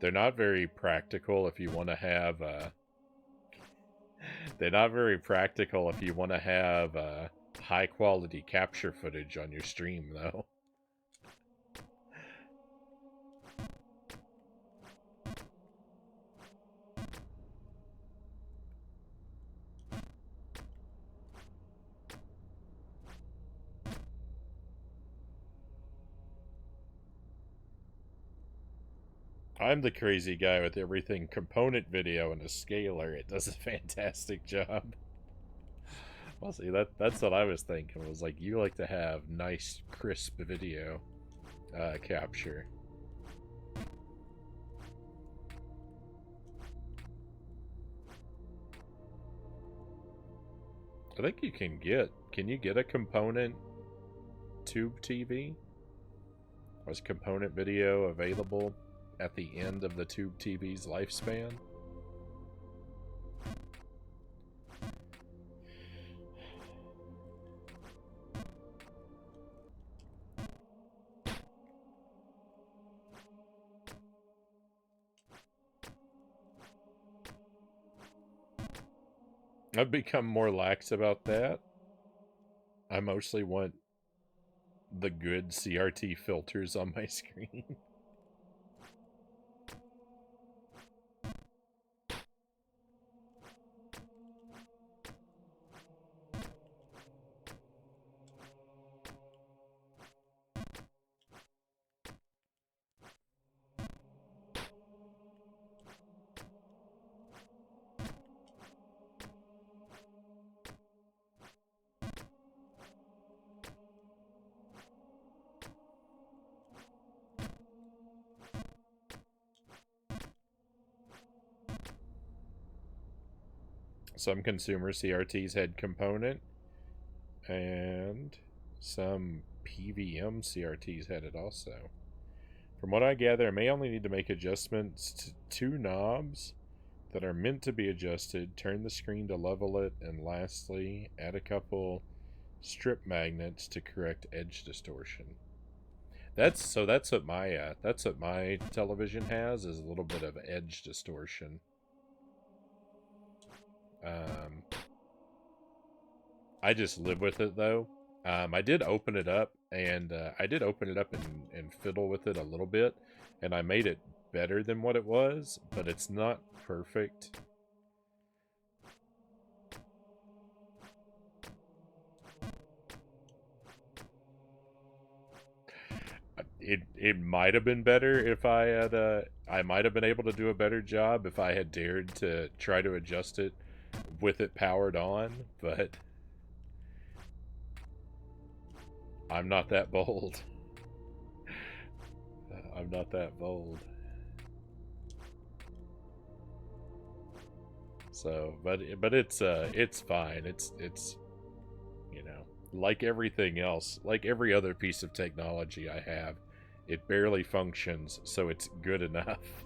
They're not very practical if you want to have they're not very practical if you want to have high quality capture footage on your stream though. I'm the crazy guy with everything component video and a scaler. It does a fantastic job. Well, see, that's what I was thinking. Was like, you like to have nice, crisp video capture. I think you can get. Can you get a component tube TV? Was component video available at the end of the tube TV's lifespan? I've become more lax about that. I mostly want the good CRT filters on my screen. Some consumer CRTs had component, and some PVM CRTs had it also. From what I gather, I may only need to make adjustments to 2 knobs that are meant to be adjusted, turn the screen to level it, and lastly, add a couple strip magnets to correct edge distortion. That's what my television has, is a little bit of edge distortion. I just live with it though. I did open it up, and and fiddle with it a little bit, and I made it better than what it was, but it's not perfect. It might have been better if I had I might have been able to do a better job if I had dared to try to adjust it with it powered on, but I'm not that bold. I'm not that bold. So, but it's fine. It's you know, like everything else, like every other piece of technology I have, it barely functions, so it's good enough.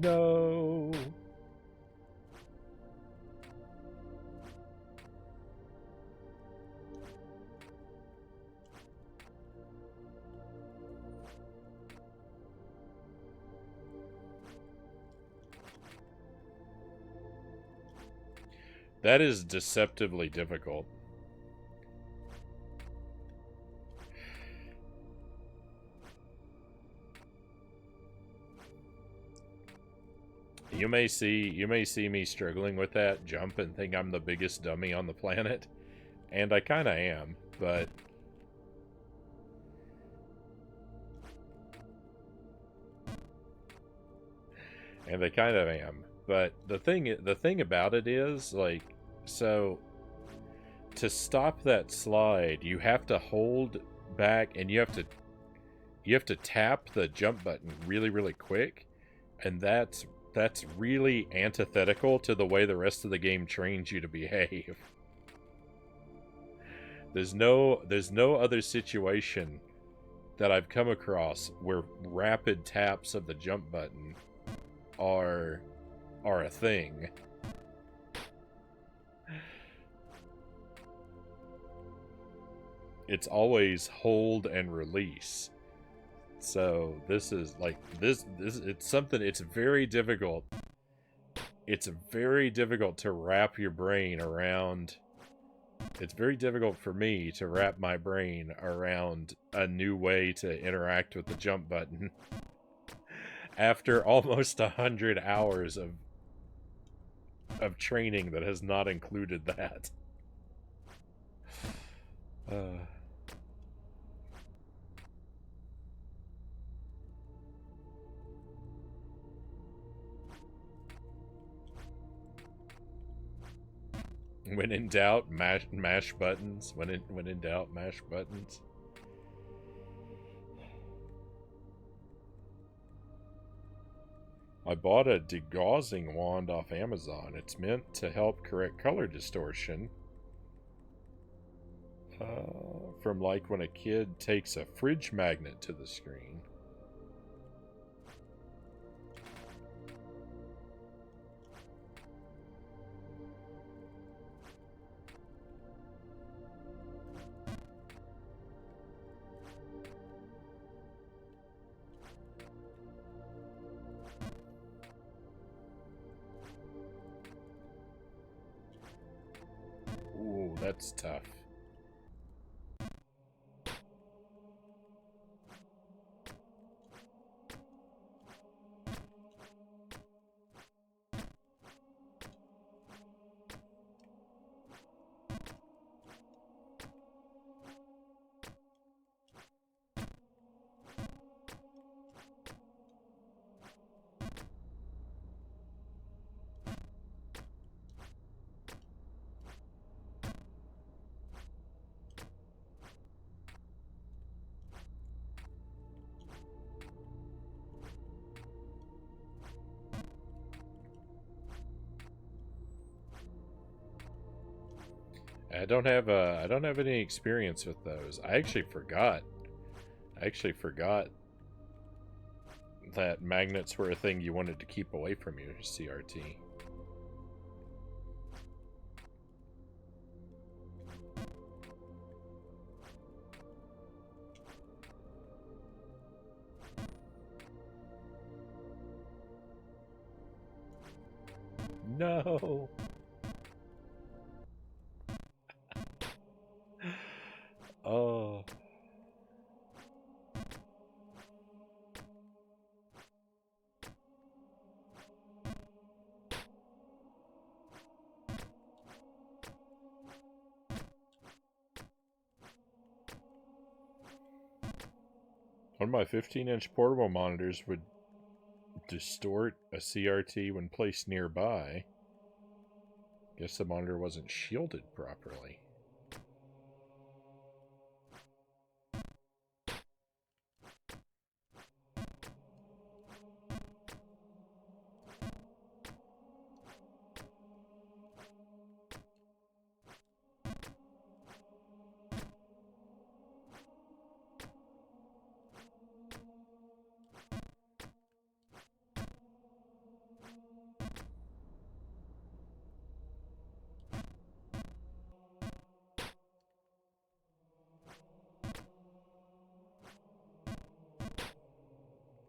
No. That is deceptively difficult. You may see me struggling with that jump and think I'm the biggest dummy on the planet, and I kind of am, but But the thing about it is, like, so to stop that slide, you have to hold back and you have to tap the jump button really, really quick, and that's really antithetical to the way the rest of the game trains you to behave. There's no other situation that I've come across where rapid taps of the jump button are a thing. It's always hold and release. So this is like this it's something, it's very difficult. It's very difficult to wrap your brain around. It's very difficult for me to wrap my brain around a new way to interact with the jump button after almost 100 hours of training that has not included that. When in doubt, mash buttons. When in doubt, mash buttons. I bought a degaussing wand off Amazon. It's meant to help correct color distortion. From like when a kid takes a fridge magnet to the screen. Ooh, that's tough. I don't have any experience with those. I actually forgot that magnets were a thing you wanted to keep away from your CRT. No. Oh. One of my 15-inch portable monitors would distort a CRT when placed nearby. Guess the monitor wasn't shielded properly.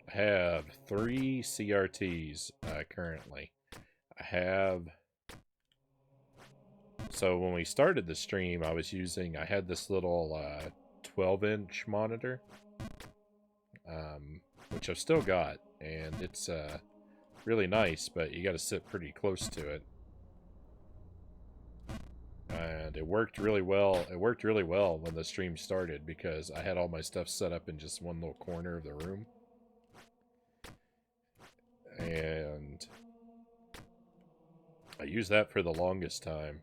I have 3 CRTs currently. I have... So when we started the stream, I had this little 12-inch monitor, which I've still got, and it's really nice, but you got to sit pretty close to it. And it worked really well. It worked really well when the stream started because I had all my stuff set up in just one little corner of the room. And I used that for the longest time.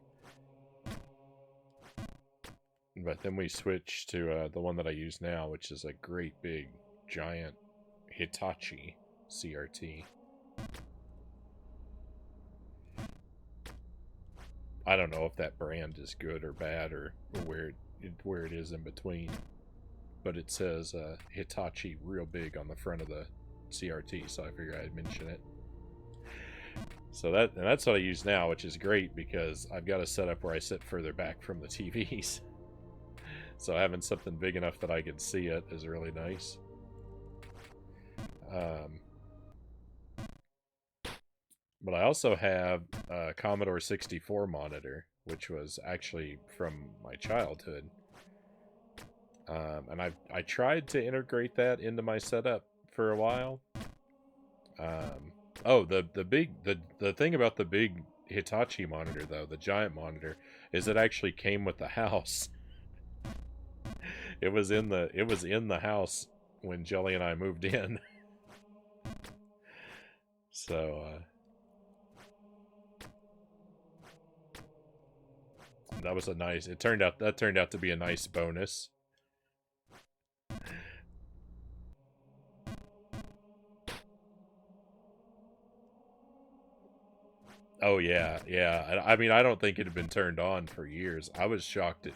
But then we switched to the one that I use now, which is a great big, giant Hitachi CRT. I don't know if that brand is good or bad or where it is in between. But it says Hitachi real big on the front of the CRT, so I figured I'd mention it. So that's what I use now, which is great because I've got a setup where I sit further back from the TVs. So having something big enough that I can see it is really nice. But I also have a Commodore 64 monitor, which was actually from my childhood. And I tried to integrate that into my setup for a while. Oh, the thing about the big Hitachi monitor though, the giant monitor, is it actually came with the house. It was in the house when Jelly and I moved in. So that was a nice. That turned out to be a nice bonus. Oh yeah, yeah. I mean, I don't think it had been turned on for years. I was shocked.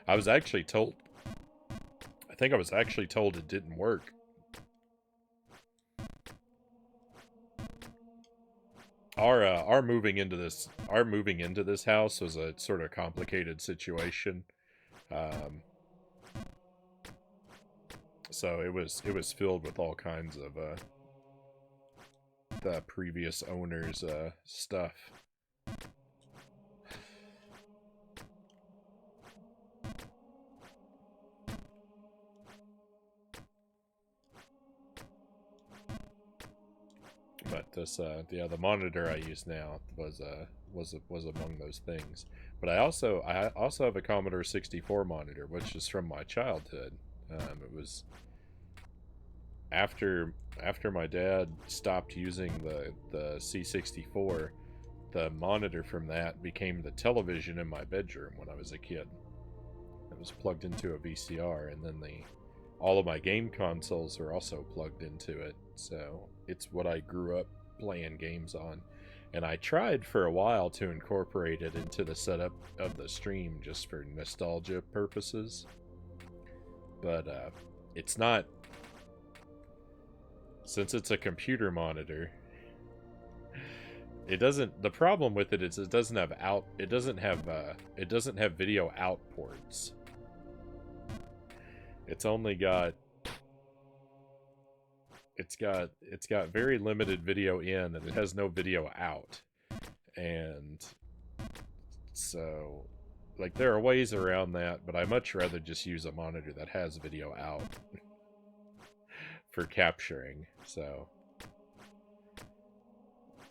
I was actually told. I think I was actually told it didn't work. Our moving into this house was a sort of complicated situation. Um, so it was filled with all kinds of the previous owner's stuff. But this yeah, the monitor I use now was among those things. But I also have a Commodore 64 monitor, which is from my childhood. It was after my dad stopped using the C64, the monitor from that became the television in my bedroom when I was a kid. It was plugged into a VCR, and then all of my game consoles are also plugged into it. So it's what I grew up playing games on. And I tried for a while to incorporate it into the setup of the stream just for nostalgia purposes. But it's not, since it's a computer monitor, it doesn't, the problem with it is it doesn't have video out ports. It's only got it's got very limited video in, and it has no video out. And so like there are ways around that, but I much rather just use a monitor that has video out for capturing. So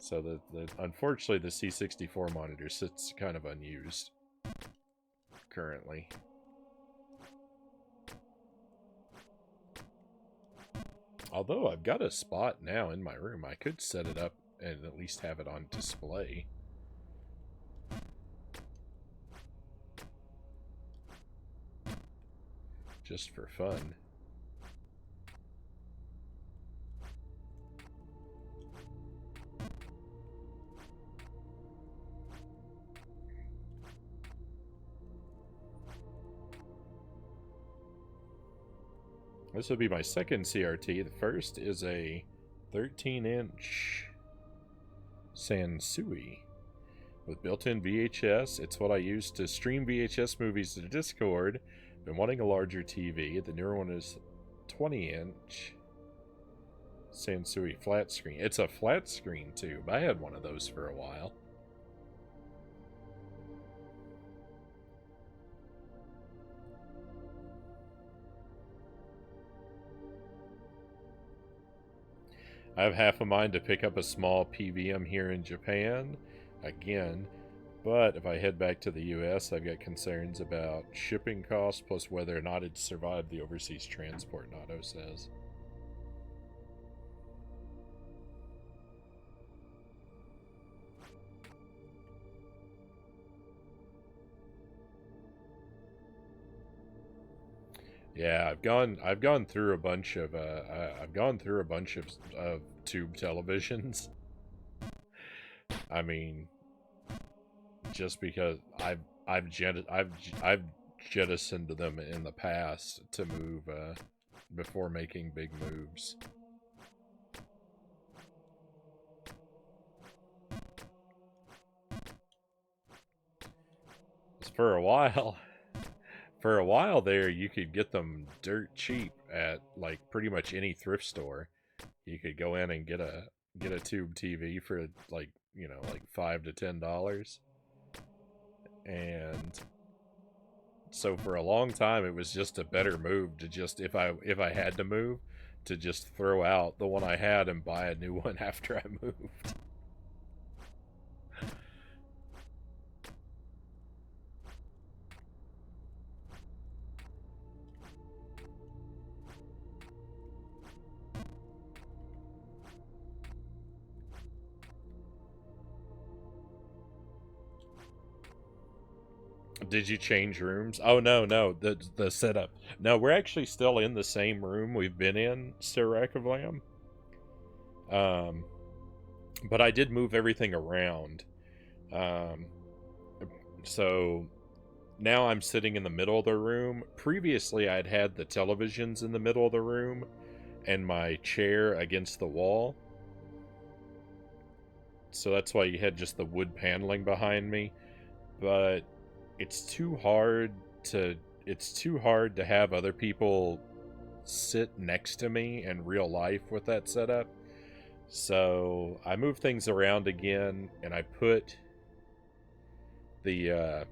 the unfortunately the C64 monitor sits kind of unused currently. Although I've got a spot now in my room, I could set it up and at least have it on display. Just for fun. This would be my second CRT. The first is a 13-inch Sansui with built-in VHS. It's what I use to stream VHS movies to Discord. Been wanting a larger TV. The newer one is 20-inch Sansui flat screen. It's a flat screen too, but I had one of those for a while. I have half a mind to pick up a small PVM here in Japan, again, but if I head back to the US, I've got concerns about shipping costs plus whether or not it'd survive the overseas transport, Nato says. Yeah, I've gone through a bunch of tube televisions. I mean, just because I've jettisoned them in the past to move before making big moves. For a while, for a while there, you could get them dirt cheap at like pretty much any thrift store. You could go in and get a tube TV for like, you know, like $5 to $10. And so for a long time it was just a better move to just, if I had to move, to just throw out the one I had and buy a new one after I moved. Did you change rooms? Oh no, no, the setup. No, we're actually still in the same room we've been in, Sirac of Lamb. Um, but I did move everything around. Um, so now I'm sitting in the middle of the room. Previously, I'd had the televisions in the middle of the room and my chair against the wall. So that's why you had just the wood paneling behind me. But it's too hard to have other people sit next to me in real life with that setup. So I moved things around again, and I put the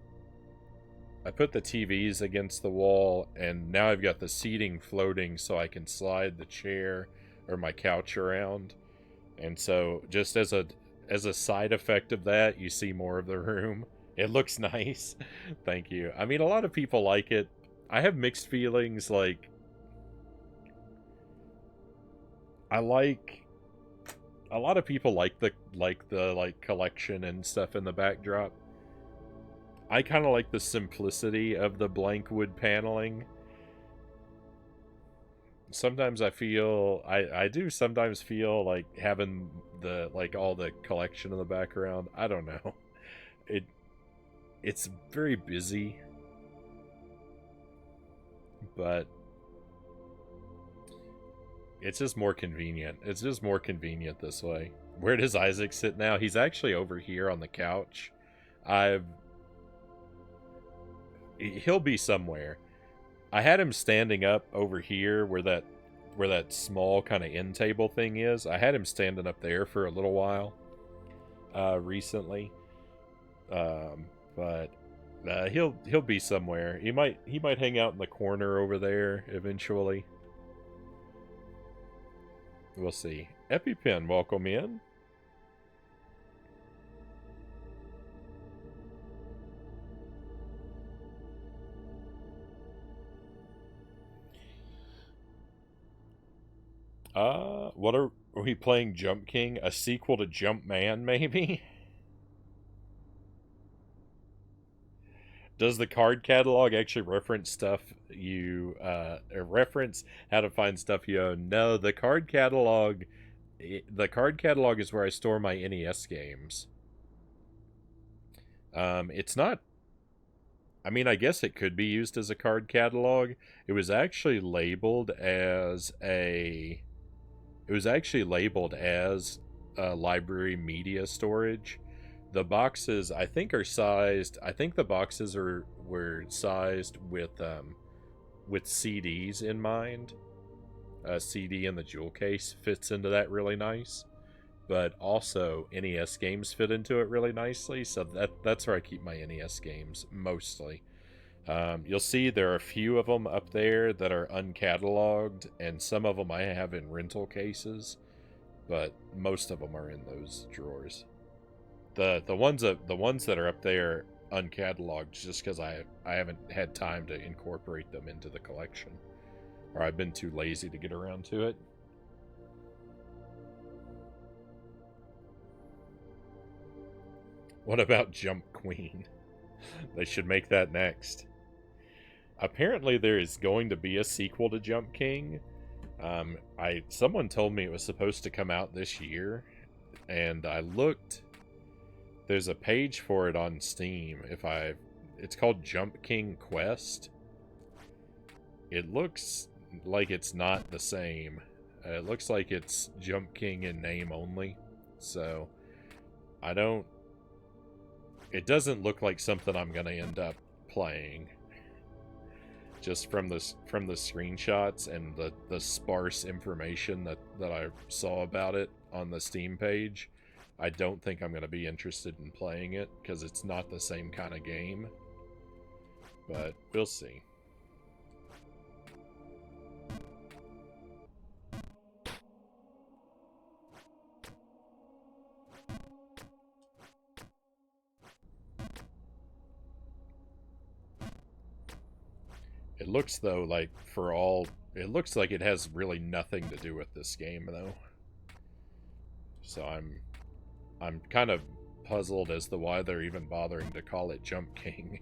TVs against the wall, and now I've got the seating floating so I can slide the chair or my couch around. And so just as a side effect of that, you see more of the room. It looks nice. Thank you. I mean, a lot of people like it. I have mixed feelings. Like, I like a lot of people like the collection and stuff in the backdrop. I kind of like the simplicity of the blank wood paneling. Sometimes I do sometimes feel like having the all the collection in the background. I don't know. It it's very busy, but it's just more convenient. It's just more convenient this way. Where does Isaac sit now? He's actually over here on the couch. I've He'll be somewhere. I had him standing up over here where that small kind of end table thing is. I had him standing up there for a little while recently. But he'll be somewhere. He might hang out in the corner over there eventually. We'll see. EpiPen, welcome in. What are we playing? Jump King? A sequel to Jump Man, maybe? Does the card catalog actually reference stuff you reference how to find stuff you own? No, the card catalog is where I store my NES games. It's not, I mean, I guess it could be used as a card catalog. It was actually labeled as a library media storage. The boxes, I think, are sized. I think the boxes were sized with CDs in mind. A CD in the jewel case fits into that really nice, but also NES games fit into it really nicely. So that's where I keep my NES games mostly. You'll see there are a few of them up there that are uncatalogued, and some of them I have in rental cases. but most of them are in those drawers. The ones that are up there uncatalogued just because I haven't had time to incorporate them into the collection, or I've been too lazy to get around to it. What about Jump Queen? They should make that next. Apparently there is going to be a sequel to Jump King. Someone told me it was supposed to come out this year, and I looked. There's a page for it on Steam. It's called Jump King Quest. It looks like it's not the same. It looks like it's Jump King in name only. So, it doesn't look like something I'm gonna end up playing. Just from the screenshots and the sparse information that I saw about it on the Steam page, I don't think I'm going to be interested in playing it because it's not the same kind of game. But we'll see. It looks though like it looks like it has really nothing to do with this game though. So I'm kind of puzzled as to why they're even bothering to call it Jump King.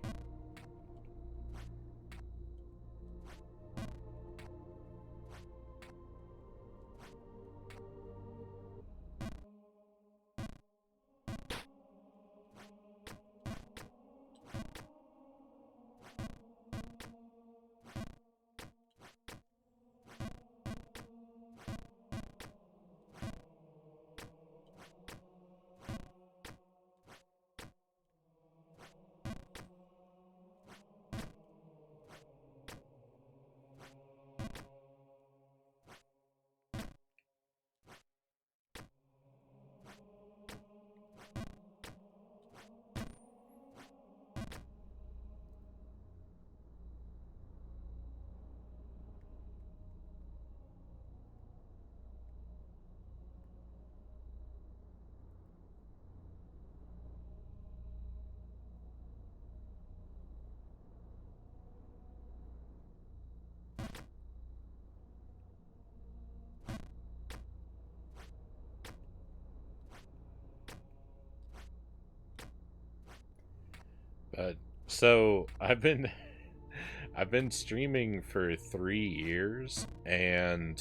But so I've been streaming for 3 years, and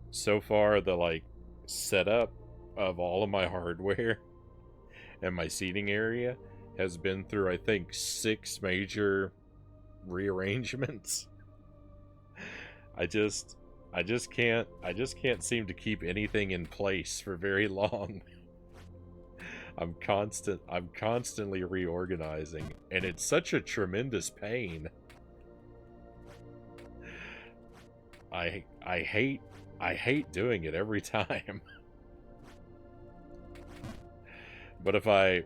so far the setup of all of my hardware and my seating area has been through I think 6 major rearrangements. I just can't seem to keep anything in place for very long. I'm constantly reorganizing, and it's such a tremendous pain. I hate doing it every time. But if I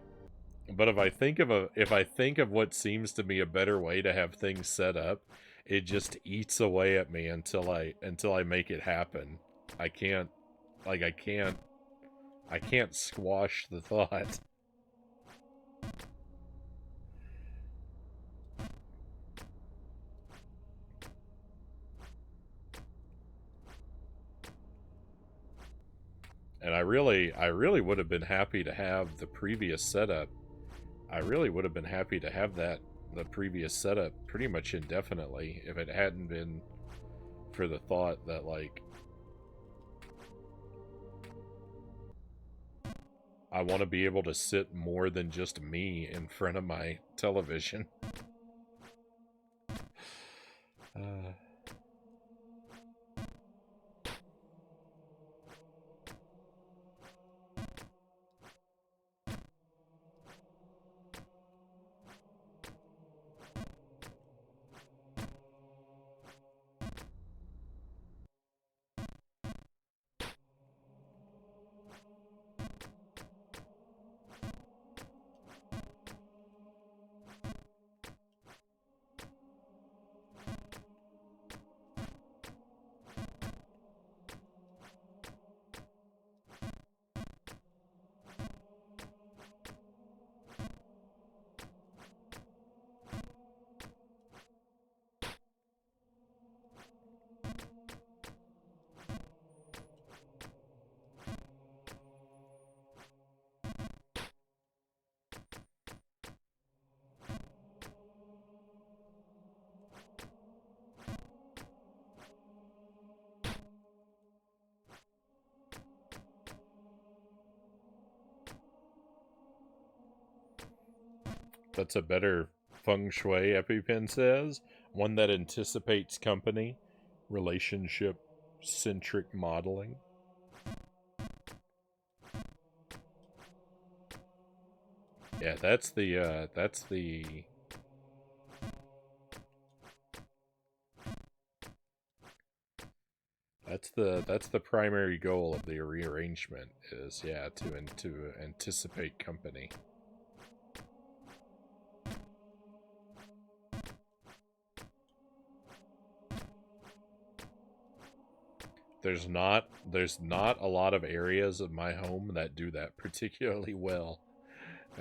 think of what seems to be a better way to have things set up, it just eats away at me until I make it happen. I can't I can't squash the thought. And I really would have been happy to have the previous setup. I really would have been happy to have the previous setup pretty much indefinitely if it hadn't been for the thought that I want to be able to sit more than just me in front of my television. Uh, That's a better feng shui, EpiPen says. One that anticipates company, relationship centric modeling. Yeah, that's the primary goal of the rearrangement is, yeah, to anticipate company. There's not a lot of areas of my home that do that particularly well,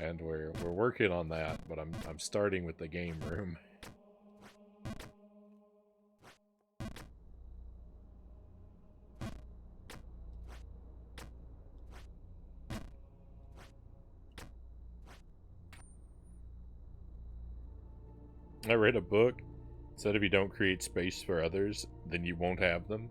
and we're working on that. But I'm starting with the game room. I read a book said if you don't create space for others, then you won't have them.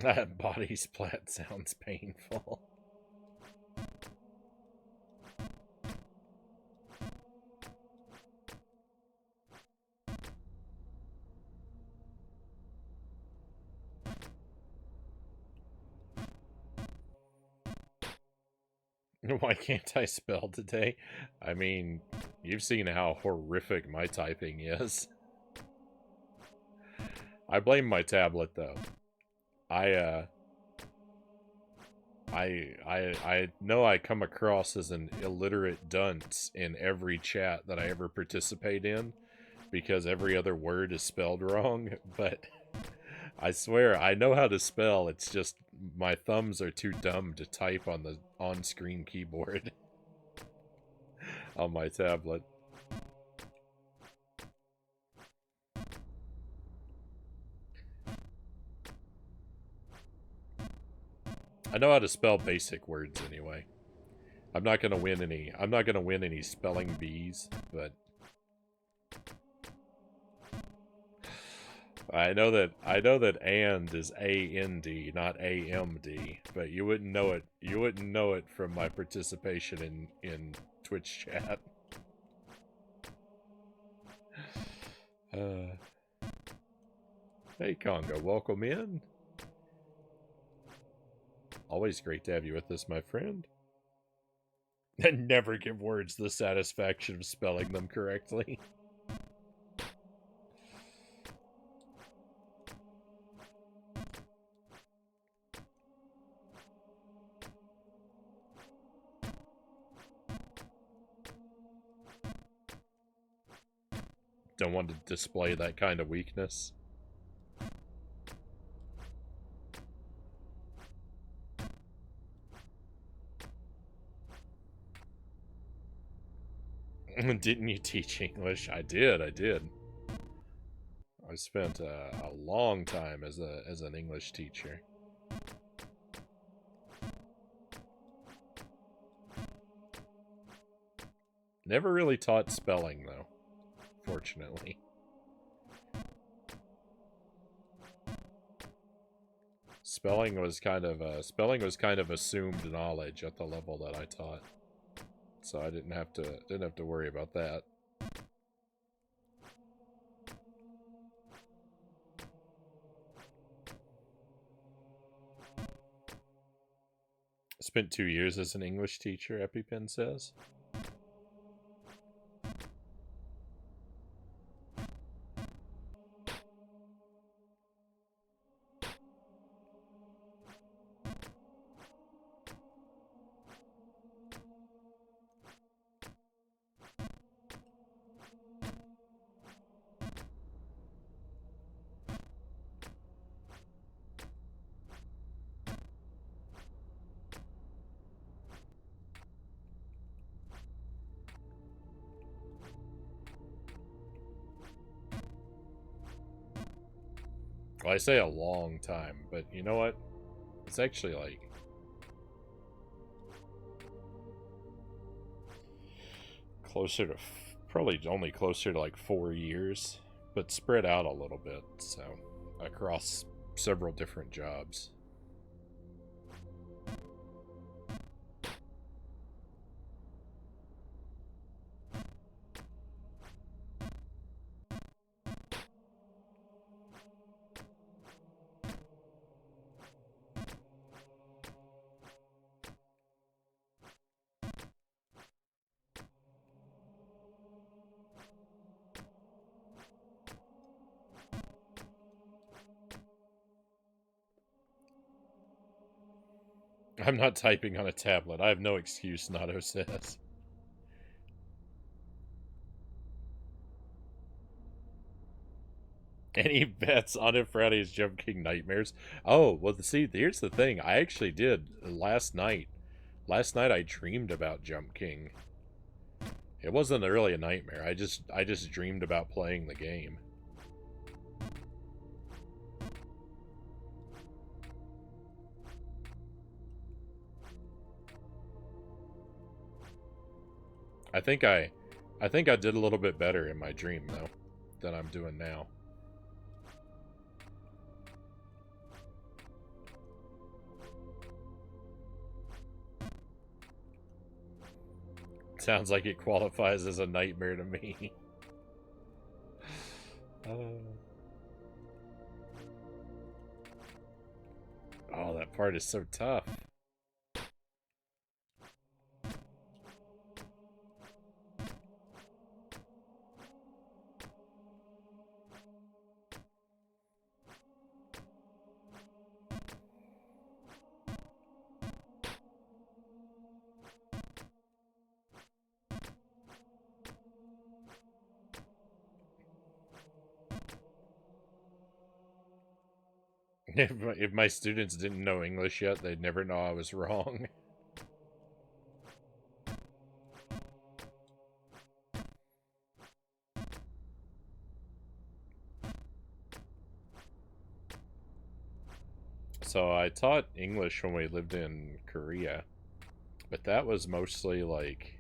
That body splat sounds painful. Why can't I spell today? I mean, you've seen how horrific my typing is. I blame my tablet though. I uh I know I come across as an illiterate dunce in every chat that I ever participate in because every other word is spelled wrong, but I swear I know how to spell. It's just my thumbs are too dumb to type on the on-screen keyboard on my tablet. I know how to spell basic words anyway. I'm not gonna win any spelling bees, but I know that and is A-N-D, not A-M-D, but you wouldn't know it from my participation in Twitch chat. Uh, hey Congo, welcome in. Always great to have you with us, my friend. And never give words the satisfaction of spelling them correctly. Don't want to display that kind of weakness. Didn't you teach English? I did. I spent a long time as an English teacher. Never really taught spelling though, fortunately. Spelling was kind of assumed knowledge at the level that I taught, so I didn't have to worry about that. Spent 2 years as an English teacher, EpiPen says. Well, I say a long time, but you know what? It's actually like closer to probably only closer to like 4 years, but spread out a little bit. So across several different jobs. I'm not typing on a tablet. I have no excuse, Nato says. Any bets on it Friday's Jump King Nightmares? Oh, well, see, here's the thing. I actually did last night. Last night I dreamed about Jump King. It wasn't really a nightmare. I just dreamed about playing the game. I think I I think I did a little bit better in my dream though than I'm doing now. Sounds like it qualifies as a nightmare to me. uh, oh, that part is so tough. If my students didn't know English yet, they'd never know I was wrong. So I taught English when we lived in Korea, but that was mostly like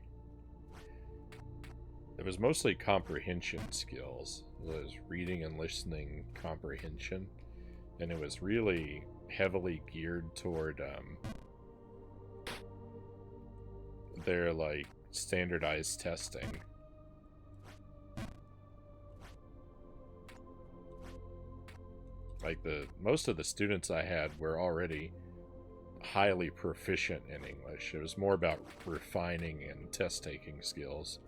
it was mostly comprehension skills. It was reading and listening comprehension, and it was really heavily geared toward their like standardized testing. Like the most of the students I had were already highly proficient in English. It was more about refining and test taking skills.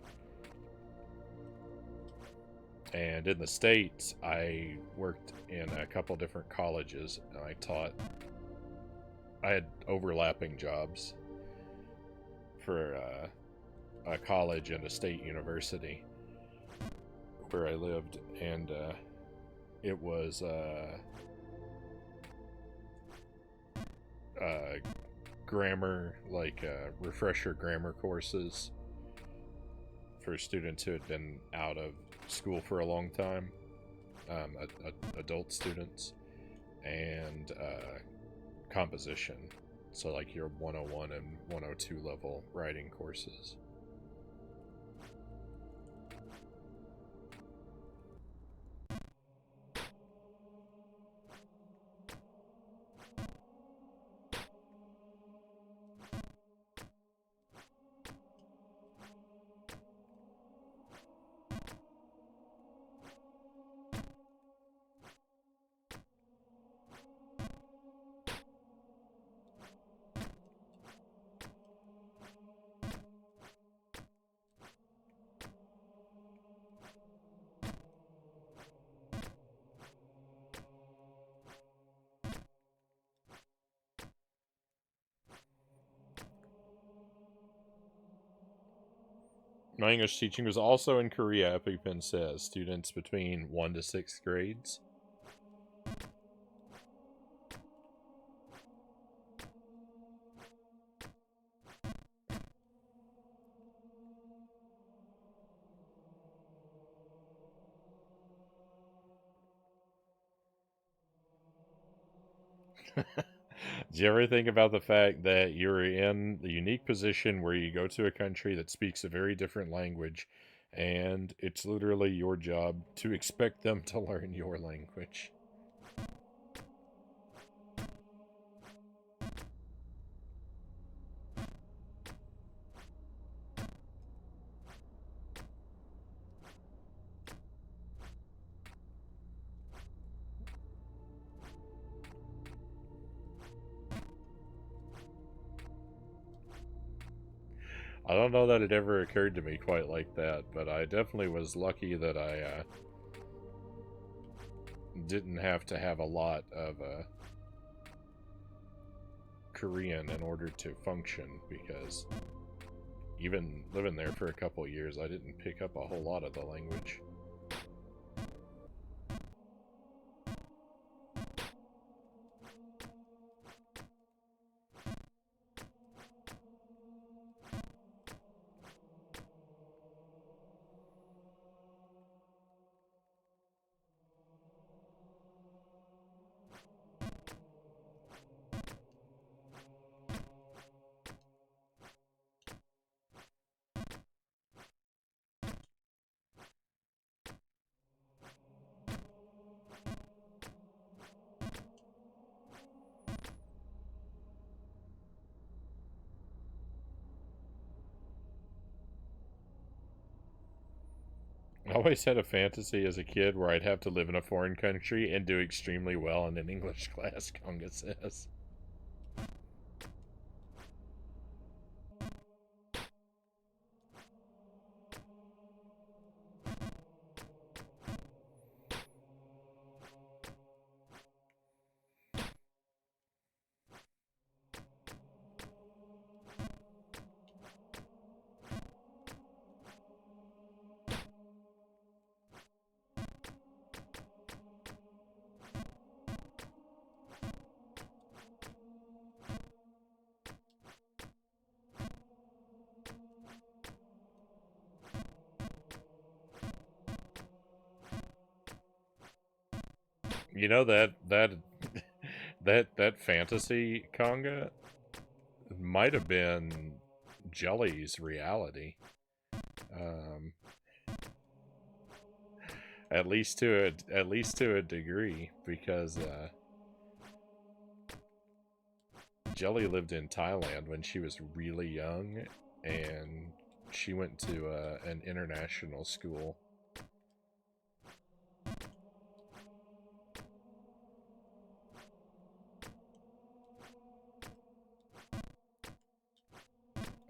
And in the States, I worked in a couple different colleges and I had overlapping jobs for a college and a state university where I lived, and it was grammar, like refresher grammar courses for students who had been out of school for a long time, adult students, and composition. So, like your 101 and 102 level writing courses. My English teaching was also in Korea, EpiPen says. Students between 1 to 6th grades. Do you ever think about the fact that you're in the unique position where you go to a country that speaks a very different language, and it's literally your job to expect them to learn your language? I don't know that it ever occurred to me quite like that, but I definitely was lucky that I didn't have to have a lot of Korean in order to function, because even living there for a couple years, I didn't pick up a whole lot of the language. I always had a fantasy as a kid where I'd have to live in a foreign country and do extremely well in an English class, Conga says. You know that fantasy, Conga, might have been Jelly's reality. Um, at least to a degree, because Jelly lived in Thailand when she was really young, and she went to an international school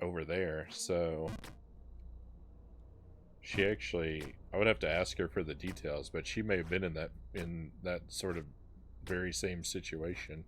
over there. So she actually, I would have to ask her for the details, but she may have been in that sort of very same situation.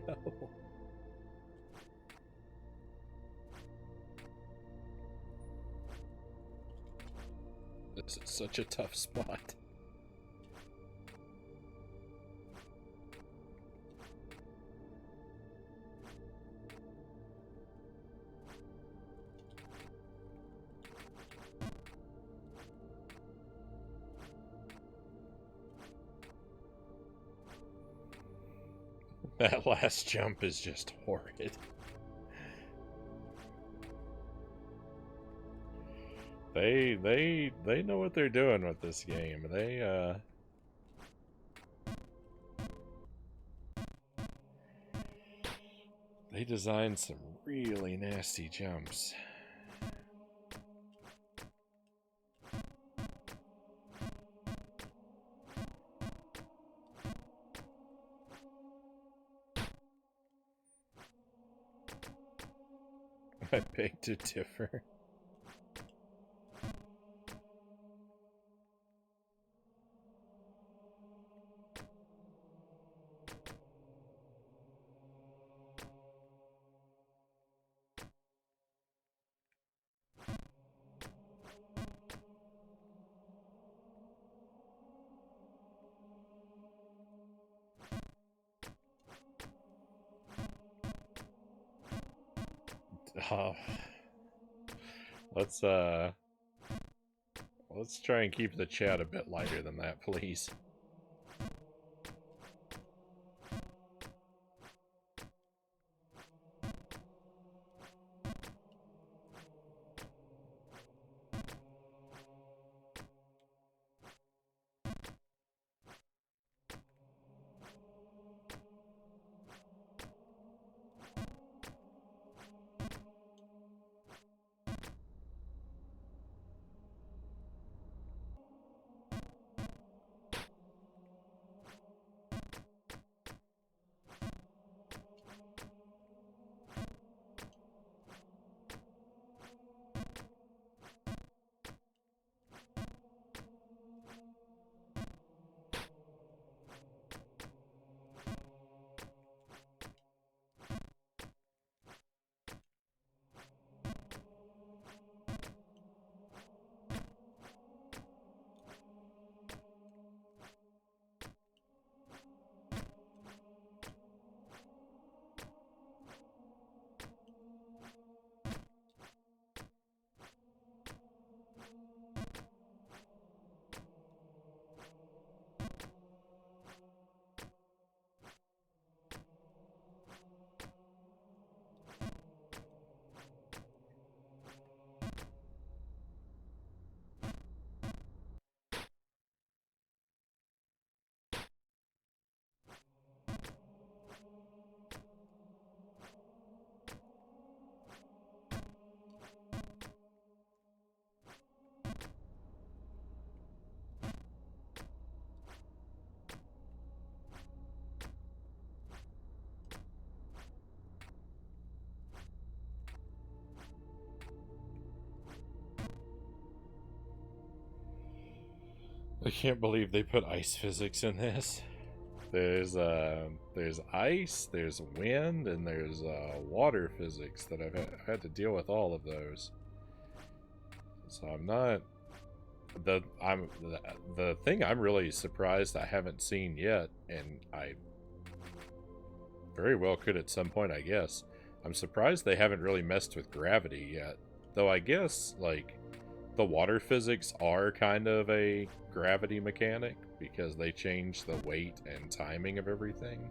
No. This is such a tough spot. That last jump is just horrid. They know what they're doing with this game. They designed some really nasty jumps. I beg to differ. Oh, let's try and keep the chat a bit lighter than that, please. I can't believe they put ice physics in this. There's ice, there's wind, and there's water physics that I've had to deal with all of those. So I'm not the thing I'm really surprised I haven't seen yet, and I very well could at some point, I guess. I'm surprised they haven't really messed with gravity yet. Though I guess like the water physics are kind of a gravity mechanic because they change the weight and timing of everything.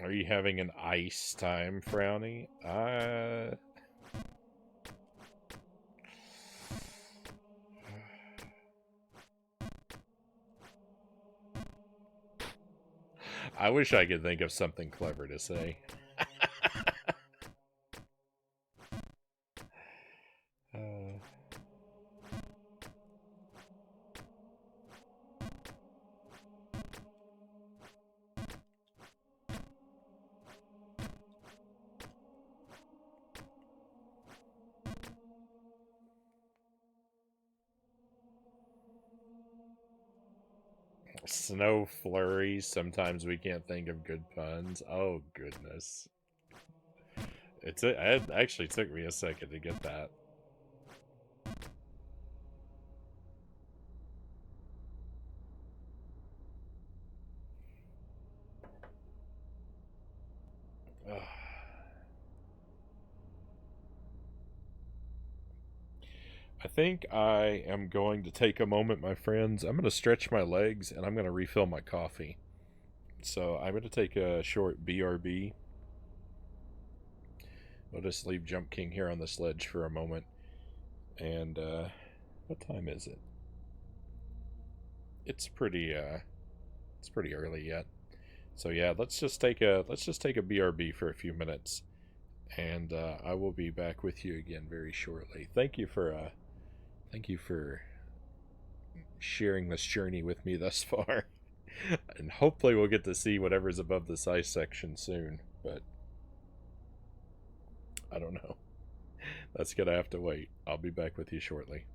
Are you having an ice time, Frownie? I wish I could think of something clever to say. Snow flurries. Sometimes we can't think of good puns. Oh goodness! It actually took me a second to get that. I think I am going to take a moment, my friends. I'm going to stretch my legs and I'm going to refill my coffee. So I'm going to take a short BRB. We'll just leave Jump King here on the sledge for a moment. And what time is it? It's pretty early yet. So yeah, let's just take a BRB for a few minutes, and I will be back with you again very shortly. Thank you for sharing this journey with me thus far, and hopefully we'll get to see whatever's above this ice section soon. But I don't know. That's gonna have to wait. I'll be back with you shortly.